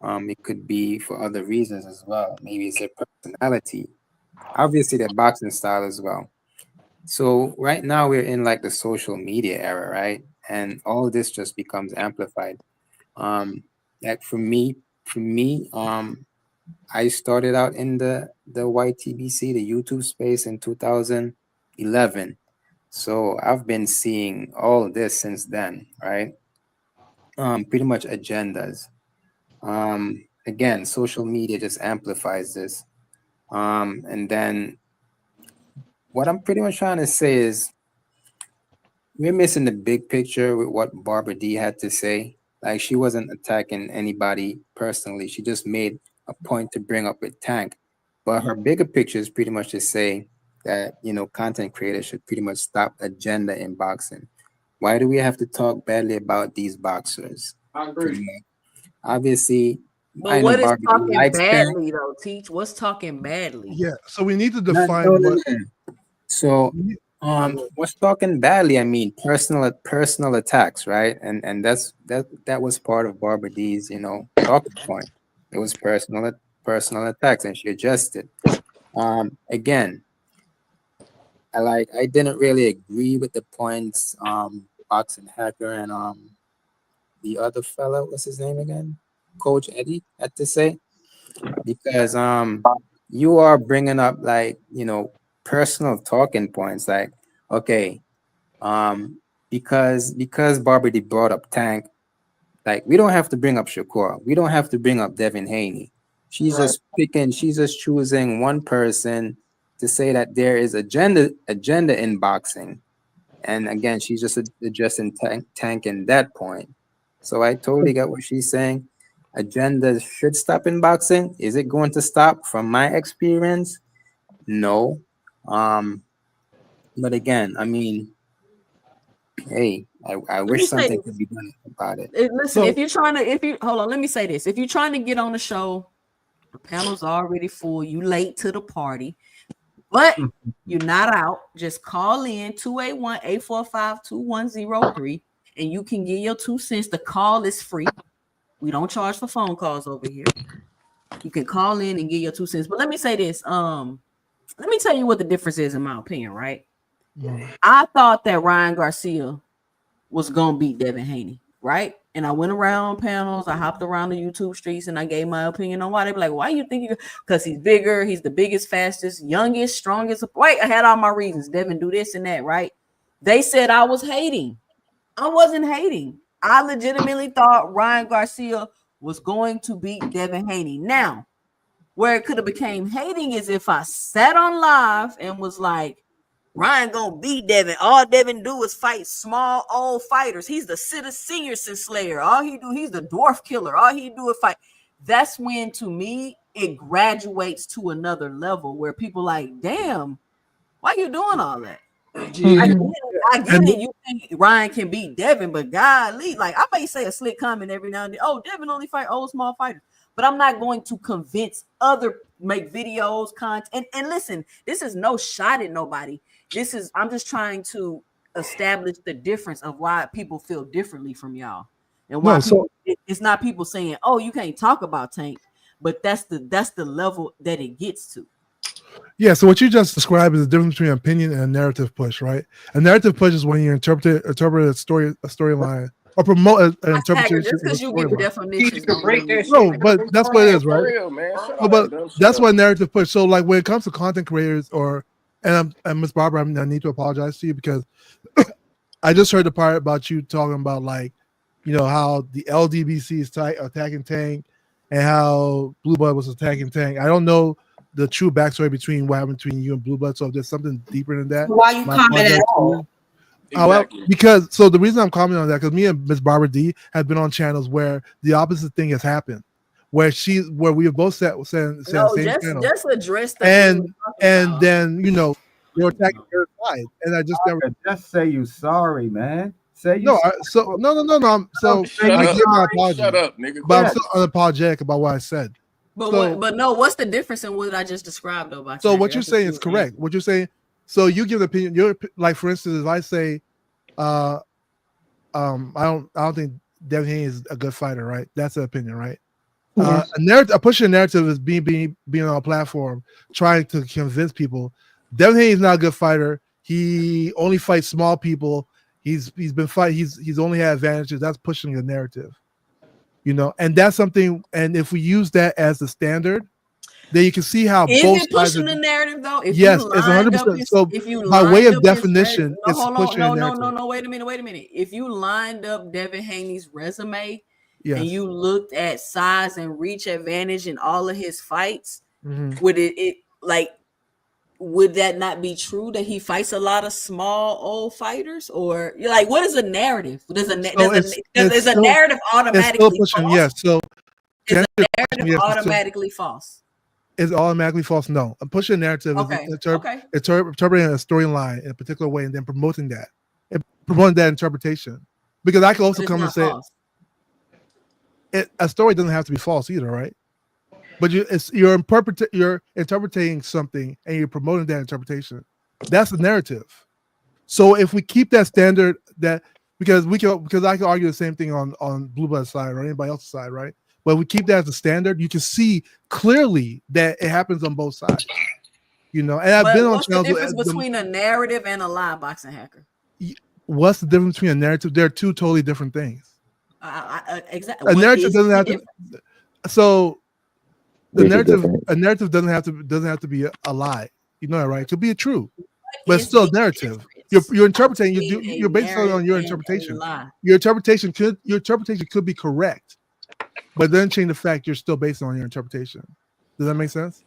It could be for other reasons as well. Maybe it's their personality, obviously their boxing style as well. So right now we're in like the social media era, right? And all this just becomes amplified. Um, like for me, I started out in the YTBC, the YouTube space in 2011. So I've been seeing all this since then, right? Pretty much agendas. Again, social media just amplifies this. And then what I'm pretty much trying to say is we're missing the big picture with what Barbara D had to say. Like she wasn't attacking anybody personally. She just made a point to bring up with Tank. But her bigger picture is pretty much to say that, content creators should pretty much stop agenda in boxing. Why do we have to talk badly about these boxers? I Pretty agree. much. Obviously, But I know what is Barbara D talking likes Tank. badly though, Teach? What's talking badly? Yeah. So we need to No, define no, no, what. no. So, what's talking badly? I mean, personal attacks, right? And that was part of Barbara D's, talking point. It was personal attacks, and she adjusted. Again, I didn't really agree with the points. Boxing hacker and the other fellow, what's his name again? Coach Eddie had to say because you are bringing up like personal talking points like okay um because Barbara D brought up Tank, like we don't have to bring up Shakur, we don't have to bring up Devin Haney. Right. She's just choosing one person to say that there is agenda in boxing, and again she's just addressing Tank in that point. So I totally get what she's saying. Agenda should stop in boxing. Is it going to stop? From my experience, no. um but again, I mean, hey, I Let me wish say something this. could be done about it. Listen, So if you're trying to, if you hold on, let me say this. If you're trying to get on the show, the panel's already full. You late to the party, but you're not out. Just call in 281-845-2103 and you can get your 2 cents. The call is free. We don't charge for phone calls over here. You can call in and get your 2 cents. But let me say this. Let me tell you what the difference is in my opinion, right? I thought that Ryan Garcia was gonna beat Devin Haney, right? And I went around panels, I hopped around the YouTube streets, and I gave my opinion on why. They be like, "Why you think you?" Because he's bigger, he's the biggest, fastest, youngest, strongest. Wait, I had all my reasons. Devin do this and that, right? They said I was hating. I wasn't hating. I legitimately thought Ryan Garcia was going to beat Devin Haney. Now, where it could have became hating is if I sat on live and was like, Ryan gonna beat Devin. All Devin do is fight small old fighters. He's the Seniorson Slayer. All he do, he's the dwarf killer. All he do is fight. That's when, to me, it graduates to another level where people like, damn, why you doing all that? I Yeah. get it. I get and it. You think Ryan can beat Devin, but golly, like I may say a slick comment every now and then. Oh, Devin only fight old small fighters, but I'm not going to convince other make videos, content. And listen, this is no shot at nobody. This is I'm just trying to establish the difference of why people feel differently from y'all, and why no, people. so It's not people saying, "Oh, you can't talk about Tank," but that's the level that it gets to. yeah, so what you just described is the difference between opinion and a narrative push, right? A narrative push is when you interpret a storyline or promote an Hacker, interpretation just of a because you give storyline. Easy definitions to don't break mean that it's shit No, true. but down. that's what it Man, is, for right? real, man. Shut No, all that but dumb that's stuff. why narrative push. So like when it comes to content creators and Miss Barbara, I need to apologize to you because I just heard the part about you talking about like, how the LDBC is attacking Tank and how Blue Blood was attacking Tank. I don't know the true backstory between what happened between you and Blue Blood. So if there's something deeper than that, Why you my comment at apologize to all? you. However, Exactly. because so the reason I'm commenting on that because me and Miss Barbara D have been on channels where the opposite thing has happened, where we have both said the No, same just channel, just address the thing and we're talking and about. then they were attacking their side, and I just never. Just say you sorry, man. Say you No, see so no. So Shut I up. give my Shut apology, up, nigga. but I'm yes. still unapologetic about what I said. But So, what's the difference in what I just described though, Boxing so Hacker? what you're That's what saying you is was saying. correct. What you're saying. So you give an opinion. Like, for instance, if I say, uh, I don't think Devin Haney is a good fighter, right? That's an opinion, right? Yes. A narrative, a pushing narrative is being on a platform trying to convince people. Devin Haney is not a good fighter. He only fights small people. He's been fighting. He's only had advantages. That's pushing the narrative, and that's something. And if we use that as the standard, then you can see how Is both it sides are. pushing the narrative though? If you Yes, it's lined up 100%. his, So if you by way lined of up his definition, no, it's hold on, pushing a narrative. no, wait a minute. If you lined up Devin Haney's resume and Yes. you looked at size and reach advantage in all of his fights, Mhm. would that not be true that he fights a lot of small old fighters? Or you're like, what is a narrative? So Is a narrative it's still automatically pushing. false? Yes. So to Is answer a your question, narrative yes, automatically false? it's automatically false. No, a pushing narrative is Okay. Okay. interpreting a storyline in a particular way and then promoting that, and promoting that interpretation. Because I can also But it's come and not say false. a story doesn't have to be false either, right? But you're interpreting something and you're promoting that interpretation. That's the narrative. So if we keep that standard, because I can argue the same thing on Blue Blood side or anybody else's side, right? But if we keep that as a standard, you can see clearly that it happens on both sides. And I've been But on what's the channels. difference between a narrative and a lie, Boxing Hacker? What's the difference between a narrative? They're two totally different things. Exactly. A What narrative is doesn't the have difference? to. So the There's a narrative, difference. a narrative doesn't have to be a lie. You know that, right? It could be a true, What but it's is still a the narrative. difference You're interpreting. between a You're based narrative on your and a interpretation. lie? Your interpretation could be correct, but then change the fact you're still based on your interpretation. Does that make sense?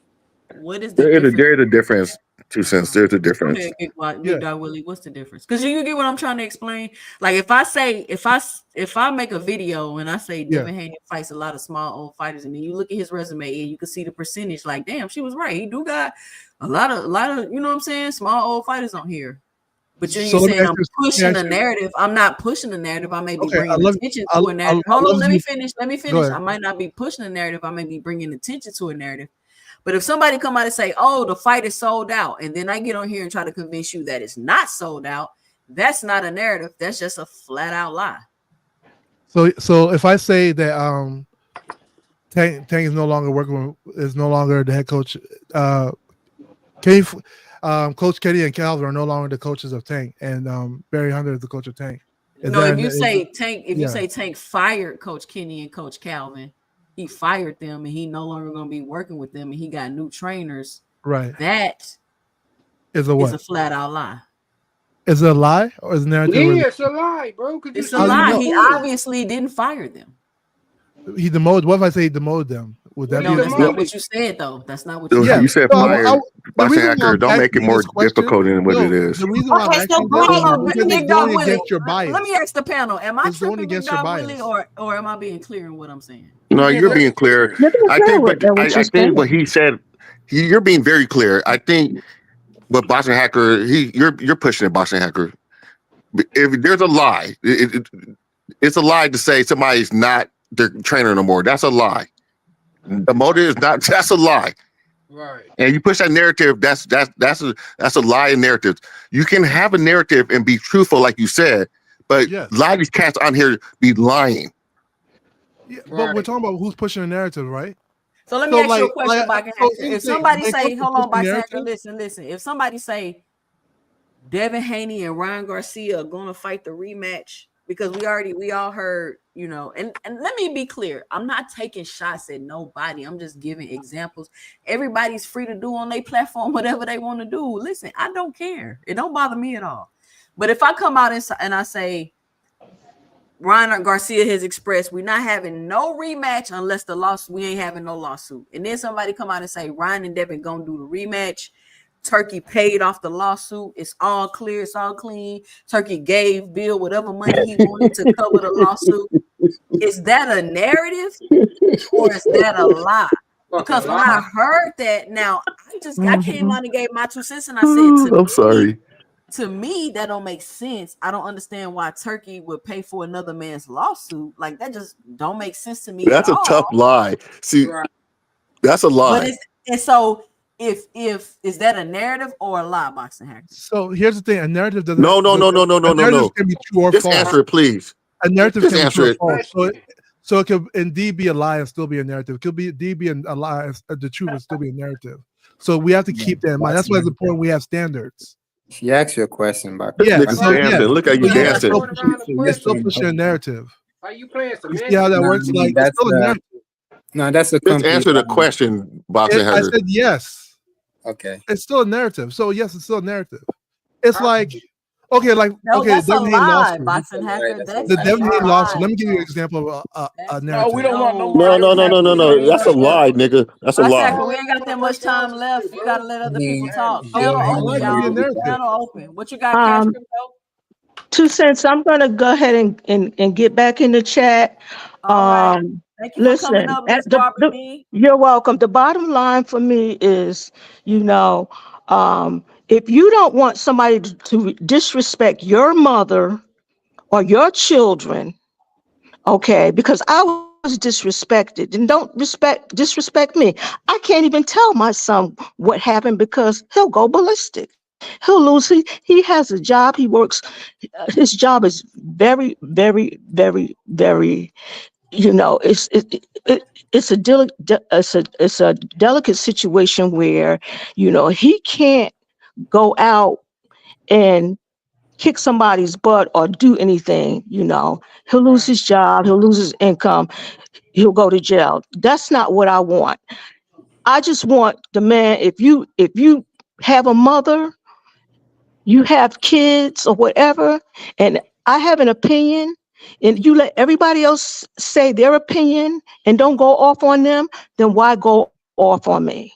What is the There is a difference? there is a difference. 2 cents. There's a Go difference. ahead, Big Yeah. Dog Willie. What's the difference? Because you get what I'm trying to explain. Like if I make a video and I say Yeah. Devin Haney fights a lot of small old fighters, and then you look at his resume and you can see the percentage. Like, damn, she was right. He do got a lot of you know what I'm saying, small old fighters on here. But So you're let me saying ask I'm you. Let me pushing ask a you narrative. I'm not pushing a narrative. I may be okay. bringing attention I, to a I narrative. Hold love on, let me you. finish. Let me Go finish. ahead. I might not be pushing a narrative. I may be bringing attention to a narrative. But if somebody come out and say, "Oh, the fight is sold out," and then I get on here and try to convince you that it's not sold out, that's not a narrative. That's just a flat out lie. So if I say that Tank is no longer is no longer the head coach. Kenny, Coach Kenny and Calvin are no longer the coaches of Tank, and Barry Hunter is the coach of Tank. Is No, that if you say Tank, yeah? Tank fired Coach Kenny and Coach Calvin, he fired them, and he no longer going to be working with them, and he got new trainers. Right. That Is a is what? a flat out lie. Is it a lie or is it narrative? Yeah, it's a lie, bro. Cause you It's a How do said you lie. he know? He did. obviously didn't fire them. He demoted. What if I say he demoted them? Would What that he be No, a that's not narrative? demoted? what you said, though. That's not what you So Yeah. you said. said No, fired. the Boxing reason why hacker. I'm Don't make it asking you more this question, difficult than what it no, is. the reason why I'm Okay, so asking this hold question on, is because it's Big Dog going Willie. against your Let me bias. ask the panel: am I It's going tripping, Big against your Dog Willie, bias. or am I being clear in what I'm saying? No, Yeah, you're being definitely clear. clear. You're being I clear think, with but that, what you're I think what saying. he said, you're being very clear. I think what Boxing Hacker, you're pushing it, Boxing Hacker. If there's a lie, it's a lie to say somebody's not their trainer no more. That's a lie. The motive is not. That's a lie. Right. And you push that narrative. That's a lie in narratives. You can have a narrative and be truthful, like you said, but Yes. a lot of these cats on here be lying. Yeah, but we're Right. talking about who's pushing the narrative, right? So let me So ask you a question, Boxing so Hacker. here's If the thing. somebody When it comes say, to "Hold on, pushing Boxing Hacker, narrative, listen." If somebody say Devin Haney and Ryan Garcia are going to fight the rematch, because we all heard, and let me be clear, I'm not taking shots at nobody. I'm just giving examples. Everybody's free to do on their platform whatever they want to do. Listen, I don't care. It don't bother me at all. But if I come out and I say Ryan Garcia has expressed we're not having no rematch unless we ain't having no lawsuit, and then somebody come out and say Ryan and Devin gonna do the rematch. Turkey paid off the lawsuit. It's all clear. It's all clean. Turkey gave Bill whatever money he wanted to cover the lawsuit. Is that a narrative or is that a lie? Fucking Because when I lie. heard that, now I came Mhm. out and gave my 2 cents, and I said, to I'm me, sorry. to me, that don't make sense. I don't understand why Turkey would pay for another man's lawsuit. Like that just don't make sense to me at That's a tough all. lie. See, Right. that's a But lie. it's and so if is that a narrative or a lie, boxing hacker? So here's the thing: a narrative doesn't. No, no, no, no, no, A no, no, narrative no. can be true or Just false. answer it, please. A narrative Just can be true answer or it. false. Question. So it could indeed be a lie and still be a narrative. It could be indeed be a lie, the truth would still be a narrative. So we have to keep that in mind. That's why it's important we have standards. She asked you a question, but This Yeah. nigga's So Right. yeah. dancing. Look how So you But yeah, you dancing. going around the it's still question. pushing a narrative. Are you playing You see how semantics? that no, works? Like it's that's still a narrative. no, that's a Just complete answer the lie. question, Boxing I Hacker. said yes. Okay. It's still a narrative. So yes, it's still a narrative. It's I, like okay, No, the that's a Devin Haney lie, lawsuit. boxing Right, hacker. that's a That's The lie. Devin a Haney lawsuit. Let lie. me give you an example of a That's No, we narrative. don't want no no No, more no, boxing no, no, hacker. no, We examples. don't no. need That's no a Hey, lie, example. nigga. That's a Boxing lie. hacker, go we ahead ain't and got that much time left. You gotta let I other people mean, talk. So Channel a yeah, lie open, can be a y'all. narrative. Channel open. What you got, Cash Crypto? 2 cents. I'm gonna go ahead and get back in the chat. All right. Um, Thank you for coming listen, up, Miss Barbara D. you're welcome. The bottom line for me is, you know, if you don't want somebody to disrespect your mother or your children, okay, because I was disrespected, and don't disrespect me. I can't even tell my son what happened because he'll go ballistic. He'll lose. He has a job. He works. His job is very, very, very, very. It's a it's a delicate situation where he can't go out and kick somebody's butt or do anything. He'll lose right. his job. He'll lose his income. He'll go to jail. That's not what I want. I just want the man. If you have a mother, you have kids or whatever, and I have an opinion, and you let everybody else say their opinion and don't go off on them, then why go off on me?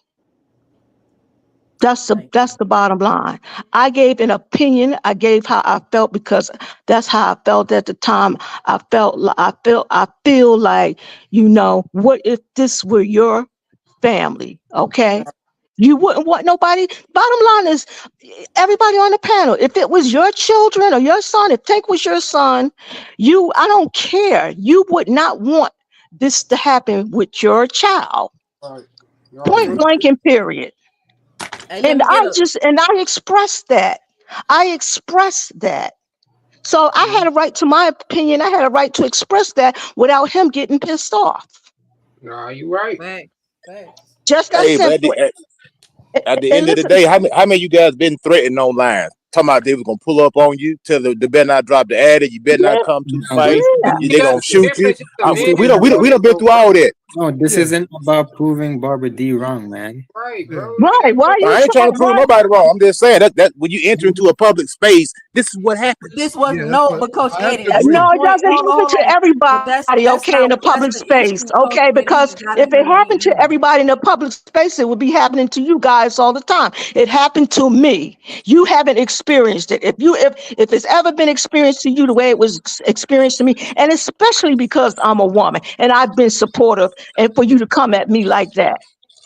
Thank That's the you. bottom line. I gave an opinion. I gave how I felt because that's how I felt at the time. I feel like, what if this were your family? Okay. You wouldn't want nobody. Bottom line is everybody on the panel. If it was your children or your son, if Tank was your son, I don't care. You would not want this to happen with your child. Right. Point Right. blank and period. Hey, let And me get a I expressed that. I expressed that. So I had a right to my opinion. I had a right to express that without him getting pissed off. Nah, you right. fact. Facts. Just that Hey, but simple. at the And end of the listen, day, how many of you guys been threatened online? Talking about they was gonna pull up on you, tell they better not drop the ad, you better not yeah, come to the no, fight, yeah. they Because gonna shoot this you. is just a man We in the don't been bro. through all that. no, this Yeah, isn't about proving Barbara D wrong, man. Right, yeah. bro. It Right. ain't Why what you I ain't trying to trying? prove Why? nobody wrong. I'm just saying that when you enter into a public space, this is what happens. This was Yeah, that's no, what but Coach I have Eddie, to that's the agree. No, it point. doesn't happen Hold to on. But everybody, okay, in the public that's the space, issue, okay? Coach Eddie. Because You if gotta it hear happened to me. everybody in the public space, it would be happening to you guys all the time. It happened to me. You haven't experienced it. If it's ever been experienced to you the way it was experienced to me, and especially because I'm a woman and I've been supportive, and for you to come at me like that.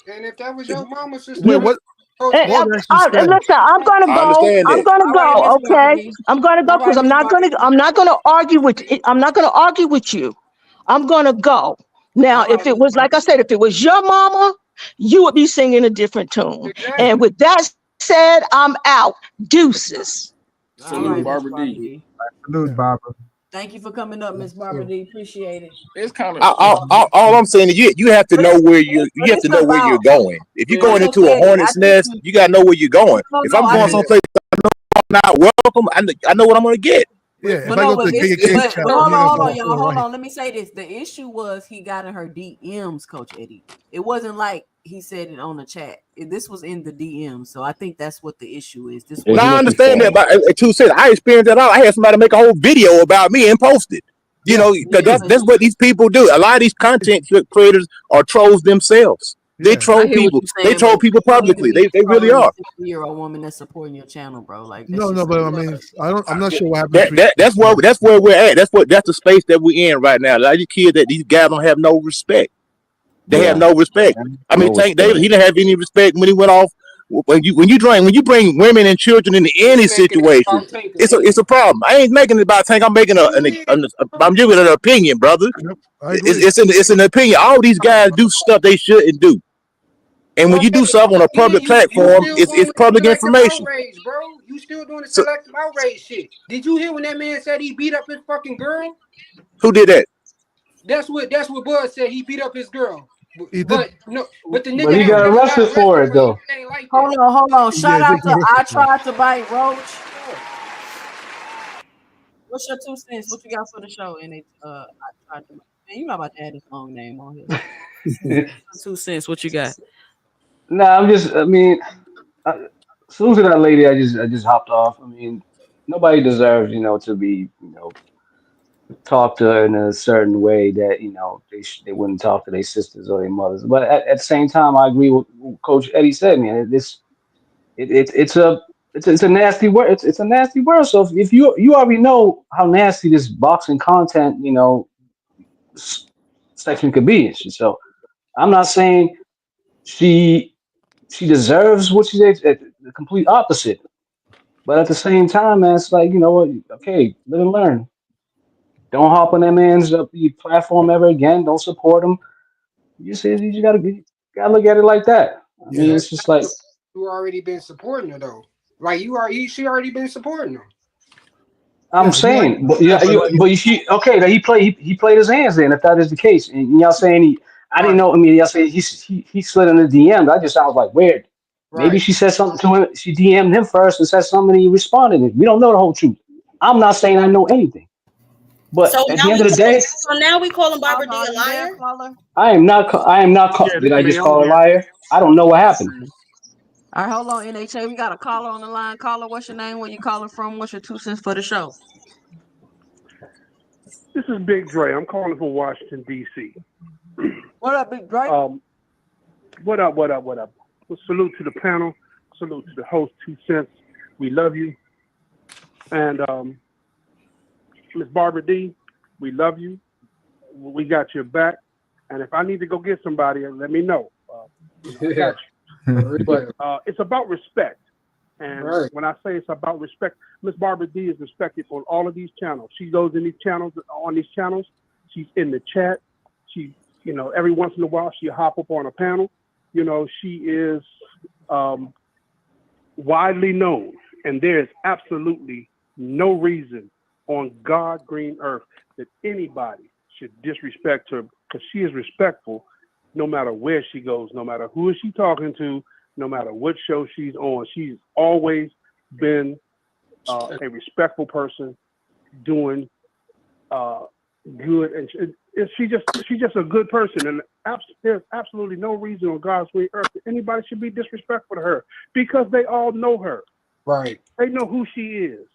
and if that was your mama, sister, Wait, You man, Coach and, what Eddie, was actually said? listen, I'm gonna I go. understand I'm that. gonna All right, Miss go. Barbara Okay, D. I'm gonna go All because right, Miss Barbara D. I'm not gonna argue with. I'm not gonna argue with you. I'm gonna go. Now, All if right, it Miss was like Barbara I D. said, if it was your mama, you would be singing a different tune. And exactly. with that said, I'm out. Deuces. All Salute, right, Salute. Miss Barbara Barbara D. D. Salute, Yeah. Barbara. Thank you for coming up, Miss Barbara So D. Appreciate it. It's kind of All I'm saying is you have to But know it's where but you have it's to know where you're about going. If you're Yeah. but going Coach into a Eddie, I hornet's think nest, you gotta know where you're going. If no, I'm I going yeah, think someplace I'm not welcome, I know what I'm gonna get. yeah. But If but I no, go to but the this, KKK but chapter, he knows hold I'm on, y'all, all hold right. on. Let me say this: the issue was he got in her DMs, Coach Eddie. It wasn't like he said it on the chat. This was in the DMs, so I think that's what the issue is. This And he Now wasn't I went too understand that, far. but 2 cents, I experienced that all. I had somebody make a whole video about me and post it. Yeah, Because yeah, but that's what these people do. A lot of these content creators are trolls themselves. They yeah. I troll hear what people. you're They saying, but troll people you don't need to publicly. be They really trolling a are. 60-year-old woman that's supporting your channel, bro. Like that's No, just but I like mean, I don't. I'm not sure what happened That, between. that that's where we're at. That's the space that we're in right now. A lot of these kids that these guys don't have no respect. They have Yeah. no respect. I mean, No Tank Davis, respect. he didn't have any respect when he went off when you bring women and children into any You making it situation, about Tank it's again. a problem. I ain't making it about Tank. I'm making Go ahead. I'm giving an opinion, brother. Yep, I agree. It's an opinion. All these guys do stuff they shouldn't do, and when you do Okay, something on a again, public you platform, still going it's with the public selective information. outrage, bro. You still doing the So selective outrage shit. Did you hear when that man said he beat up his fucking girl? who did that? That's what Bud said. He beat up his girl. But, He did. but no, but the But nigga he has got never got arrested for arrested it for though. anything like that. Hold on. Yeah, Shout he did out get to I arrested for it. Tried to Bite Roach. Yeah. What's your 2 cents? What you got for the show? And it I tried to man, you not about to add this long name on here. 2 cents. What you got? Nah, I mean, as soon as that lady, I just hopped off. I mean, nobody deserves, to be, talked to her in a certain way that, they wouldn't talk to their sisters or their mothers. But at the same time, I agree with what Coach Eddie said, man. It's a nasty word. It's a nasty word. So if you already know how nasty this boxing content, s- section could be. So I'm not saying she she deserves what she did. The complete opposite. But at the same time, man, it's like, you know what? Okay, live and learn. Don't hop on that man's platform ever again. Don't support him. You just gotta look at it like that. I But mean, Yeah. that's it's just not like support. You already been supporting her though. Like she already been supporting him. I'm Yeah. He like, saying, but yeah, yeah, but like, but you see, okay, that he played his hands then. If that is the case, and y'all saying I didn't Right. know. I mean, y'all saying he slid in the DMs. I just sounds like weird. Maybe Right. she said something to him. She DM'd him first and said something, and he responded. We don't know the whole truth. I'm not saying I know anything, but So at the now end we of the day, calling Barbara Caller, D are a you there, liar. caller? I am not. Yeah, Did this I just Mayo call her a here. liar? I don't know what happened. All right, hold on, NHA. We got a caller on the line. Caller, what's your name? Where you calling from? What's your 2 cents for the show? This is Big Dre. I'm calling from Washington D.C. What up, Big Drake? What up? What up? What up? Well, salute to the panel. Salute to the host. 2 cents. We love you. And Miss Barbara D, we love you. We got your back. And if I need to go get somebody, let me know. I Yeah. got For you. But real. it's about respect. And Right. when I say it's about respect, Miss Barbara D is respected on all of these channels. She goes in these channels, on these channels. She's in the chat. She, every once in a while, she hop up on a panel. She is widely known, and there is absolutely no reason on God green earth that anybody should disrespect her because she is respectful no matter where she goes, no matter who is she talking to, no matter what show she's on. She's always been a respectful person doing good, and she's just a good person, and there's absolutely no reason on God's green earth that anybody should be disrespectful to her because they all know her. Right. They know who she is.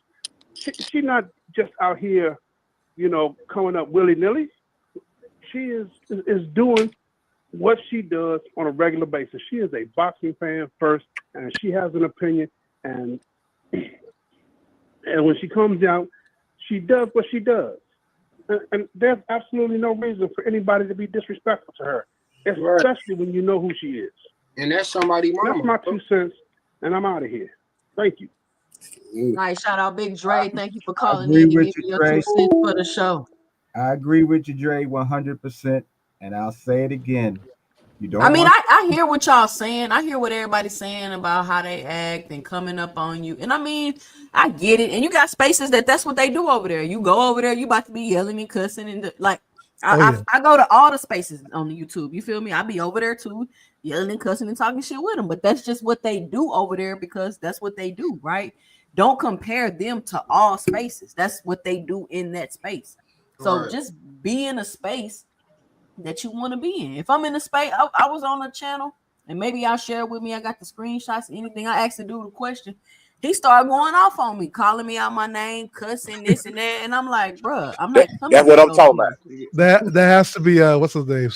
She's not just out here, coming up willy nilly. She is doing what she does on a regular basis. She is a boxing fan first, and she has an opinion, and when she comes out, she does what she does. And there's absolutely no reason for anybody to be disrespectful to her, Right. especially when you know who she is. And that's somebody That's mama. my 2 cents, and I'm out of here. Thank you. Nice. Shout out Big Dre. Thank you for I calling agree in and with giving you, your Dre. 2 cents for the show. I agree with you, Dre, 100%. And I'll say it again. You I don't mean, want I hear what y'all saying. I hear what everybody's saying about how they act and coming up on you. And I mean, I get it. And you got spaces that's what they do over there. You go over there, you about to be yelling and cussing and like Oh I, yeah. I I go to all the spaces on the YouTube. You feel me? I be over there too, yelling and cussing and talking shit with them. But that's just what they do over there because that's what they do, right? Don't compare them to all spaces. That's what they do in that space. So Right. just be in a space that you want to be in. If I'm in a space, I was on a channel, and maybe y'all share with me. I got the screenshots, anything. I asked the dude a question. He started going off on me, calling me out my name, cussing this and that, and I'm like, bruh, I'm not coming That's with what I'm those talking about. energy. That has to be what's his name?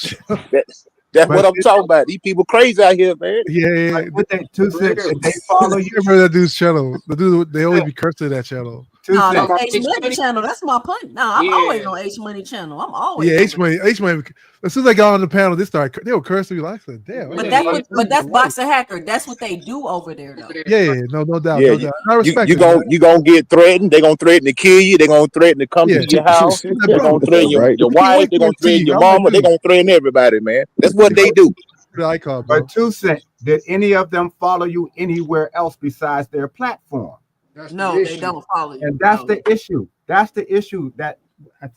That, that's but what I'm talking about. These people crazy out here, man. Yeah, yeah, yeah. with that two For cents, real. did they follow I you? remember that dude's channel. The dude they always Yeah. be cursing that channel. 2 You talking cents. about H H Money Money? channel. That's my point. No, I'm always Yeah. on H Money channel. I'm always Yeah, over there. H Money. As soon as I got on the panel, they were cursing me. Like, I said, damn. I But gotta that's get Yeah. what. But the that's light. Boxer Hacker. That's what they do over there, Over though. there. Yeah, Right. no doubt, Yeah, no doubt. I you respect you it, man. gon' you gonna get threatened. They're gonna threaten to kill you. They're gonna threaten to come Yeah, to your Shoot, house. like, They're bro, gonna threaten right. your we can't wife. wait They're for gonna it to threaten you. your I'm like, mama. They're dude, gonna threaten everybody, man. That's what they do. the icon, But bro. 2 cent, did any of them follow you anywhere else besides their platform? That's the No, they issue. don't follow you. And that's No. the issue. That's the issue that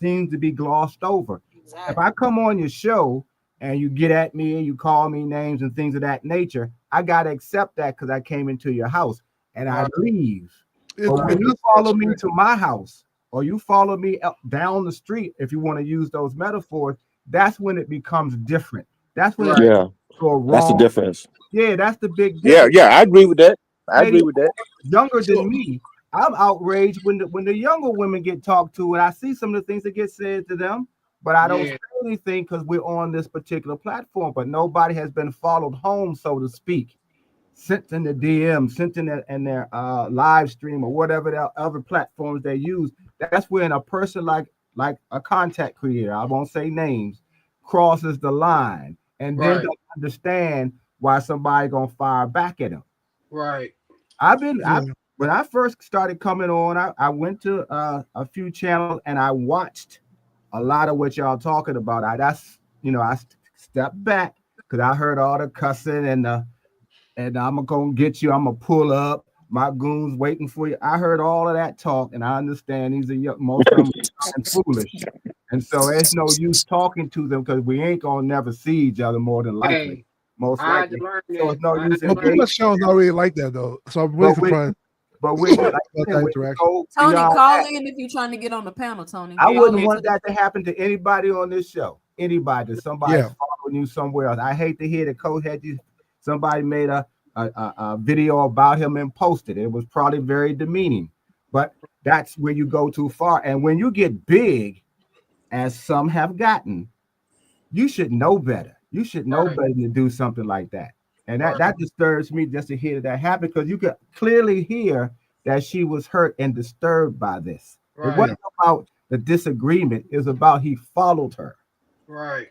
seems to be glossed over. If Exactly. I come on your show and you get at me and you call me names and things of that nature, I gotta accept that because I came into your house and I Right. leave. It's, But when Right. you it's follow me to my house or you follow me up down the street, if you want to use those metaphors, that's when it becomes different. That's when it Right. Yeah, to a that's the wrong. difference. Yeah, that's the big Yeah, difference. yeah, I agree with that. I Lady agree with that. younger so than me, I'm outraged when the younger women get talked to, and I see some of the things that get said to them, but I don't say Yeah. anything because we're on this particular platform. But nobody has been followed home, so to speak, sent in the DM, sent in their live stream or whatever their other platforms they use. That's when a person like a content creator, I won't say names, crosses the line and then Right. don't understand why somebody gonna fire back at them. Right. I yeah, when I first started coming on, I went to a few channels and I watched a lot of what y'all talking about. I stepped back because I heard all the cussing and I'm gonna get you. I'm gonna pull up. My goons waiting for you. I heard all of that talk, and I understand these are most of them and foolish, and so there's no use talking to them because we ain't gonna never see each other more than likely, Hey, most I had to likely. learn So that. it's no I had use to well, pretty learn much engaging. channel's not really like that though. So I'm really But when surprised but when you like I about said, that when you interaction. go Tony, beyond call that, in if you're trying to get on the panel, Tony. I Call wouldn't that. into want the that to happen to anybody on this show. Anybody, that somebody's Yeah, following you somewhere else. I hate to hear that Coach had you. Somebody made a video about him and posted it. It was probably very demeaning, but that's where you go too far. And when you get big, as some have gotten, you should know better. You should know Right. better than to do something like that. And that Right. that disturbs me just to hear that happen because you could clearly hear that she was hurt and disturbed by this. It Right. yeah, wasn't about the disagreement, it was about he followed her. Right.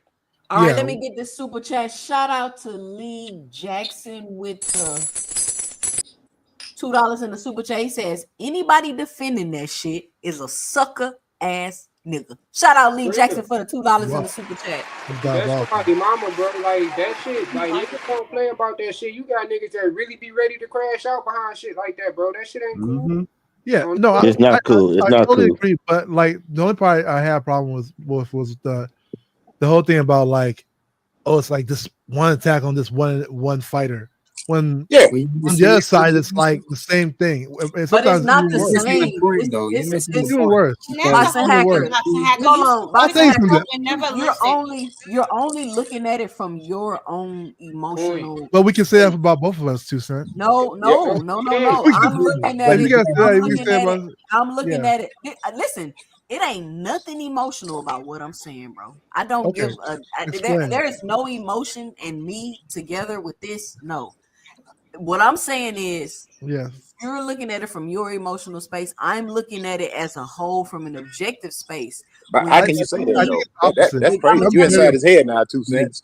All right, yeah. let me get this super chat. Shout out to Lee Jackson with the $2 in the super chat. He says, anybody defending that shit is a sucker ass nigga. Shout out Lee Jackson Real. for the $2 in Wow, the super chat. that's That's diabolical. somebody mama, bro. Like that shit. Like niggas don't play about that shit. You got niggas that really be ready to crash out behind shit like that, bro. That shit ain't cool. Mm-hmm. Yeah, On no, no It's level. not cool. It's I not totally cool. agree. But like the only part I had a problem was the whole thing about like, oh, it's like this one attack on this one fighter. When Yeah, Well, you on the other see, side, it's like the same thing, and But it's sometimes not even the you're worse. missing the same. point, though. You're missing the Even point worse. And that's the because Boxing whole Even thing, worse. Hacker. Boxer Hacker. Hold You on, I'll always Boxing tell you want to Hacker. talk something. and never You're listen. only looking at it from your own Point. But emotional we can say that space. about both of us, 2 cents. No, Yeah. no, no, no, Yeah. no. We can, I'm looking like at you it. guys say I'm that. We can looking say at it. about I'm looking yeah. at it. Listen, it ain't nothing emotional about what I'm saying, bro. I don't Okay, give a. explain. There is no emotion in me together with this. No, what I'm saying is Yes. you're looking at it from your emotional space. I'm looking at it as a whole from an objective space. but When how I, can you you say I that think see, though? it's opposite. That's I'm crazy. gonna You tell you inside Very, his head now, you 2 cents.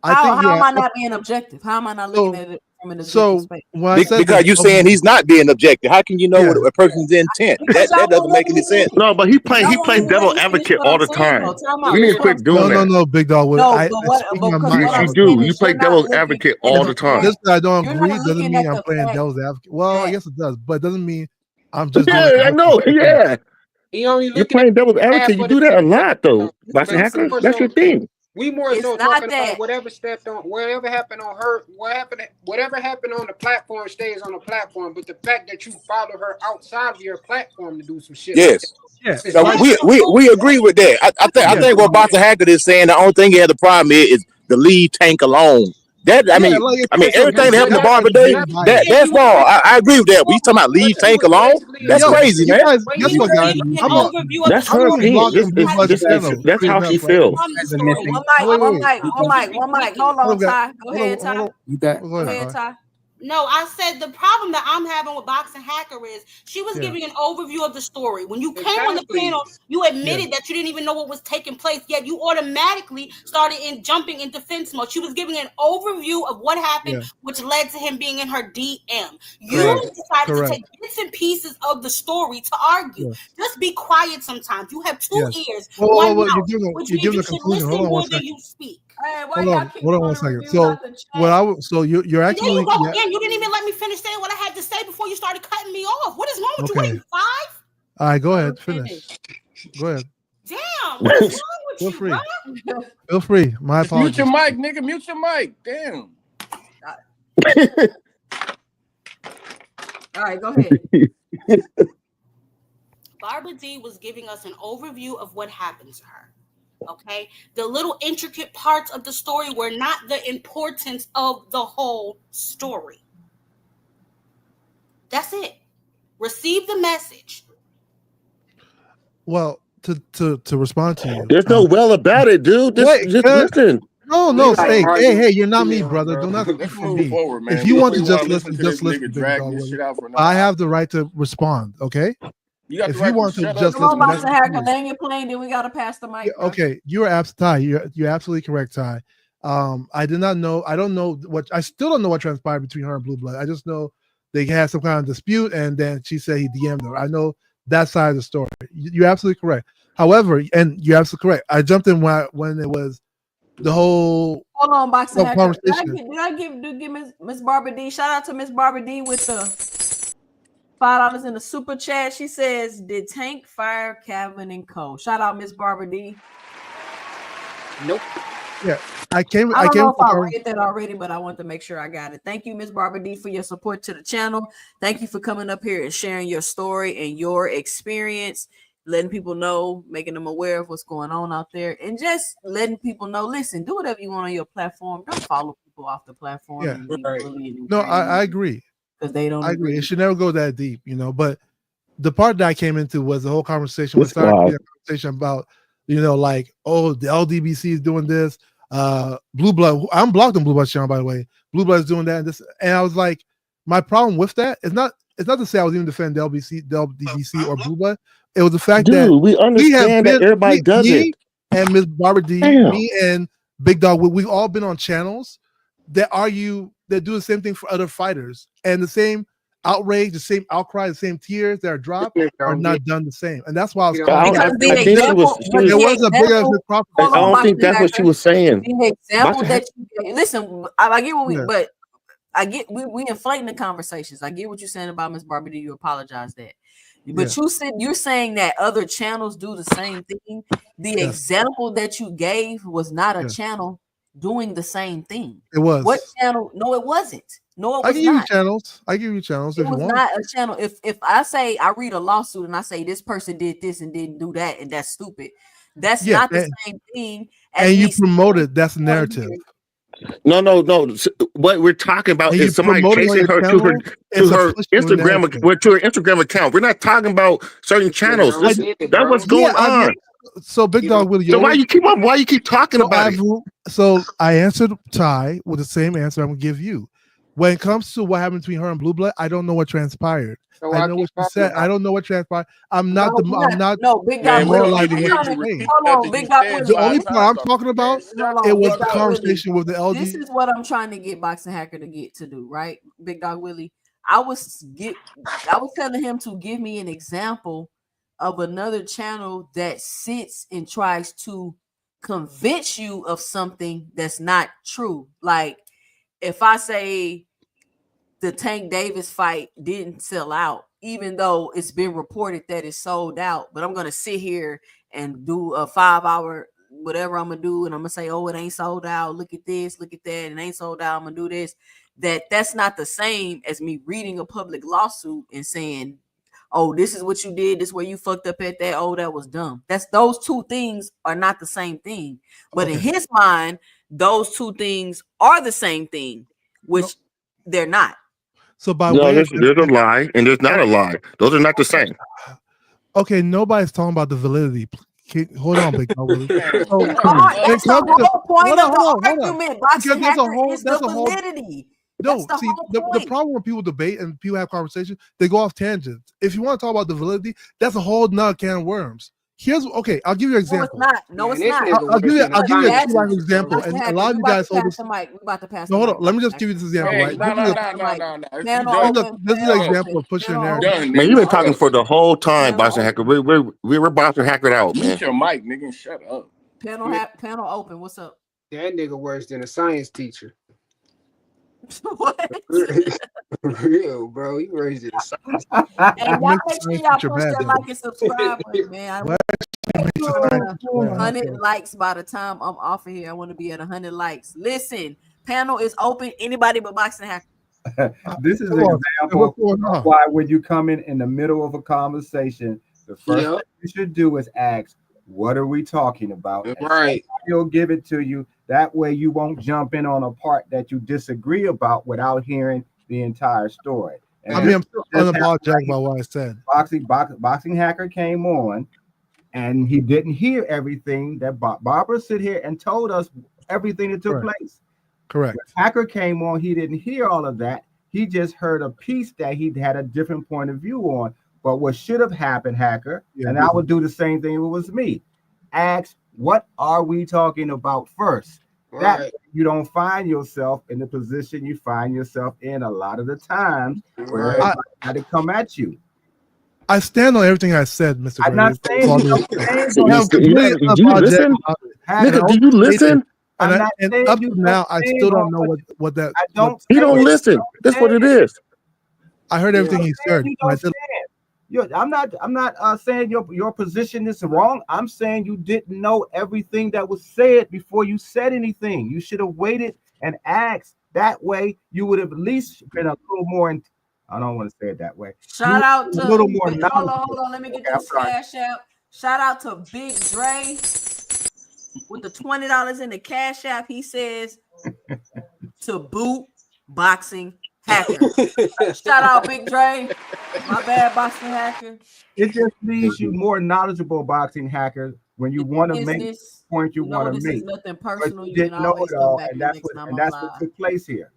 I think how yeah. am I not being objective? How am I not looking So at it from an objective so space? when I said this, Because you saying he's not being objective. How can you know yeah. what a person's intent? Because That y'all won't doesn't let make any me sense. finish. No, but he playing. Y'all He won't playing even let devil me finish advocate what all I'm the saying though. time. Tell them out. We need This to is what Yeah. I'm quit No, doing saying. no, that. no, big dog. No, I but speaking my because mind. what Yes, I'm you saying do. You is play you're not devil's looking advocate at all the the fact. time. Just because I don't You're agree not doesn't looking mean at I'm the playing fact devil's advocate. Well, I that guess it does, but it doesn't mean I'm just doing Yeah, it I because know. because Yeah, He only you're looking at playing devil's advocate. half You of the do that a lot, though, Boxing because we Hacker. more That's your so thing. it's not talking about that. whatever happened on her, whatever happened on the platform stays on the platform. But the fact that you follow her outside of your platform to do some shit like that, Yes. yeah, it's No, like different. we agree with that. I yeah, think what Boxer Hackett is saying, the only thing he had the problem is the lead tank alone. That yeah, like I mean it's a everything that But happened to that's Barber it's Day, being that's what biased. that's You wrong. already I agree with that. But you talking about but lead she tank was alone? basically That's Yo, crazy, you man. guys, you guess waiting what, for already guys? you. gave an I'm not overview of the That's I'm her not story. opinion. blocking You had people's to This channels that's for how she example. feels. tell me the guys are story. missing. One mic, Wait, wait, one wait. mic, one You mic, got, one mic. Hold Every on, Hold on, guys. Ty. Go Hold on, ahead, hold Ty. on. you got, Oh, go Go ahead, ahead, Ty. Ty. No, I said the problem that I'm having with Boxing Hacker is she was Yeah. giving an overview of the story. When you came on the Exactly. panel, you admitted that you didn't even know what was taking place, yet you automatically started jumping in defense mode. She was giving an overview of what happened, Yeah. which led to him being in her DM. You Correct. decided to Correct. take bits and pieces of the story to argue. Yes. Just be quiet sometimes. You have two Yes. ears, Well, one well, mouth, which you're means giving you the should conclusion. Hold listen on one more than second. you speak. Hey, why y'all keep Hold on one throwing second. reviews So out the what chat? you're And there you actually, go yeah. again. You didn't even let me finish saying what I had to say before you started cutting me off. What is wrong with you? What are Okay. you, 5? All right, go Let her ahead. Finish. finish. Go ahead. Damn, what is wrong with Feel you, bro? free. Feel free. My Just mute your apologies. mic, nigga. Mute your mic. Damn. All right, go ahead. Barbara D was giving us an overview of what happened to her. Okay? The little intricate parts of the story were not the importance of the whole story. That's it. Receive the message. Well, to respond to you. There's no well about it, dude. Wait, Just listen. no, We like hey, arguing you're not me, females, brother. bro. Do not speak Let's for move me. forward, If man. you We want to really want just to listen to this listen, nigga Big drag Dog this Willie. shit out for another I hour. have the right to respond, okay? You got If the you right to want to shut up just Come just on, a listen, that's Boxing minute. Hacker, cool. land your plane, then we gotta pass the Yeah, mic, bro. okay, Ty. You're absolutely correct, Ty. I did not know. I don't know what. I still don't know what transpired between her and Blue Blood. I just know they had some kind of dispute, and then she said he DM'd her. I know that side of the story. You're absolutely correct. However, and you're absolutely correct. I jumped in when it was the whole Hold on, Boxing Hacker. conversation. Did I give Miss Barbara D? Shout out to Miss Barbara D with the $5 in the super chat. She says, "Did Tank fire Calvin and Cole?" Shout out Miss Barbara D. Nope. Yeah, I came. I I don't came know with if the I conversation. read that already, but I want to make sure I got it. Thank you, Miss Barbara D, for your support to the channel. Thank you for coming up here and sharing your story and your experience, letting people know, making them aware of what's going on out there, and just letting people know, listen, do whatever you want on your platform. Don't follow people off the platform Yeah, and be Right. bullying and no, I dragging agree. because they don't I agree. It agree. should never go that deep, But the part that I came into was the whole conversation. We This started guy. a conversation about, like, oh, the LDBC is doing this. Blue Blood. I'm blocked on Blue Blood channel, by the way. Blue Blood is doing that and this, and I was like, my problem with that is not. It's not to say I was even defending the LDBC or Blue Blood. It was the fact that Dude, we we have understand that been everybody does me it. and Miss Barbara D, Damn. me and Big Dog. We've all been on channels that argue that do the same thing for other fighters, and the same outrage, the same outcry, the same tears that are dropped are not done the same. And that's why I was I, calling don't, out. Because I think she was. She but There was. the was a big example, I hold misproportion. on, don't think Boxing that's what she Hacker. was saying. The example Boxing that you listen, I get what we, Yeah. but I get we inflating the conversations. I get what you're saying about Miss Barbara D. You apologize that. But Yeah. you're saying that other channels do the same thing. The Yes. example that you gave was not a Yeah. channel doing the same thing. It What was. channel? No, it wasn't. No, it I was give you not. channels. I give you channels It if you was want. not a channel. If I say I read a lawsuit and I say this person did this and didn't do that and that's stupid, that's Yeah. not the same thing as And you me saying promoted. That's the on narrative. here. No. What we're talking about And you is somebody promoting on chasing your her to channel. It's a her pushing a Instagram narrative. to her Instagram account. We're not talking about certain channels. I, That's what's yeah, going I on. so Big Dog Willie. So why you keep talking So about it? I answered Ty with the same answer I'm gonna give you. When it comes to what happened between her and Blue Blood, I don't know what transpired. So I I know keep what she talking said. I about don't know what transpired. I'm No, not the. you're I'm not. not No, Big Dog Willie. immoralizing I'm what trying she's to saying. hold on, Big Dog Willie. The only part I'm talking about Hold it on, was Big the Dog Willie. conversation with the This LD. is what I'm trying to get Boxing Hacker to get to do, right? Big Dog Willie. I was telling him to give me an example of another channel that sits and tries to convince you of something that's not true. Like if I say the Tank Davis fight didn't sell out, even though it's been reported that it sold out. But I'm gonna sit here and do a 5-hour whatever I'm gonna do, and I'm gonna say, oh, it ain't sold out. Look at this, look at that, it ain't sold out. I'm gonna do this. That's not the same as me reading a public lawsuit and saying, oh, this is what you did, this where you fucked up at that. Oh, that was dumb. Those two things are not the same thing. But in his mind, those two things are the same thing, which they're not. So by No, way of there's a lie and there's not a lie. Those are not the same. okay, nobody's talking about the validity. Hold on, Big Dog Willie. So That's the whole point of the hold on. argument, Because Boxing Hacker, is the that's a whole validity. No, That's the see, whole the point. problem when people debate and people have conversations, they go off tangents. If you want to talk about the validity, that's a whole nother can of worms. Here's okay, I'll give you an No, it's example. not. No, Man, it's this not. nigga I'll give worse you than a I'll Because give you a science that's true life teacher, example, bro. Boxing and a Hacker. lot of You you about guys to hold pass this. the mic. We about to pass the No, hold on. mic. Let me Boxing just give Hacker. you this example, Hey, right? Panel, This no, is no, a pass no, the no, mic. no, no. If you Panel done, open. this is an Panel hey, example open. of pushing a Panel you narrative. open. done, Man, you've nigga. been Panel talking Shut up. for open. the whole time, Panel Boston Hacker. open. We're about to hack it out, Mute man. your mic, nigga, and shut up. Man, Panel open. What's up? that nigga worse than a science teacher. What? For real, bro. He worse than a science Hey, What y'all makes make a sure science y'all teacher push bad that then? like and subscribe button, man. I What want makes to a be science at teacher bad? 100 likes by the time I'm off of here. I want to be at 100 likes. Listen, panel is open. Anybody but Boxing Hacker. This is Come an on, what's example going of on? why when you come in the middle of a conversation, the first Yep. thing you should do is ask, what are we talking about? And Right. somebody will give it to you. That way you won't jump in on a part that you disagree about without hearing the entire story. I And mean, this I'm still just happened unapologetic right about what I said. here. Boxing Hacker came on and he didn't hear everything that Barbara sit here and told us everything that took Correct. place. Correct. When Hacker came on, he didn't hear all of that. He just heard a piece that he had a different point of view on. But what should have happened, Hacker, Yeah. and I would do the same thing if it was me. Ask, what are we talking about first? That Right. you don't find yourself in the position you find yourself in a lot of the times where Right. everybody had to come at you. I stand on everything I said, Mr. I'm not Gray. saying All you due don't respect. stand So on Yeah, you I'm still, you completely gotta, do you unapologetic listen, about it. And Hacker. nigga? I Do always you say this. listen? I'm not And saying up you to don't now, I stand still on don't know what that I what don't He say don't it. listen. Don't That's what stand. it is. I heard Yeah. everything I'm he saying said, you and I don't did. stand. I'm not saying your position is wrong. I'm saying you didn't know everything that was said before you said anything. You should have waited and asked. That way, you would have at least been a little more. I don't want to say it that way. You Shout would out be a to little more hold knowledgeable. on. Let me get Okay, I'm this sorry. cash out. Shout out to Big Dre with the $20 in the cash app. He says to boot Boxing Hacker. Shout out Big Dre. My bad, Boxing Hacker. It just leaves you more knowledgeable, boxing hacker, when you It's want to make the business. point you You want know to this is make. nothing But personal. you You can didn't know always it come all, back and the that's next what time and I'm that's what live. took place here.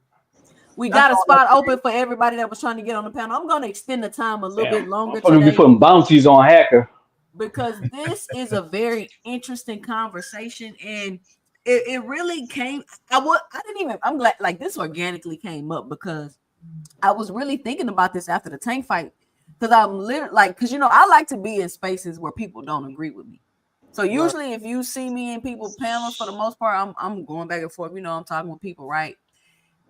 We That's got a all I'm spot saying. open for everybody that was trying to get on the panel. I'm going to extend the time a little Damn, bit longer motherfuckers be today putting bounties on Hacker. because this is a very interesting conversation, and it really came. I didn't even. I'm glad like this organically came up because I was really thinking about this after the Tank fight because I'm literally like because I like to be in spaces where people don't agree with me. So Right. usually if you see me in people panels for the most part, I'm going back and forth. I'm talking with people, right?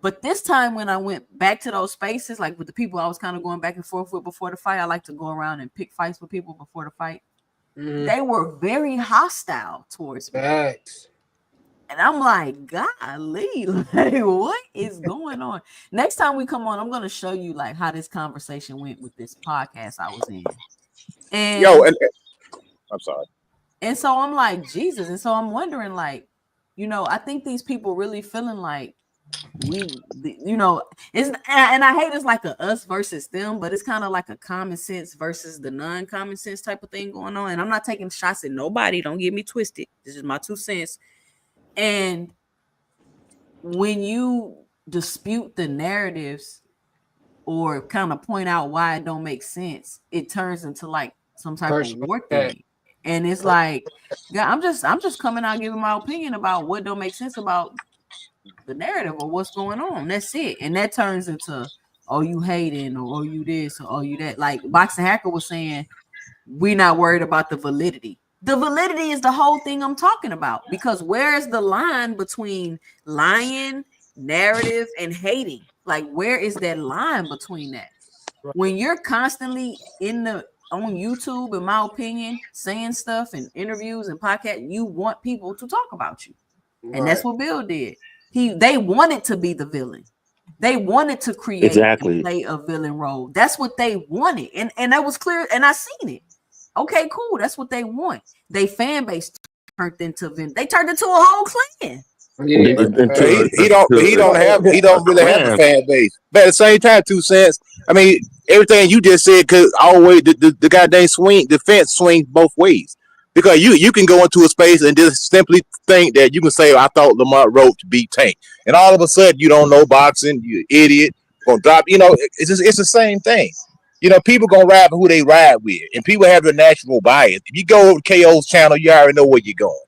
But this time when I went back to those spaces, like with the people I was kind of going back and forth with before the fight, I like to go around and pick fights with people before the fight. Mm-hmm. They were very hostile towards me. Facts. And I'm like, golly, like, what is going on? Next time we come on, I'm going to show you like how this conversation went with this podcast I was in. Yo, And and I'm sorry. and so I'm like, Jesus. And so I'm wondering, like, I think these people really feeling like it's and I hate it's like a us versus them, but it's kind of like a common sense versus the non-common sense type of thing going on. And I'm not taking shots at nobody. Don't get me twisted. This is my 2 cents. And when you dispute the narratives or kind of point out why it don't make sense, it turns into like some type of Personal war attack. thing. And it's like, yeah, I'm just coming out giving my opinion about what don't make sense about the narrative or what's going on. That's it. And that turns into, oh, you hating, or oh, you this, or oh, you that. Like Boxing Hacker was saying, we're not worried about the validity. The validity is the whole thing I'm talking about, because where is the line between lying, narrative, and hating? Like, where is that line between that? Right. When you're constantly on YouTube, in my opinion, saying stuff in interviews and podcasts, you want people to talk about you. And that's Right. what Bill did. They wanted to be the villain. They wanted to create and Exactly. play a villain role. That's what they wanted. And that was clear. And I seen it. Okay, cool. That's what they want. They fan base turned into They turned into a whole clan. Yeah. Into He, a, he don't to he don't have he a don't really have a clan. fan base. But at the same time, 2 cents. I mean, everything you just said could always the goddamn swing the fence swings both ways. because you can go into a space and just simply think that you can say, I thought Lamont Roach beat Tank, and all of a sudden you don't know boxing, you idiot, gonna drop. It's the same thing. People gonna ride for who they ride with, and people have a natural bias. If you go over to KO's channel, you already know where you're going.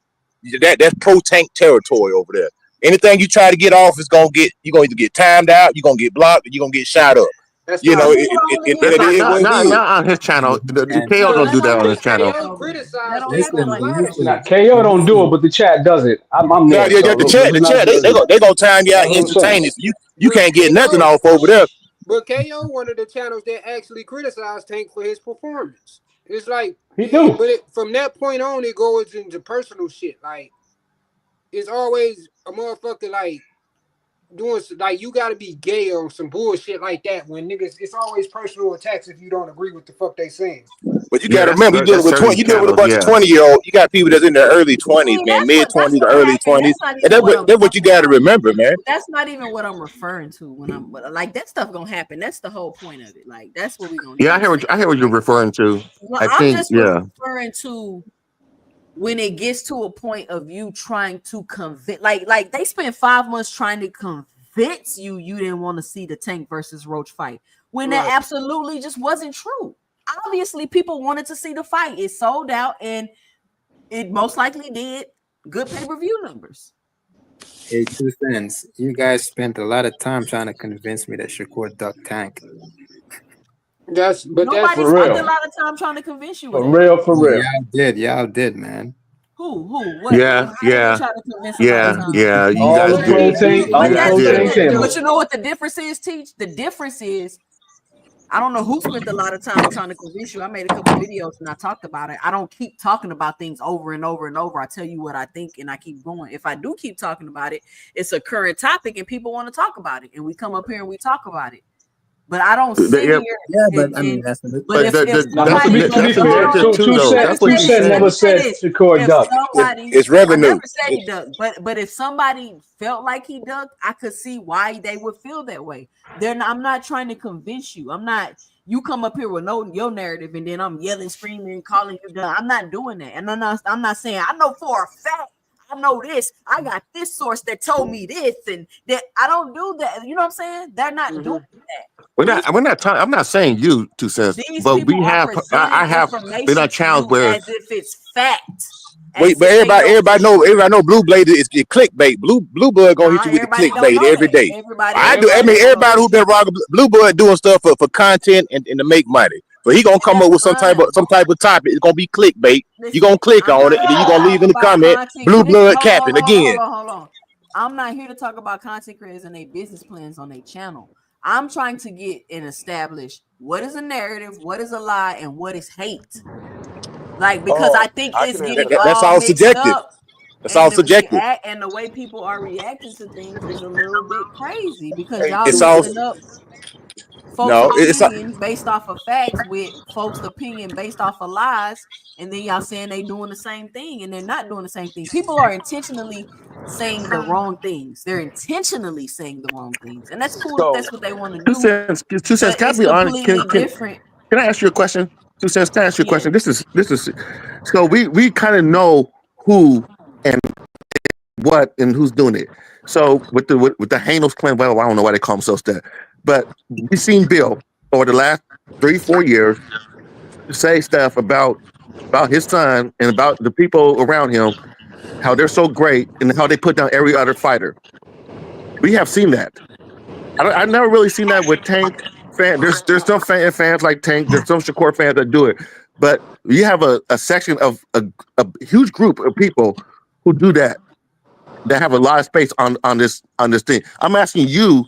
That's pro Tank territory over there. Anything you try to get off is gonna get you're gonna either get timed out, you're gonna get blocked, or you're gonna get shot up. That's You not know, true. That's it not is what not it not, is. not on his channel. The And KO No, don't that do that don't on his Cause happen channel. KO though. That criticized don't Tank happen for a like listen, lot of that. Listen, shit. KO don't do it, listen. but the chat does it. I'm No, there, so the chat, let's the not chat, do it. they gonna time you out That's what I'm saying. instantaneous. You But can't get nothing KO off over there. But KO one of the channels that actually criticized Tank for his performance. It's like, He do. from that point on, it goes into personal shit. Like, it's always a motherfucker like doing like you gotta be gay or some bullshit like that. When niggas, it's always personal attacks if you don't agree with the fuck they saying. But you Yeah, got to remember, that's certain you dealing with a channels. bunch of Yeah, 20-year-old. You got people that's in their early I 20s, mean, man, that's mid that's 20s to what early happened. 20s, That's not and even what I'm that's what you talking got to about. remember, man. That's not even what I'm referring to when I'm like that stuff gonna happen. That's the whole point of it. Like that's what we're gonna yeah. do the same. I hear what you're referring to. Well, I I'm think just yeah. referring to when it gets to a point of you trying to convince, like they spent 5 months trying to convince you didn't want to see the Tank versus Roach fight when that Right. absolutely just wasn't true. Obviously, people wanted to see the fight. It sold out, and it most likely did good pay-per-view numbers. Hey, 2 cents. You guys spent a lot of time trying to convince me that Shakur ducked Tank. Nobody For spent a real. lot of time trying to convince you of For that. real, for Oh, real. y'all did. Y'all did, man. Who? What? Yeah, How did we yeah, try to convince a lot of yeah, time? yeah. You All guys the pro did. tank, But all the You guys that's pro did. tank but channels. you know what the difference is, Teach? The difference is I don't know who spent a lot of time trying to convince you. I made a couple videos and I talked about it. I don't keep talking about things over and over and over. I tell you what I think and I keep going. If I do keep talking about it, it's a current topic and people want to talk about it. And we come up here and we talk about it. But I don't sit Yeah, here Yeah, but I and mean, that's a but but if Now, but somebody to be that's a hold fair, on, narrative too, though. let me That's what Two say you this. Cent Let said. never me say said this. Shakur If ducked. somebody, It's I revenue. never said he ducked, but if somebody felt like he ducked, I could see why they would feel that way. I'm not trying to convince you. I'm not. You come up here with your narrative, and then I'm yelling, screaming, calling you dumb. I'm not doing that, and I'm not saying I know for a fact. I know this. I got this source that told me this, and that I don't do that. You know what I'm saying? They're not doing Mm-hmm. that. We're These not. We're not. I'm not saying you 2 cents, these but people we are have. I presenting have been information on to channels you where as if it's fact, But as if they know for everybody sure. know Blue Blade is clickbait. Blue Blood gonna hit Nah, you with the everybody don't clickbait know every that. day. I do. I Everybody mean, don't know everybody that. who been rocking Blue Blood doing stuff for content and to make money. So he gonna And come that's up with fine. some type of topic. It's gonna be clickbait. You Listen, gonna click I'm on not it, and then here you to gonna talk leave in the about comment content. Blue Listen, Blood Captain again. hold on. I'm not here to talk about content creators and their business plans on their channel. I'm trying to get and establish what is a narrative, what is a lie, and what is hate. Like because I think I it's can answer getting that. That's all all mixed subjective. up, That's all and subjective. the way people are reacting to things is a little bit crazy because Hey, y'all It's T. all mixing up folks' no. It's opinion based off of facts with folks' opinion based off of lies, and then y'all saying they doing the same thing and they're not doing the same thing. People are intentionally saying the wrong things. They're intentionally saying the wrong things, and that's cool if So that's what they want to two do. cents. 2 cents. But Can I it's be honest? completely different. Can I ask you a question? 2 cents. Can I ask you a Yeah. question? This is. So we kind of know who and what and who's doing it. So with the heinous claim, well, I don't know why they call themselves that, but we seen Bill over the last 3 4 years say stuff about his son and about the people around him, how they're so great and how they put down every other fighter. We have seen that. I never really seen that with Tank fan. There's some fans like Tank. There's some Shakur fans that do it, but you have a section of a huge group of people who do that have a lot of space on this thing. I'm asking you: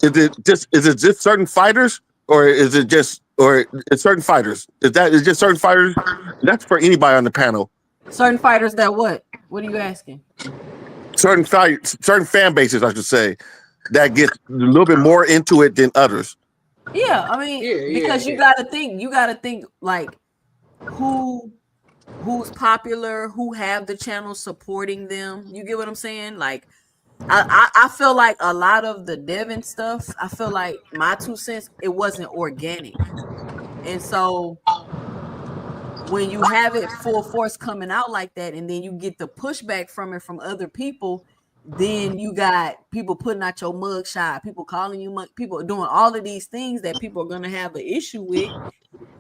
is it just certain fighters, or is it just or it's certain fighters? Is just certain fighters? That's for anybody on the panel. Certain fighters that what? What are you asking? Certain fan bases, I should say, that get a little bit more into it than others. Yeah, I mean, Yeah, yeah, because yeah. you gotta think like who who's popular, who have the channel supporting them. You get what I'm saying? Like I feel like a lot of the Devin stuff, I feel like my 2 cents, it wasn't organic. And so when you have it full force coming out like that, and then you get the pushback from it from other people, then you got people putting out your mug shot, people calling you people doing all of these things that people are going to have an issue with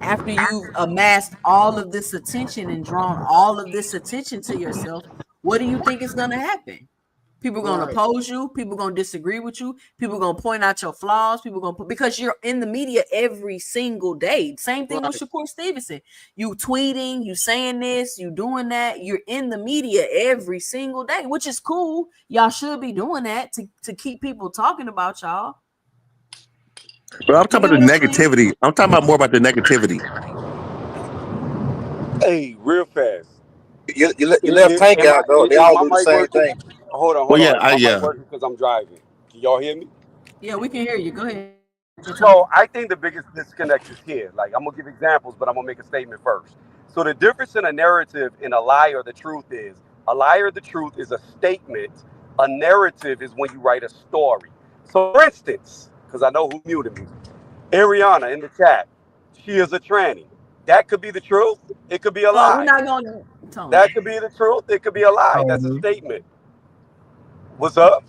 after you've amassed all of this attention and drawn all of this attention to yourself. What do you think is going to happen? People are going to Right. oppose you. People are going to disagree with you. People are going to point out your flaws. People are going to because you're in the media every single day. Same thing with Right. Shakur Stevenson. You tweeting, you saying this, you doing that. You're in the media every single day, which is cool. Y'all should be doing that to keep people talking about y'all. But I'm You talking get about the what I'm saying? negativity. I'm talking about more about the negativity. Hey, real fast. You left Tank out though. They Is all my do the mic same working? thing. Well, Hold yeah, on. Is my mic yeah. working? Because I'm driving. Can y'all hear me? Yeah, we can hear you. Go ahead, Tony. So I think the biggest disconnect is here. Like I'm gonna give examples, but I'm gonna make a statement first. So the difference in a narrative and a lie or the truth is a lie or the truth is a statement. A narrative is when you write a story. So for instance, because I know who muted me, Ariana in the chat, she is a tranny. That could be the truth. It could be a Oh, we're lie. not going to Tony. That could be the truth. It could be a lie. That's a Tony, statement. What's up?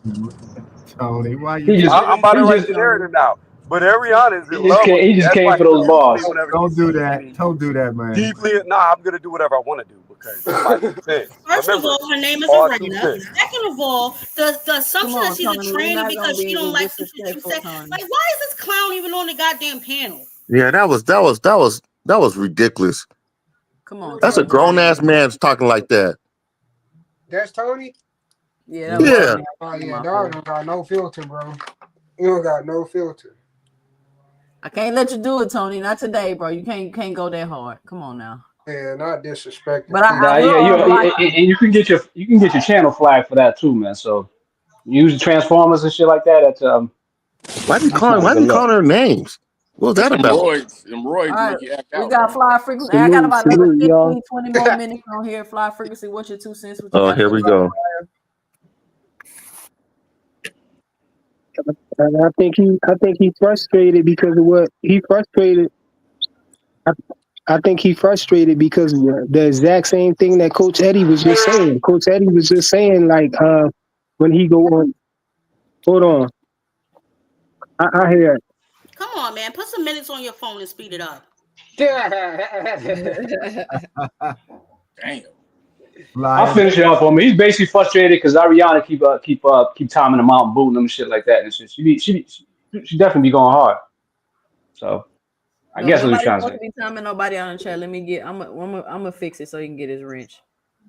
Tony, why you He trying? just I'm about to he write just the Tony. narrative now. But Ariana is in love with he me. just That's came why for he those listens to me bars. whenever he Don't do sees that. me Don't do that, man. deeply. Nah, I'm gonna do whatever I want to do because it's my 2 cents. First of Remember, all, her name is all 2 Arena. cents. Second of all, the Come assumption that on, she's a Tony. We're tranny not going to because she don't be like some shit you disrespectful, say. Tony. Like, why is this clown even on the goddamn panel? Yeah, that was ridiculous. Come on, Who That's that a Tony. grown was? ass man's talking like that. That's Tony? Yeah, that was Yeah. Tony. Oh yeah, My dog fault. don't got no filter, bro. You don't got no filter. I can't let you do it, Tony. Not today, bro. You can't go that hard. Come on now. Yeah, not disrespecting But I Nah, people. will yeah, unblock you. and you can get your channel flagged for that too, man. So use Transformers and shit like that. That's not a Why good did he look. call her names? What was That's that about? them All roids right. make you act We out, got bro. fly frequency. I got Salute, about another salute, y'all. 15, 20 more minutes on here. Fly frequency. What's your 2 cents? What you Oh, got here for we the brother? go. And I think he frustrated because of what he frustrated. I, I think he frustrated because of the exact same thing that Coach Eddie was just saying. Coach Eddie was just saying like when he go on. Hold on, I hear it. Come on, man. Put some minutes on your phone and speed it up. Damn. I'll Lion, finish it up on me. He's basically frustrated because Ariana keep timing him out and booting him and shit like that. And shit. She definitely be going hard. So I No, guess what he's nobody's trying to supposed say. to be timing nobody on the chat. Let me get. I'm gonna fix it so he can get his wrench.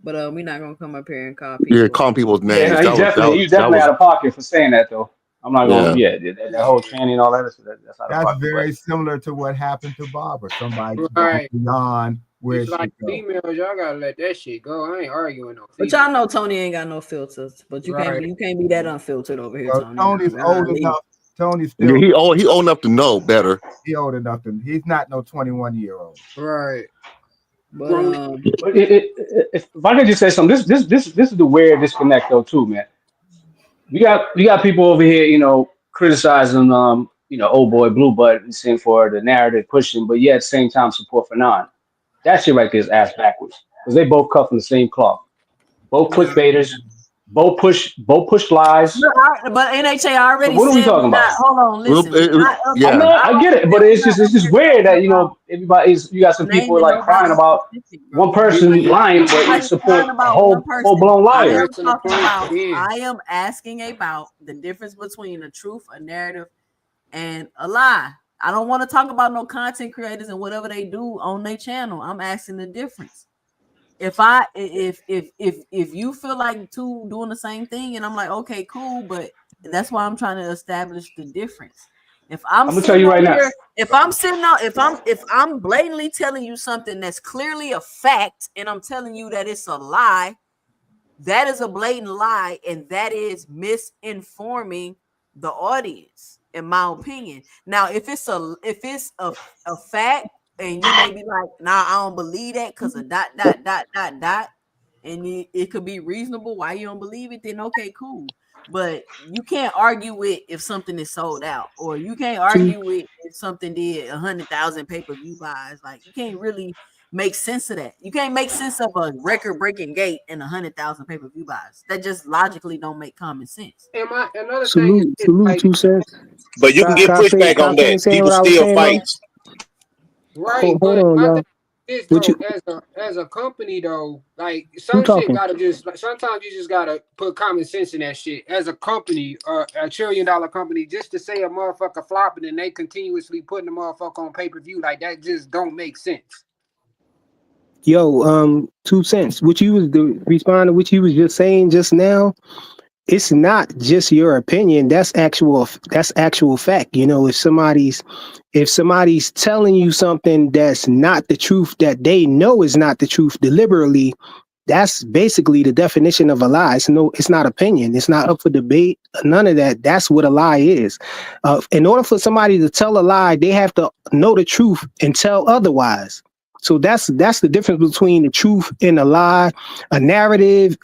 But we're not gonna come up here and call Yeah, people. calling people's Yeah, names. no, he was That definitely was out of pocket for saying that though. I'm not gonna. yeah. Yeah, that whole tranny and all that. That's out of that's pocket. But very similar to what happened to Barbara. Somebody gone Right. beyond where It's she like go. females, y'all gotta let that shit go. I ain't arguing no But y'all female. know Tony ain't got no filters. But Right. you can't be that unfiltered over here, Well, Tony. Tony's old enough. Tony's Yeah, still he old enough to know better. he old enough to. He's not no 21-year-old. Right. But Grown. But if I could just say something, this is the weird disconnect though too, man. We got people over here, criticizing old boy Blue Bud and saying for the narrative pushing, but yet at the same time support for non. That shit right there is ass backwards because they both cut from the same cloth. Both Nah. clickbaiters, both push lies. but NHA So already what are we said talking we about? not. Hold on, listen. We're not up. I'm Yeah. not. I I get already it, said but we're it's not just it's up just here weird talking that about everybody's you got some people naming like crying nobody about specific, one bro. person lying, but you Nobody's support crying a about one whole full person. blown I liar. am Pressing the talking point about. again. I am asking about the difference between a truth, a narrative, and a lie. I don't want to talk about no content creators and whatever they do on their channel. I'm asking the difference. If you feel like two doing the same thing, and I'm like, okay, cool, but that's why I'm trying to establish the difference. If I'm I'm gonna tell sitting you on right now. here, if I'm blatantly telling you something that's clearly a fact, and I'm telling you that it's a lie, that is a blatant lie, and that is misinforming the audience, in my opinion. Now, if it's a fact, and you may be like, nah, I don't believe that because of dot dot dot dot dot, and it could be reasonable why you don't believe it, then okay, cool. But you can't argue with if something is sold out, or you can't To argue with if something did 100,000 pay-per-view buys. Like, you can't really make sense of that. You can't make sense of a record-breaking gate and 100,000 pay-per-view buys. That just logically don't make common sense. And another thing is Salute, this, salute, like, 2 cents. But you can get Can pushback I on that. finish saying People what I was still saying fight. though? right, Hold but on, my y'all. thing is What though, you as a company though, like who some shit talking? gotta just like sometimes you just gotta put common sense in that shit. As a company, a $1 trillion company, just to say a motherfucker flopping and they continuously putting the motherfucker on pay-per-view, like that just don't make sense. Yo, 2 cents. What you was respond to what you was just saying just now. It's not just your opinion. That's actual fact. You know, if somebody's telling you something that's not the truth, that they know is not the truth deliberately, that's basically the definition of a lie. It's not opinion. It's not up for debate. None of that. That's what a lie is. In order for somebody to tell a lie, they have to know the truth and tell otherwise. So that's the difference between the truth and a lie. A narrative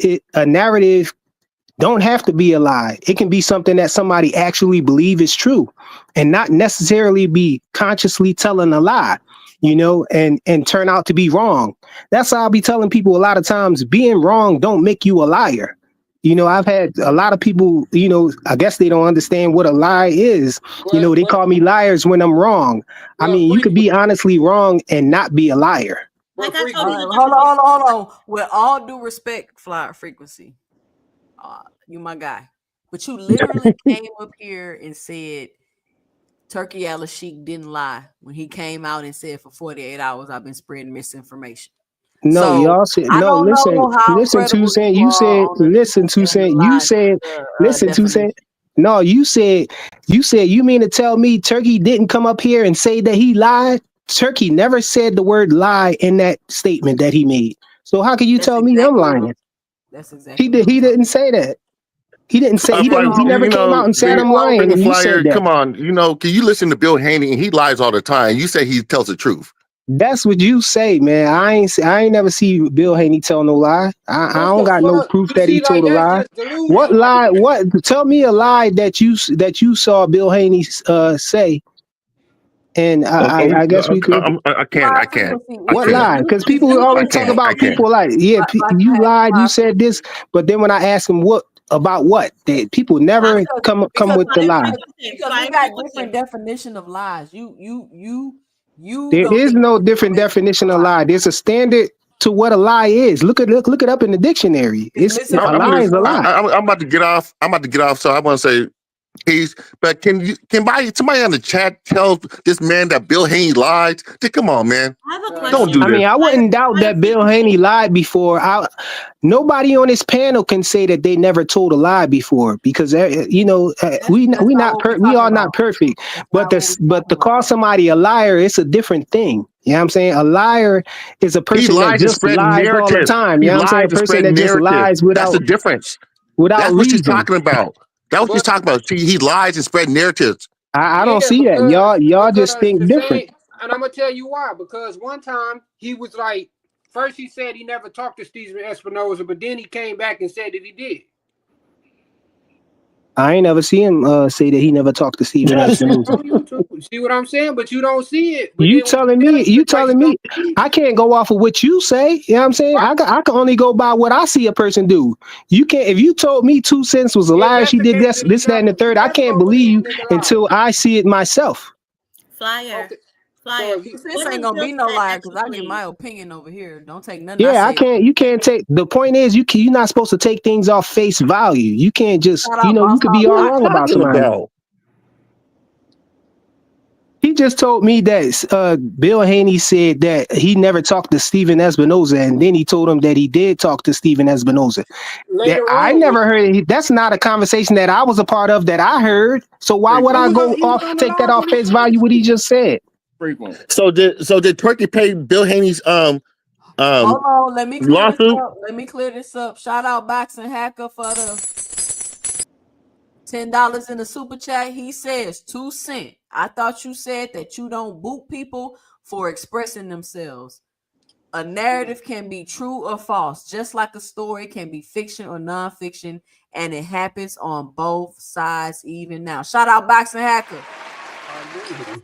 don't have to be a lie. It can be something that somebody actually believe is true and not necessarily be consciously telling a lie, and turn out to be wrong. That's how I'll be telling people a lot of times, being wrong don't make you a liar. I've had a lot of people, I guess they don't understand what a lie is. But They call me liars when I'm wrong. I but mean, you could frequent, be honestly wrong and not be a liar. but Like I All told you, frequent. right, the hold difference. on, hold on, hold on. With all due respect, Flyer Frequency, you my guy. But you literally came up here and said Turkey Al Sheik didn't lie when he came out and said for 48 hours I've been spreading misinformation. No, So y'all said I no. don't know how Listen to credible saying you you are said. on the Listen truth to and the saying you lie said. Listen to definition. saying. No, you said you mean to tell me Turkey didn't come up here and say that he lied? Turkey never said the word lie in that statement that he made. So how can you That's tell me I'm exactly what I'm. lying? That's He exactly what did. I'm He talking didn't say that. He didn't say. about. He Hold didn't. He on. never came out and said Hold I'm on. lying, Frequent and you said flyer, that. come on. Can you listen to Bill Haney? And he lies all the time. You say he tells the truth. That's what you say, man. I ain't never see Bill Haney tell no lie. I What don't the got no fuck? proof You that he see, like told a that's lie. just What delusional. lie? What? Tell me a lie that you saw Bill Haney say, and I guess we could. I can't. Flyer I can't. Frequency. I What can't. lie? Because If people you I always talk can't. listen, I about can't. people like, yeah, you lied, you Flyer said this, Frequency. but then when I ask them what about what, people never Because come because with the Flying lie. frequency, we flying got different frequency. definition of lies. You There don't is think no you different definition a of lie. lie. There's a standard to what a lie is. Look it up in the dictionary. It's A I'm lie just. is a misinformation. lie. I'm about to get off. I'm about to get off. So I want to say peace. But somebody on the chat tell this man that Bill Haney lied? Come on, man. I have a Don't question. do I this. mean, I Flying, wouldn't doubt flying that Bill frequency. Haney lied before. Nobody on this panel can say that they never told a lie before because That's not what we're we talking are about. not perfect. That's But not what we're to talking about. call somebody a liar, it's a different thing. You know what I'm saying? A liar is a He person that lies to just spread lies all the narrative. time. You He know what I'm saying? lies A to person spread that just narrative. lies That's the difference. without That's what she's reason. talking about. That's what she's But talking about. He lies and spread narratives. I don't yeah, see that. Y'all just because think the different. same, and I'm gonna tell you why. Because one time he was like, first he said he never talked to Steven Espinoza, but then he came back and said that he did. I ain't never see him say that he never talked to Steven It's Espinosa. on YouTube. See what I'm saying? But you don't see it. But You then when telling you tell me, you, it's like you don't believe I it. can't go off of what you say. You know what I'm saying? Right? I can only go by what I see a person do. You can't, if you told me 2 cents was a If liar, that's she the did case, this, then you this, that, and the third, I never can't gonna believe believe a you nigga lie. until I see it myself. Flyer. Okay. So Flyer. if you, This What ain't has gonna Bill be no said lie that because you I give believe? my opinion over here. Don't take nothing I Yeah, say. you can't take, the point is you're not supposed to take things off face value. You can't just, Shout out, you boss could be hog. What all are you wrong about talking somebody. about? He just told me that Bill Haney said that he never talked to Steven Espinoza, and then he told him that he did talk to Steven Espinoza. That later I on, when never heard. That's not a conversation that I was a part of that I heard. So why would I go he was off on the take that live off when he face told value us what he to. just said? Frequent. So did Turkey pay Bill Haney's Hold um on, let me clear this lawsuit? up. Let me clear this up. Shout out Boxing Hacker for the $10 in the super chat. He says 2 cent. I thought you said that you don't boot people for expressing themselves. A narrative can be true or false, just like a story can be fiction or nonfiction, and it happens on both sides even now. Shout out Boxing Hacker. I agree with him.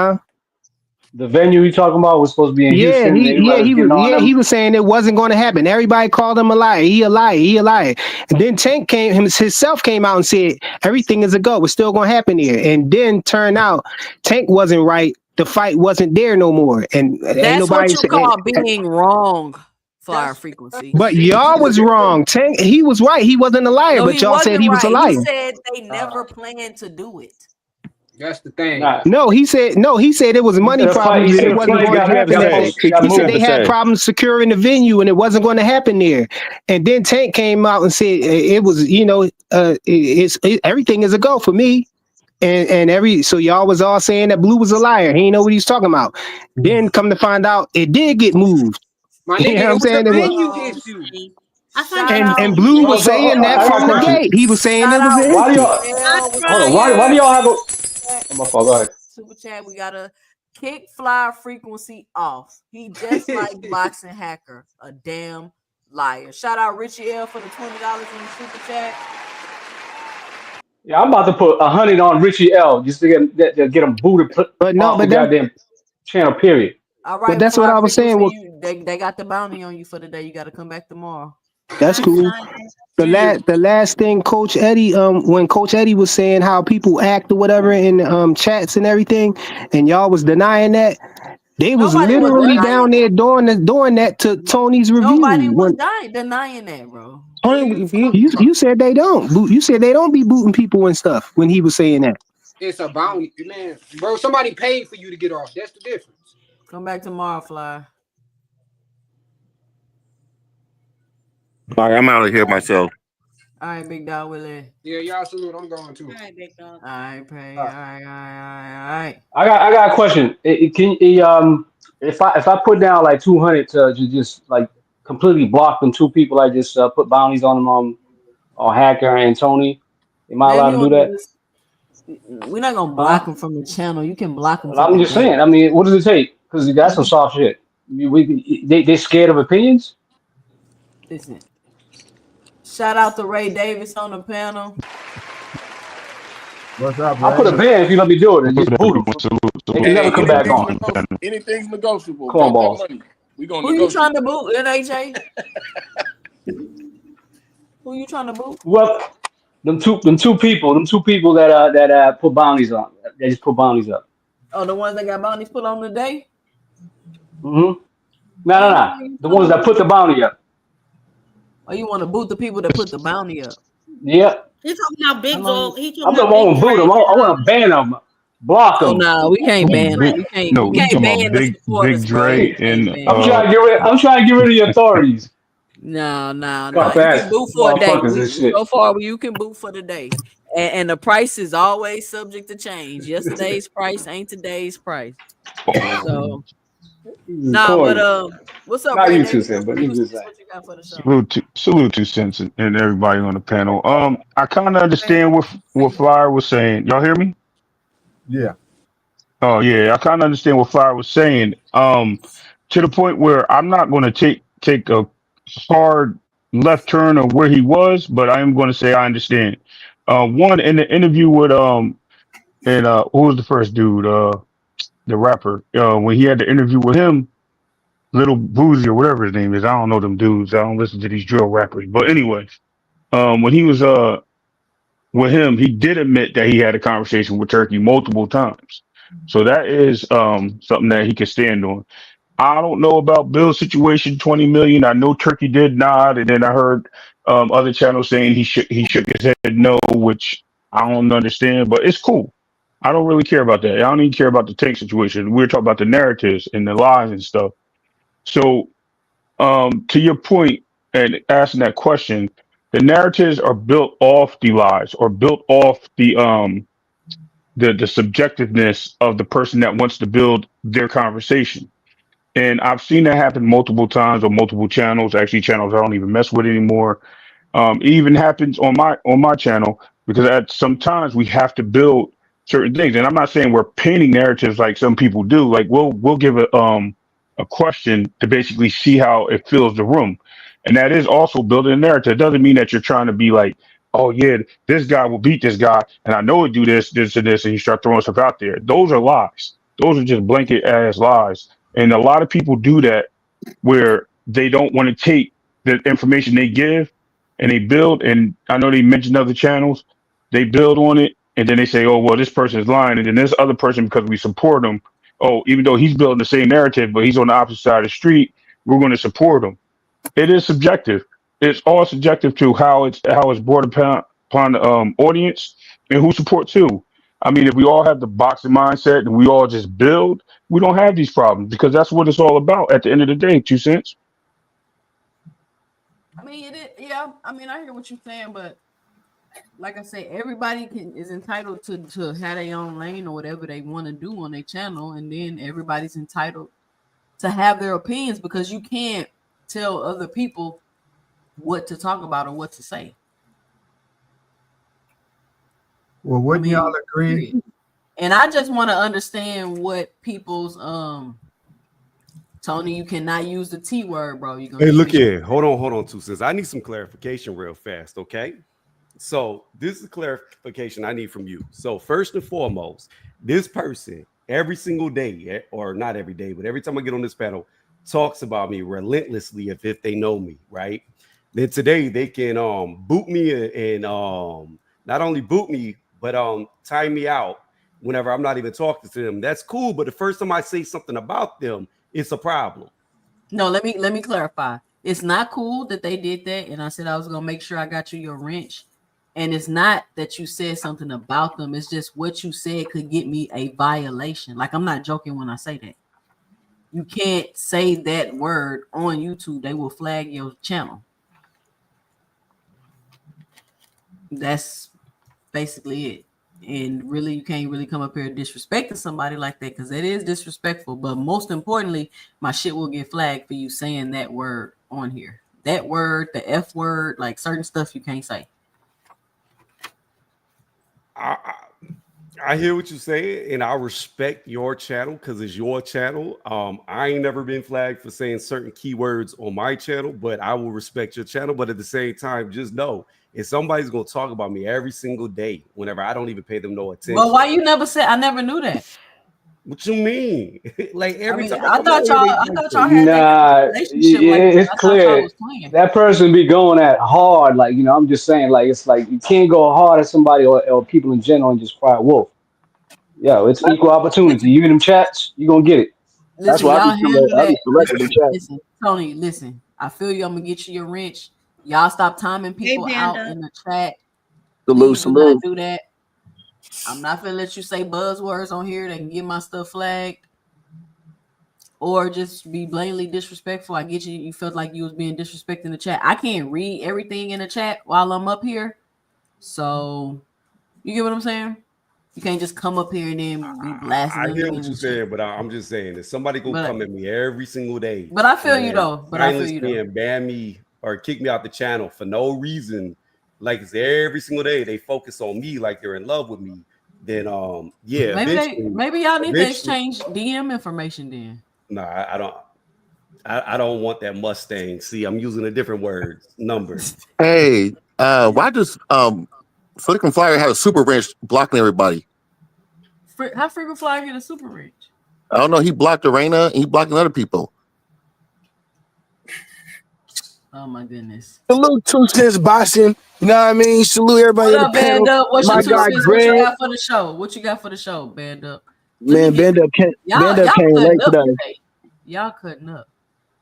Huh? The venue he talking about was supposed to be in Yeah, Houston. Everybody was getting on he him. was saying it wasn't going to happen. Everybody called him a liar. He a liar. He a liar. And then Tank himself came out and said everything is a go. It's still going to happen here. And then turned out Tank wasn't right. The fight wasn't there no more. And ain't That's what nobody you saying. call being wrong, Flyer That's Frequency. But see, y'all see the was difference. wrong. Tank, he was right. He wasn't a liar. No, But he y'all said wasn't he was a right. He liar. said they Uh, never planned to do it. that's the thing. Nah, No, he said no. He said it was he said money a fight. He problems and said it the wasn't fight going What to you have to happen. At say? the, got he What you said have moved. they to had say? problems securing the venue and it wasn't going to happen there. And then Tank came out and said it was, everything is a go for me. And so y'all was all saying that Blue was a liar. He didn't know what he was talking about. Then come to find out, it did get moved. My You nigga, know what it I'm was a saying? venue Oh, issue. see. I find Shout it out, And strange Blue that was So saying I that got a from the question. gate. He was saying shout it was out an Why do issue. y'all Richie I L with the hold on? Why do prior. y'all have a? chat. Oh, my fault. Go ahead. Super chat. We gotta kick Flyer Frequency off. He just like boxing hacker, a damn liar. Shout out Richie L for the $20 in the super chat. Yeah, I'm about to put 100 on Richie L just to get him booted But no, off the but that goddamn channel. Period. All but right, that's what Flyer I was saying. Frequency. Well, They got the bounty on you for the day. You got to come back tomorrow. that's That's cool. not. See you. The last thing Coach Eddie when Coach Eddie was saying how people act or whatever in chats and everything, and y'all was denying that, they was Nobody was literally denying down that. there doing that to Tony's Nobody review. was When denying that, bro. Tony, if you you said they don't you said they don't be booting people and stuff when he was saying that. It's a bounty, man, bro. Somebody paid for you to get off. That's the difference. Come back tomorrow, Flyer. all right, I'm out of here myself. All right, big dog, Willie. Yeah, y'all salute. I'm going All too. right, big dog. All right, pay. All All right. right, all right, all right. I got a question. If I put down like 200 to just like completely block them two people, I just put bounties on them on Hacker and Tony. Am I Man, if allowed you to do want to do that? this, we're not gonna block Huh? them from the channel. You can block them Well, for the I'm just day. saying. I mean, what does it take? Because you got some soft shit. They scared of opinions. Listen, shout out to Ray Davis on the panel. What's up, I'll Ray? put a ban if you let me do it and Salute just boot them. everyone. Salute, They can salute never Hey, come everyone back that's on. on the panel. anything's negotiable. Drop that Cornballs. money. We gonna Who you trying negotiate. to boot, NHA? Who you trying to boot? Well, them two people that put bounties on. They just put bounties up. Oh, the ones that got bounties put on today? Mm-hmm. No, no, Ain't no. nobody you The trying to ones that boot. put the bounty up. Or you want to boot the people that put the bounty up? Yep. He talking about How big long? dog. He I'm talking the about one big to boot them. drag. I want to ban them, block Oh them. no, we can't Oh, ban them. big, We no, you can't talking about ban the big supporters, bro. We Dre can't and ban them. I'm trying to get rid of the authorities. No, no, no. Scarf You can ass boot for a day. motherfuckers and shit. So far you can boot for the day, and the price is always subject to change. Yesterday's price ain't today's price. So This is nah, but corny. what's up, Not Ray you two Davis? cent, but you Two just cents. saying. What you got for the show? salute to Sense and everybody on the panel. I kind of understand what Flyer was saying. Y'all hear me? Yeah. Oh yeah, I kind of understand what Flyer was saying. To the point where I'm not going to take a hard left turn of where he was, but I am going to say I understand. One in the interview with and who was the first dude? The rapper. When he had the interview with him, Little Boozy or whatever his name is. I don't know them dudes. I don't listen to these drill rappers. But anyway, when he was with him, he did admit that he had a conversation with Turkey multiple times. So that is something that he can stand on. I don't know about Bill's situation, 20 million. I know Turkey did nod, and then I heard other channels saying he shook his head no, which I don't understand, but it's cool. I don't really care about that. I don't even care about the tank situation. We're talking about the narratives and the lies and stuff. So to your point and asking that question, the narratives are built off the lies or built off the subjectiveness of the person that wants to build their conversation. And I've seen that happen multiple times on multiple channels, actually channels I don't even mess with anymore. It even happens on my channel because at sometimes we have to build certain things. And I'm not saying we're painting narratives like some people do. Like we'll give a question to basically see how it fills the room. And that is also building a narrative. It doesn't mean that you're trying to be like, oh yeah, this guy will beat this guy, and I know he'll do this, this, and this, and you start throwing stuff out there. Those are lies. Those are just blanket ass lies. And a lot of people do that where they don't want to take the information they give and they build. And I know they mentioned other channels, they build on it, and then they say, "Oh, well, this person is lying," and then this other person, because we support him, oh, even though he's building the same narrative, but he's on the opposite side of the street, we're going to support him. It is subjective. It's all subjective to how it's brought upon the audience and who supports who. I mean, if we all have the boxing mindset and we all just build, we don't have these problems because that's what it's all about at the end of the day. 2 cents. I mean, it is, yeah. I mean, I hear what you're saying, but like I say, everybody is entitled to have their own lane or whatever they want to do on their channel, and then everybody's entitled to have their opinions because you can't tell other people what to talk about or what to say. Well, I wouldn't y'all mean, agree? period. And I just want to understand what people's Tony, you cannot use the T word, bro. You're gonna Hey, get look me. here. Hold on, two cents. I need some clarification real fast, okay? So this is clarification I need from you. So first and foremost, this person every single day, or not every day, but every time I get on this panel, talks about me relentlessly if they know me, right? Then today they can boot me and not only boot me, but time me out whenever I'm not even talking to them. That's cool, but the first time I say something about them, it's a problem. No, let me clarify. It's not cool that they did that, and I said I was gonna make sure I got you your wrench. And it's not that you said something about them. It's just what you said could get me a violation. Like I'm not joking when I say that. You can't say that word on YouTube. They will flag your channel. That's basically it. And really, you can't really come up here disrespecting somebody like that because it is disrespectful. But most importantly, my shit will get flagged for you saying that word on here. That word, the F word, like certain stuff you can't say. I, I I hear what you say, and I respect your channel because it's your channel. I ain't never been flagged for saying certain keywords on my channel, but I will respect your channel. But at the same time, just know if somebody's gonna talk about me every single day, whenever I don't even pay them no But attention. why you never said? I never knew that. What you mean? Like I every mean, time I come on here, they I like thought y'all this. had that kind of Nah, relationship like that. it's I thought y'all clear was playing. that person be going at hard. Like, I'm just saying, like, it's like you can't go hard at somebody or people in general and just cry wolf. Yo, it's equal opportunity. Listen, You in them chats, you gonna get it. That's listen, why y'all handle I be that. selecting the chat. Listen, Tony, listen. I feel you. I'm gonna get you your wrench. Y'all stop timing Hey, people out Banda. in the chat. Salute, Please do not salute. do that. I'm not gonna let you say buzzwords on here that can get my stuff flagged or just be blatantly disrespectful. I get you. You felt like you was being disrespected in the chat. I can't read everything in the chat while I'm up here. So you get what I'm saying? You can't just come up here and then be blasting I hear everything in what you're the chat. saying, but I'm just saying if somebody gonna But come at me every single day but I feel you and though. But I feel silence you me though. and ban me or kick me out the channel for no reason, like it's every single day they focus on me like they're in love with me, then yeah, Maybe y'all need to eventually, exchange DM information then. no, I don't. I don't want that Mustang. See, I'm using a different word, number. Hey, why does Freaking Flyer have a super wrench blocking everybody? How frequent flyer get a super rich? I don't know. He blocked Arena and he blocking other people. Oh my goodness. Salute 2 cents boxing. You know what I mean? Salute everybody What in the up, Band panel. Up? What's your My two guy cents? What you Greg. got for the show? What you got for the show, Band Up? Let me Man, get Band Up y'all came cutting late up today. today. Y'all cutting up.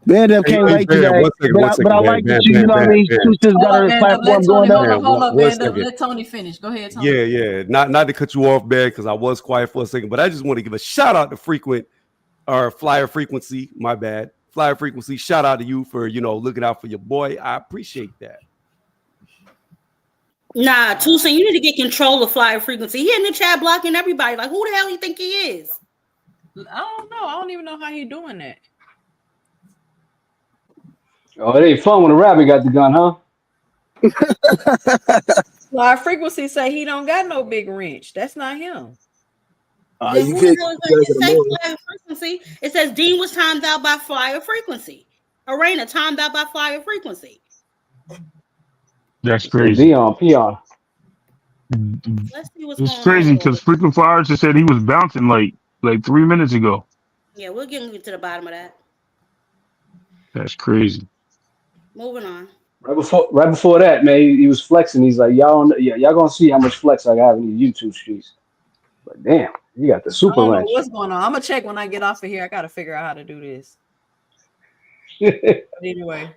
Band Up Hey, came hey, late Van, today. one But second, I man. like that you know what I mean? 2 cents got Hold up, her Band Up. Let platform Tony going up. hold up, One Band Up. second. Let Tony finish. Go ahead, Tony. Yeah. Not to cut you off, man, because I was quiet for a second, but I just want to give a shout out to Frequent or Flyer Frequency. My bad, Flyer Frequency. Shout out to you for looking out for your boy. I appreciate that. Nah, Tucson, you need to get control of flyer frequency. He in the chat blocking everybody. Like, who the hell you think he is? I don't know. I don't even know how he doing that. Oh, it ain't fun when a rabbit got the gun, huh? Well, our frequency say he don't got no big wrench. That's not him. Then You who the could hell is that? get It the say motor. flyer frequency. It says Dean was timed out by flyer frequency. Arena timed out by flyer frequency. That's Say crazy. Dion, Peon. Let's see what's It's going on crazy with all because this. freaking Flowers just said he was bouncing. Like like 3 minutes ago. Yeah, we'll get to the bottom of that. That's crazy. Moving on. Right before that, man, he was flexing. He's like, y'all gonna see how much flex I have in these YouTube streets. But damn, he got the I super don't know wrench. what's going on. I'm gonna check when I get off of here. I gotta figure out how to do this. But anyway,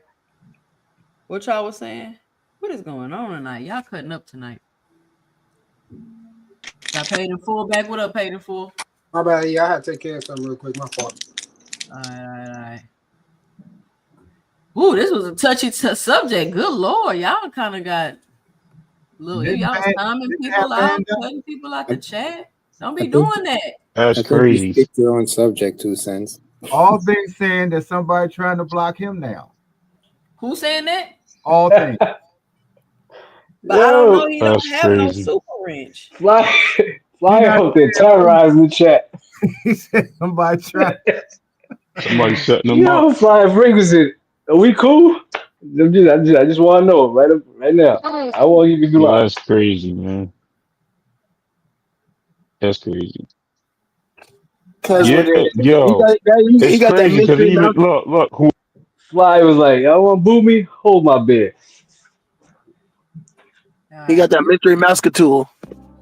what y'all was saying? What is going on tonight? Y'all cutting up tonight. Got paid in full back. What up, paid in full? My bad. Yeah, I had to take care of something real quick. My fault. All right. Ooh, this was a touchy subject. Good lord, y'all kind of got little. Didn't Y'all was ban, timing didn't have people out, banned up. cutting people out I, the chat. Don't I be think doing that. That's I think you crazy. picked your own subject, 2 cents. All things saying that somebody trying to block him now. Who saying that? All things. But I don't know. Yo, He don't That's have no crazy. super wrench. fly, He fly not out there saying who. terrorizing the chat. He said somebody trying. Somebody setting them up. Yo, fly frequency. Are we cool? I just want to know right now. I want you to be No, blocked. that's crazy, man. That's crazy. Cause All when Yeah, right. yo, he it's got that crazy because mystery even mouth. look, who Fly was like, y'all want to boo me? Hold my beer. All He right. got that mystery masker tool.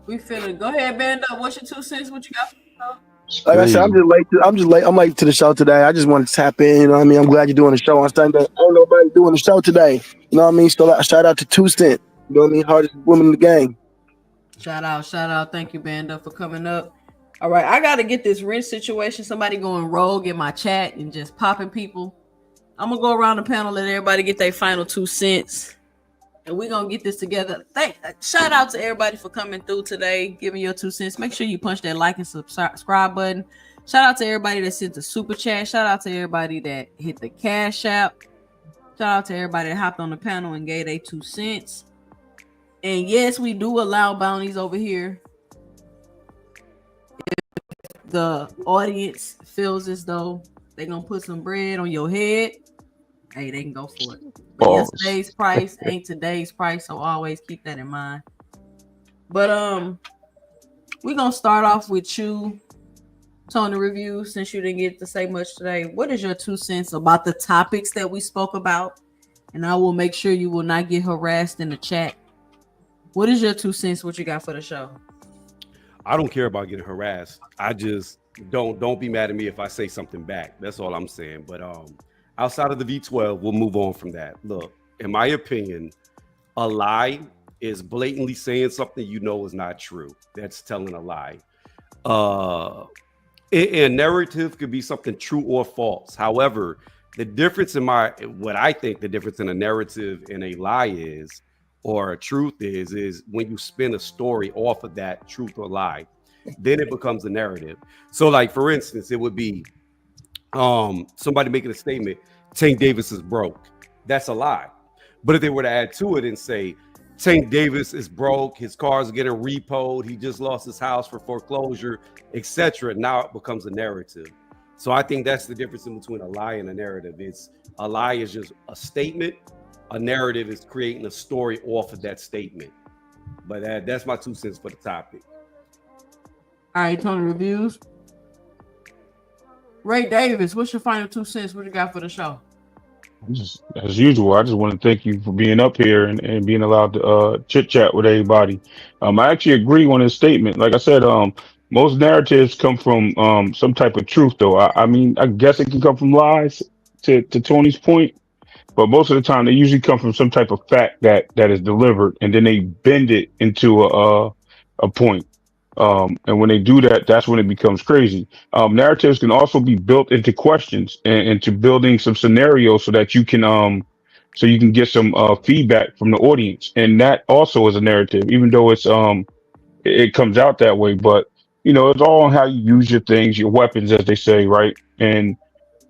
We feeling. Go ahead, band up. What's your 2 cents? What you got? it's Like I said, I'm crazy. just late. I'm just late. I'm late to the show today. I just want to tap in. You know what I mean? I'm glad you're doing the show on Sunday. Ain't nobody doing the show today. You know what I mean? So shout out to 2 Cent. You know what I mean? Hardest woman in the game. Shout out, shout out. Thank you, Banda, for coming up. All right, I got to get this wrench situation. Somebody going rogue in my chat and just popping people. I'm going to go around the panel, let everybody get their final 2 cents. And we're going to get this together. Shout out to everybody for coming through today, giving your 2 cents. Make sure you punch that like and subscribe button. Shout out to everybody that sent the super chat. Shout out to everybody that hit the cash app. Shout out to everybody that hopped on the panel and gave their 2 cents. And yes, we do allow bounties over here. The audience feels as though they're gonna put some bread on your head, hey, they can go for it. But Pause. yesterday's price ain't today's price, so always keep that in mind. But we're gonna start off with you, Tony Review, since you didn't get to say much today. What is your 2 cents about the topics that we spoke about? And I will make sure you will not get harassed in the chat. What is your 2 cents? What you got for the show? I don't care about getting harassed. I just don't be mad at me if I say something back. That's all I'm saying. But outside of the V12, we'll move on from that. Look, in my opinion, a lie is blatantly saying something you know is not true. That's telling a lie. Uh, and narrative could be something true or false. However, the difference in what I think the difference in a narrative and a lie is, or a truth is when you spin a story off of that truth or lie, then it becomes a narrative. So, like for instance, it would be somebody making a statement, Tank Davis is broke. That's a lie. But if they were to add to it and say, Tank Davis is broke, his car's getting repoed, he just lost his house for foreclosure, etc., now it becomes a narrative. So I think that's the difference in between a lie and a narrative. It's a lie is just a statement, a narrative is creating a story off of that statement. But that's my 2 cents for the topic. All right, Tony Reviews. Ray Davis, what's your final 2 cents? What you got for the show? Just as usual, I just want to thank you for being up here and being allowed to chit chat with everybody. I actually agree on his statement. Like I said, most narratives come from some type of truth, though. I mean, I guess it can come from lies. To Tony's point, but most of the time they usually come from some type of fact that is delivered, and then they bend it into a point. And when they do that, that's when it becomes crazy. Narratives can also be built into questions and into building some scenarios so that so you can get some feedback from the audience, and that also is a narrative, even though it comes out that way. But it's all on how you use your things, your weapons, as they say, right? And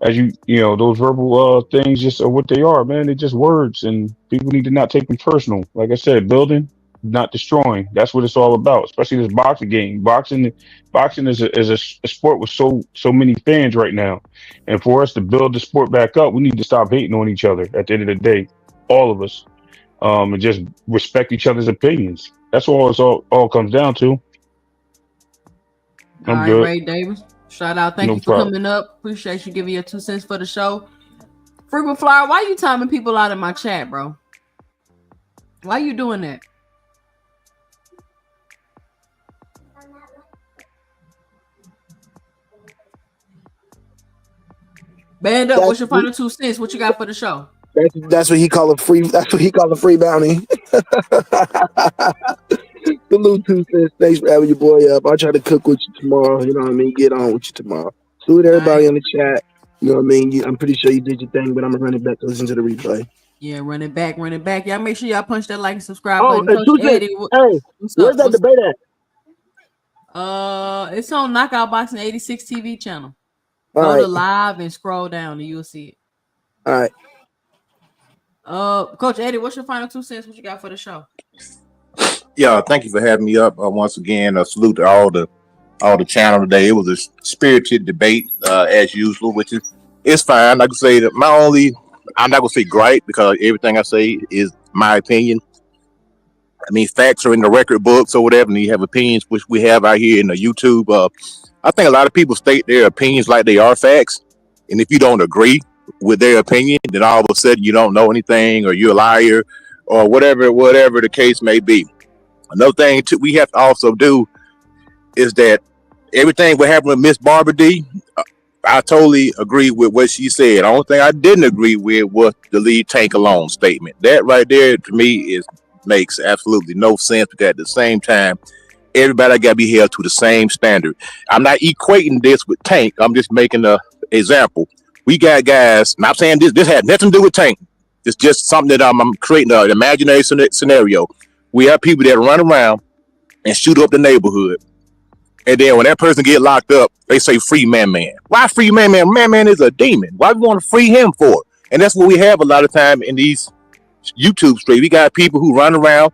as those verbal things just are what they are, man. They're just words, and people need to not take them personal. Like I said, building, not destroying. That's what it's all about. Especially this boxing game. Boxing is a sport with so many fans right now, and for us to build the sport back up, we need to stop hating on each other. At the end of the day, all of us, and just respect each other's opinions. That's all all comes down to. All I'm right, good. Ray Davis. Shout out. Thank No you for problem. coming up. Appreciate you giving your 2 cents for the show. Frequent flyer, why you timing people out in my chat, bro? Why you doing that? Band up. That's What's your final 2 cents? What you got for the show? that's what he call a free. That's what he call a free bounty. Salute to sis. Thanks for having your boy up. I'll try to cook with you tomorrow. You know what I mean? Get on with you tomorrow. Salute All everybody right. in the chat. You know what I mean? I'm pretty sure you did your thing, but I'm gonna run it back to listen to the replay. Yeah, running back, running back. Y'all make sure y'all punch that like and subscribe Oh, button. and Coach two cents. Eddie, Hey, what's where's up? that What's debate at? it's on Knockout Boxing 86 TV channel. All Go to right, live and scroll down and you'll see it. all right. Coach Eddie, what's your final 2 cents? What you got for the show? Yeah, thank you for having me up once again. Salute to all the channel today. It was a spirited debate as usual, which is it's fine. I can say that I'm not gonna say gripe because everything I say is my opinion. I mean, facts are in the record books or whatever, and you have opinions, which we have out here in the YouTube. I think a lot of people state their opinions like they are facts, and if you don't agree with their opinion, then all of a sudden you don't know anything, or you're a liar, or whatever the case may be. Another thing too, we have to also do is that everything what happened with Miss Barbara D, I totally agree with what she said. The only thing I didn't agree with was the leave Tank alone statement. That right there to me is makes absolutely no sense. But at the same time, everybody got to be held to the same standard. I'm not equating this with Tank. I'm just making a example. We got guys. Not saying this had nothing to do with Tank. It's just something that I'm creating an imaginary scenario. We have people that run around and shoot up the neighborhood. And then when that person get locked up, they say free man man. Why free man man? Man man is a demon. Why we want to free him for? And that's what we have a lot of time in these YouTube streams. We got people who run around,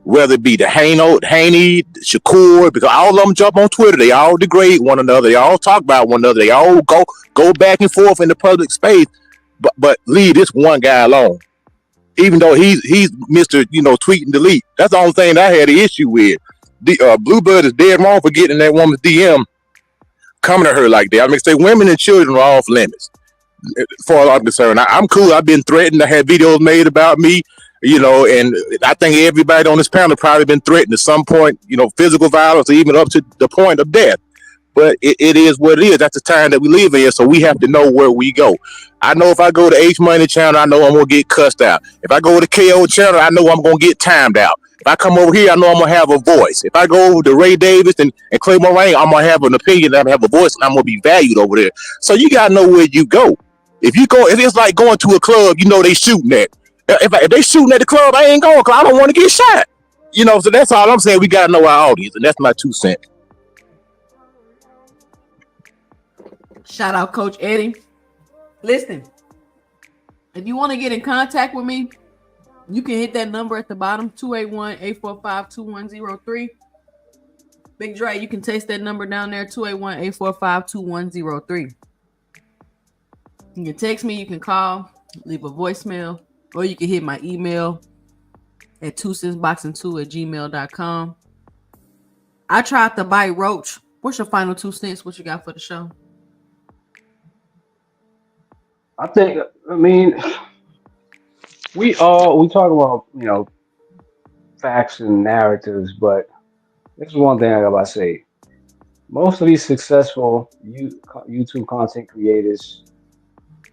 whether it be the Haney, Shakur, because all of them jump on Twitter. They all degrade one another. They all talk about one another. They all go back and forth in the public space. But leave this one guy alone. Even though he's Mr. Tweet and delete. That's the only thing I had an issue with. Bluebird is dead wrong for getting in that woman's DM coming at her like that. I mean, say women and children are off limits. As far as I'm concerned, I'm cool. I've been threatened. I had videos made about me, and I think everybody on this panel probably been threatened at some point, physical violence, or even up to the point of death. But it is what it is. That's the time that we live in, so we have to know where we go. I know if I go to H Money channel, I know I'm gonna get cussed out. If I go to KO channel, I know I'm gonna get timed out. If I come over here, I know I'm gonna have a voice. If I go over to Ray Davis and Clay Moraine, I'm gonna have an opinion, I'm gonna have a voice, and I'm gonna be valued over there. So you gotta know where you go. If it's like going to a club, they shooting at. If they shooting at the club, I ain't going because I don't want to get shot. So that's all I'm saying. We gotta know our audience, and that's my 2 cents. Shout out Coach Eddie. Listen, if you want to get in contact with me, you can hit that number at the bottom, 281-845-2103. Big Dre, you can text that number down there, 281-845-2103. You can text me, you can call, leave a voicemail, or you can hit my email at 2centsboxing2@gmail.com. I tried to bite Roach. What's your final 2 cents? What you got for the show? I mean, we talk about facts and narratives, but this is one thing I gotta say. Most of these successful YouTube content creators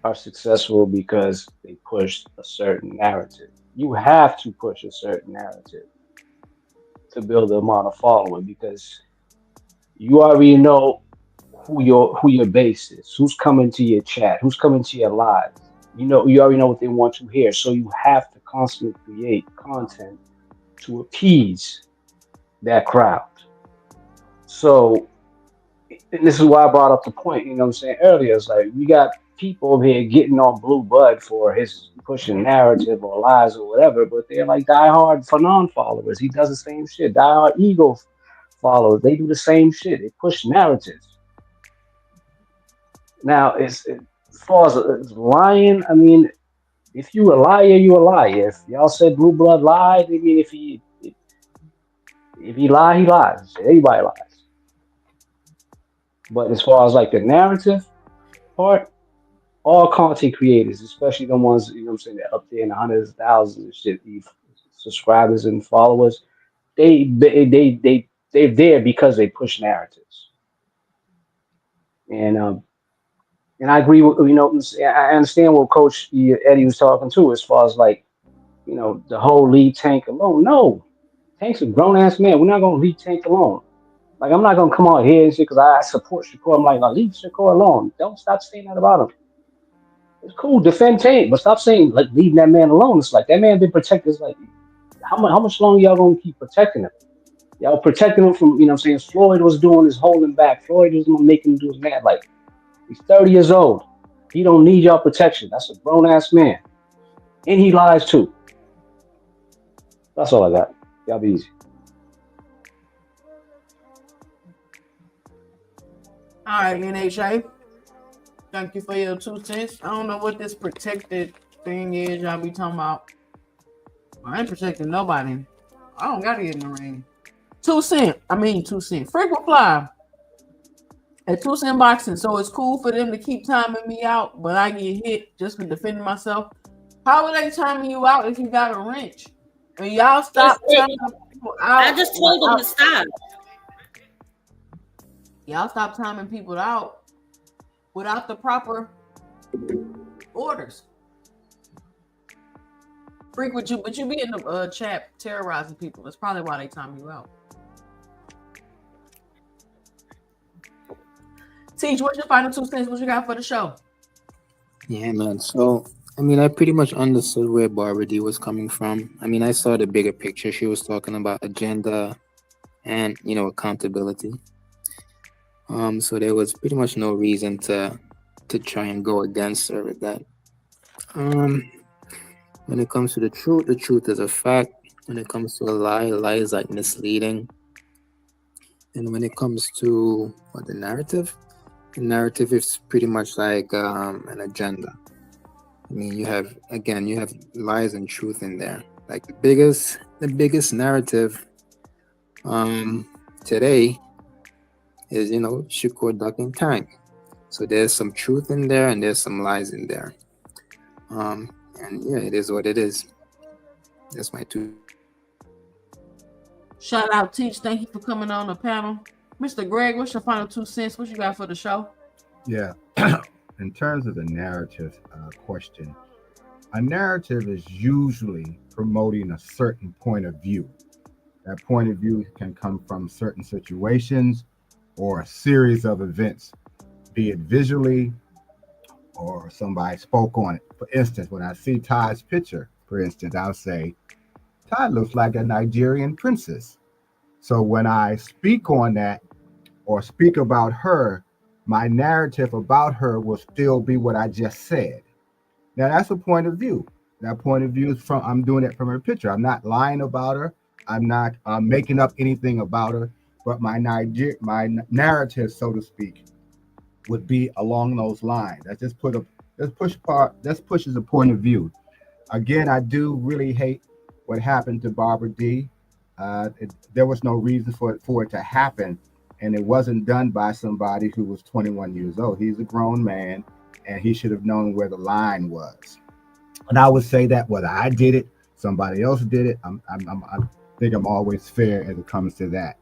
are successful because they push a certain narrative. You have to push a certain narrative to build a amount of following because you already know who your base is, who's coming to your chat, who's coming to your lives. You already know what they want to hear, so you have to constantly create content to appease that crowd. So, and this is why I brought up the point, what I'm saying earlier. It's like we got people over here getting on Blue Bud for his pushing narrative or lies or whatever, but they're like diehard for non-followers. He does the same shit. Diehard ego followers, they do the same shit. They push narratives. Now, as far as lying, I mean, if you a liar, you a liar. If y'all said Blue Blood lied, I mean, if he lie, he lies. Everybody lies. But as far as like the narrative part, all content creators, especially the ones, you know what I'm saying, that up there in the hundreds of thousands and shit, these subscribers and followers, they're there because they push narratives. And and I agree with, you know, I understand what Coach Eddie was talking to as far as like, you know, the whole leave Tank alone. No, Tank's a grown ass man. We're not gonna leave Tank alone. Like I'm not gonna come out here and shit because I support Shakur. I'm like, no, leave Shakur alone. Don't stop saying that about him. It's cool, defend Tank, but stop saying like leaving that man alone. It's like that man been protected. It's like how much longer y'all gonna keep protecting him? Y'all protecting him from, you know what I'm saying, Floyd was doing his holding back. Floyd was making him do his mad. Like he's 30 years old. He don't need y'all protection. That's a grown ass man. And he lies too. That's all I got. Y'all be easy. All right, NHA. Thank you for your 2 cents. I don't know what this protected thing is y'all be talking about. I ain't protecting nobody. I don't gotta get in the ring. 2 cent. I mean 2 cent. Frequent fly at 2 cent boxing. So it's cool for them to keep timing me out, but I get hit just for defending myself. How are they timing you out if you got a wrench? And y'all stop timing people I out just told them to stop. y'all stop timing people out without the proper orders. Frequent you, but you be in the chat terrorizing people. That's probably why they time you out. Teach, what's your final 2 cents? What you got for the show? Yeah, man. So, I mean, I pretty much understood where Barbara D was coming from. I mean, I saw the bigger picture. She was talking about agenda and, accountability. So there was pretty much no reason to try and go against her with that. Um, when it comes to the truth is a fact. When it comes to a lie is like misleading. And when it comes to the narrative is pretty much like an agenda. I mean, you have lies and truth in there. Like the biggest narrative um today is Shakur ducking Tank. So there's some truth in there and there's some lies in there. Um, and yeah, it is what it is. That's my 2 cents. Shout out Teach. Thank you for coming on the panel. Mr. Greg, what's your final 2 cents? What you got for the show? Yeah. In terms of the narrative question, a narrative is usually promoting a certain point of view. That point of view can come from certain situations or a series of events, be it visually or somebody spoke on it. For instance, when I see Ty's picture, for instance, I'll say, Ty looks like a Nigerian princess. So when I speak on that or speak about her, my narrative about her will still be what I just said. Now that's a point of view. That point of view is from I'm doing it from her picture. I'm not lying about her. I'm not making up anything about her. But my narrative, so to speak, would be along those lines. That's pushes a point of view. Again, I do really hate what happened to Barbara D. There was no reason for it to happen, and it wasn't done by somebody who was 21 years old. He's a grown man, and he should have known where the line was. And I would say that whether I did it, somebody else did it, I think I'm always fair as it comes to that.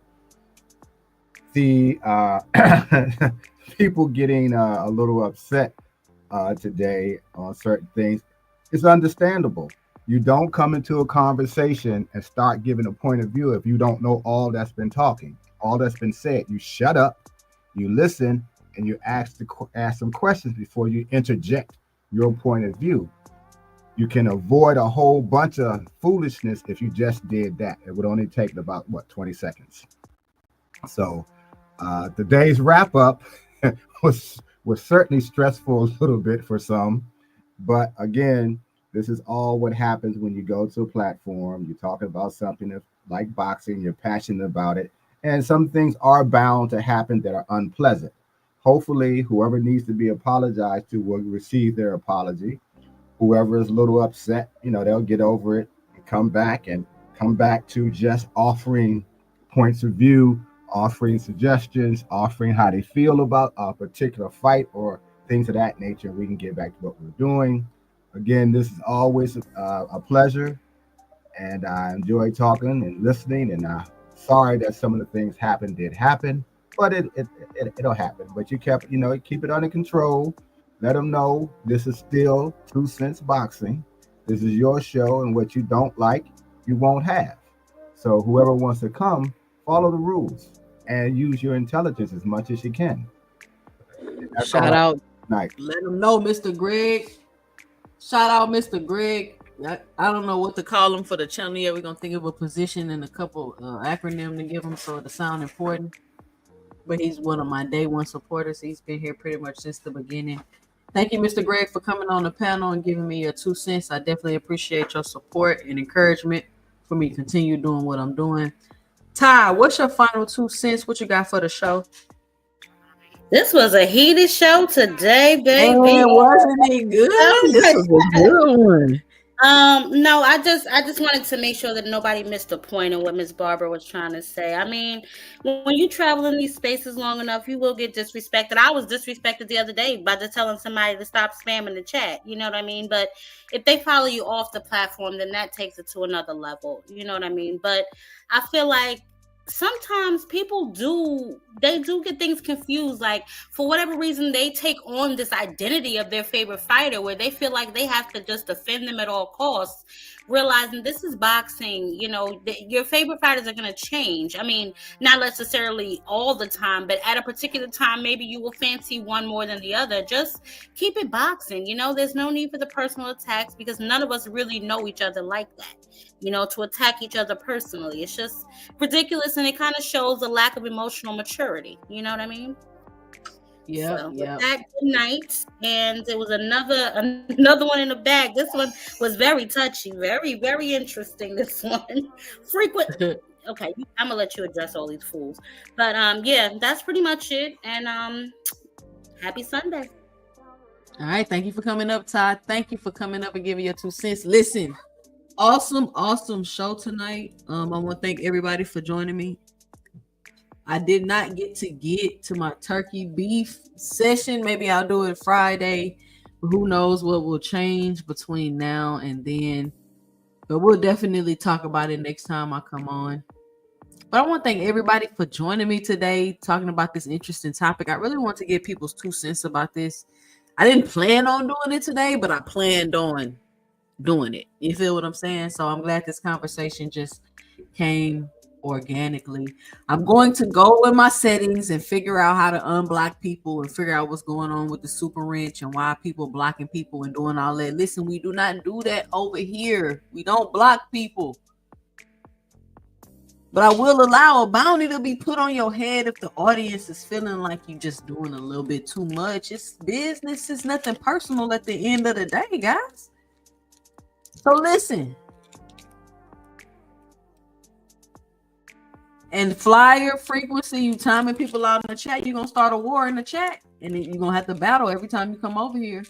The people getting a little upset today on certain things, it's understandable. You don't come into a conversation and start giving a point of view if you don't know all that's been talking, all that's been said. You shut up, you listen, and you ask some questions before you interject your point of view. You can avoid a whole bunch of foolishness if you just did that. It would only take about 20 seconds. So today's wrap up was certainly stressful a little bit for some, but again, this is all what happens when you go to a platform. You're talking about something like boxing. You're passionate about it, and some things are bound to happen that are unpleasant. Hopefully, whoever needs to be apologized to will receive their apology. Whoever is a little upset, they'll get over it and come back to just offering points of view offering suggestions, offering how they feel about a particular fight or things of that nature. We can get back to what we're doing. Again, this is always a pleasure, and I enjoy talking and listening. And sorry that some of the things did happen, but it'll happen. But you kept, keep it under control. Let them know this is still 2 Cents Boxing. This is your show, and what you don't like, you won't have. So whoever wants to come, follow the rules and use your intelligence as much as you can. And that's all Shout I have out, tonight. let them know, Mr. Greg. Shout out, Mr. Greg. I don't know what to call him for the channel yet. We're gonna think of a position and a couple acronym to give him so it sound important. But he's one of my day one supporters. He's been here pretty much since the beginning. Thank you, Mr. Greg, for coming on the panel and giving me your 2 cents. I definitely appreciate your support and encouragement for me to continue doing what I'm doing. Ty, what's your final 2 cents? What you got for the show? This was a heated show today, baby. Man, wasn't it Oh good? This my was a good one. No, I just wanted to make sure that nobody missed the point of what Miss Barbara was trying to say. I mean, when you travel in these spaces long enough, you will get disrespected. I was disrespected the other day by just telling somebody to stop spamming the chat. You know what I mean? But if they follow you off the platform, then that takes it to another level. You know what I mean? But I feel like sometimes people do get things confused. Like, for whatever reason, they take on this identity of their favorite fighter where they feel like they have to just defend them at all costs, realizing this is boxing. Your favorite fighters are going to change. I mean, not necessarily all the time, but at a particular time maybe you will fancy one more than the other. Just keep it boxing. There's no need for the personal attacks, because none of us really know each other like that, to attack each other personally. It's just ridiculous, and it kind of shows a lack of emotional maturity. You know what I mean? Yep, So with yep. that, good night. And there was another one in the bag. This one was very touchy, very, very interesting. This one. Frequent. Okay, I'm gonna let you address all these fools. But yeah, that's pretty much it. And happy Sunday. All right, thank you for coming up, Todd. Thank you for coming up and giving your 2 cents. Listen, awesome show tonight. I want to thank everybody for joining me. I did not get to my turkey beef session. Maybe I'll do it Friday. Who knows what will change between now and then. But we'll definitely talk about it next time I come on. But I want to thank everybody for joining me today, talking about this interesting topic. I really want to get people's 2 cents about this. I didn't plan on doing it today, but I planned on doing it. You feel what I'm saying? So I'm glad this conversation just came organically. I'm going to go in my settings and figure out how to unblock people and figure out what's going on with the super wrench and why people blocking people and doing all that. Listen, we do not do that over here. We don't block people. But I will allow a bounty to be put on your head if the audience is feeling like you just doing a little bit too much. It's business. It's nothing personal at the end of the day, guys. So listen. And flyer frequency, you timing people out in the chat, you're going to start a war in the chat. And then you're going to have to battle every time you come over here.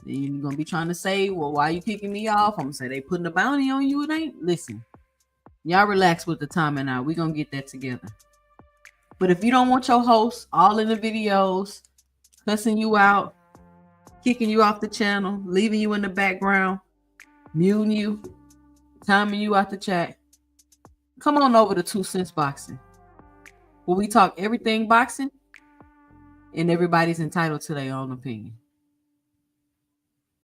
Then you're going to be trying to say, well, why you kicking me off? I'm going to say they putting a bounty on you. It ain't. Listen. Y'all relax with the timing out. We're going to get that together. But if you don't want your host all in the videos, cussing you out, kicking you off the channel, leaving you in the background, muting you, timing you out the chat, come on over to 2 Cents Boxing, where we talk everything boxing and everybody's entitled to their own opinion.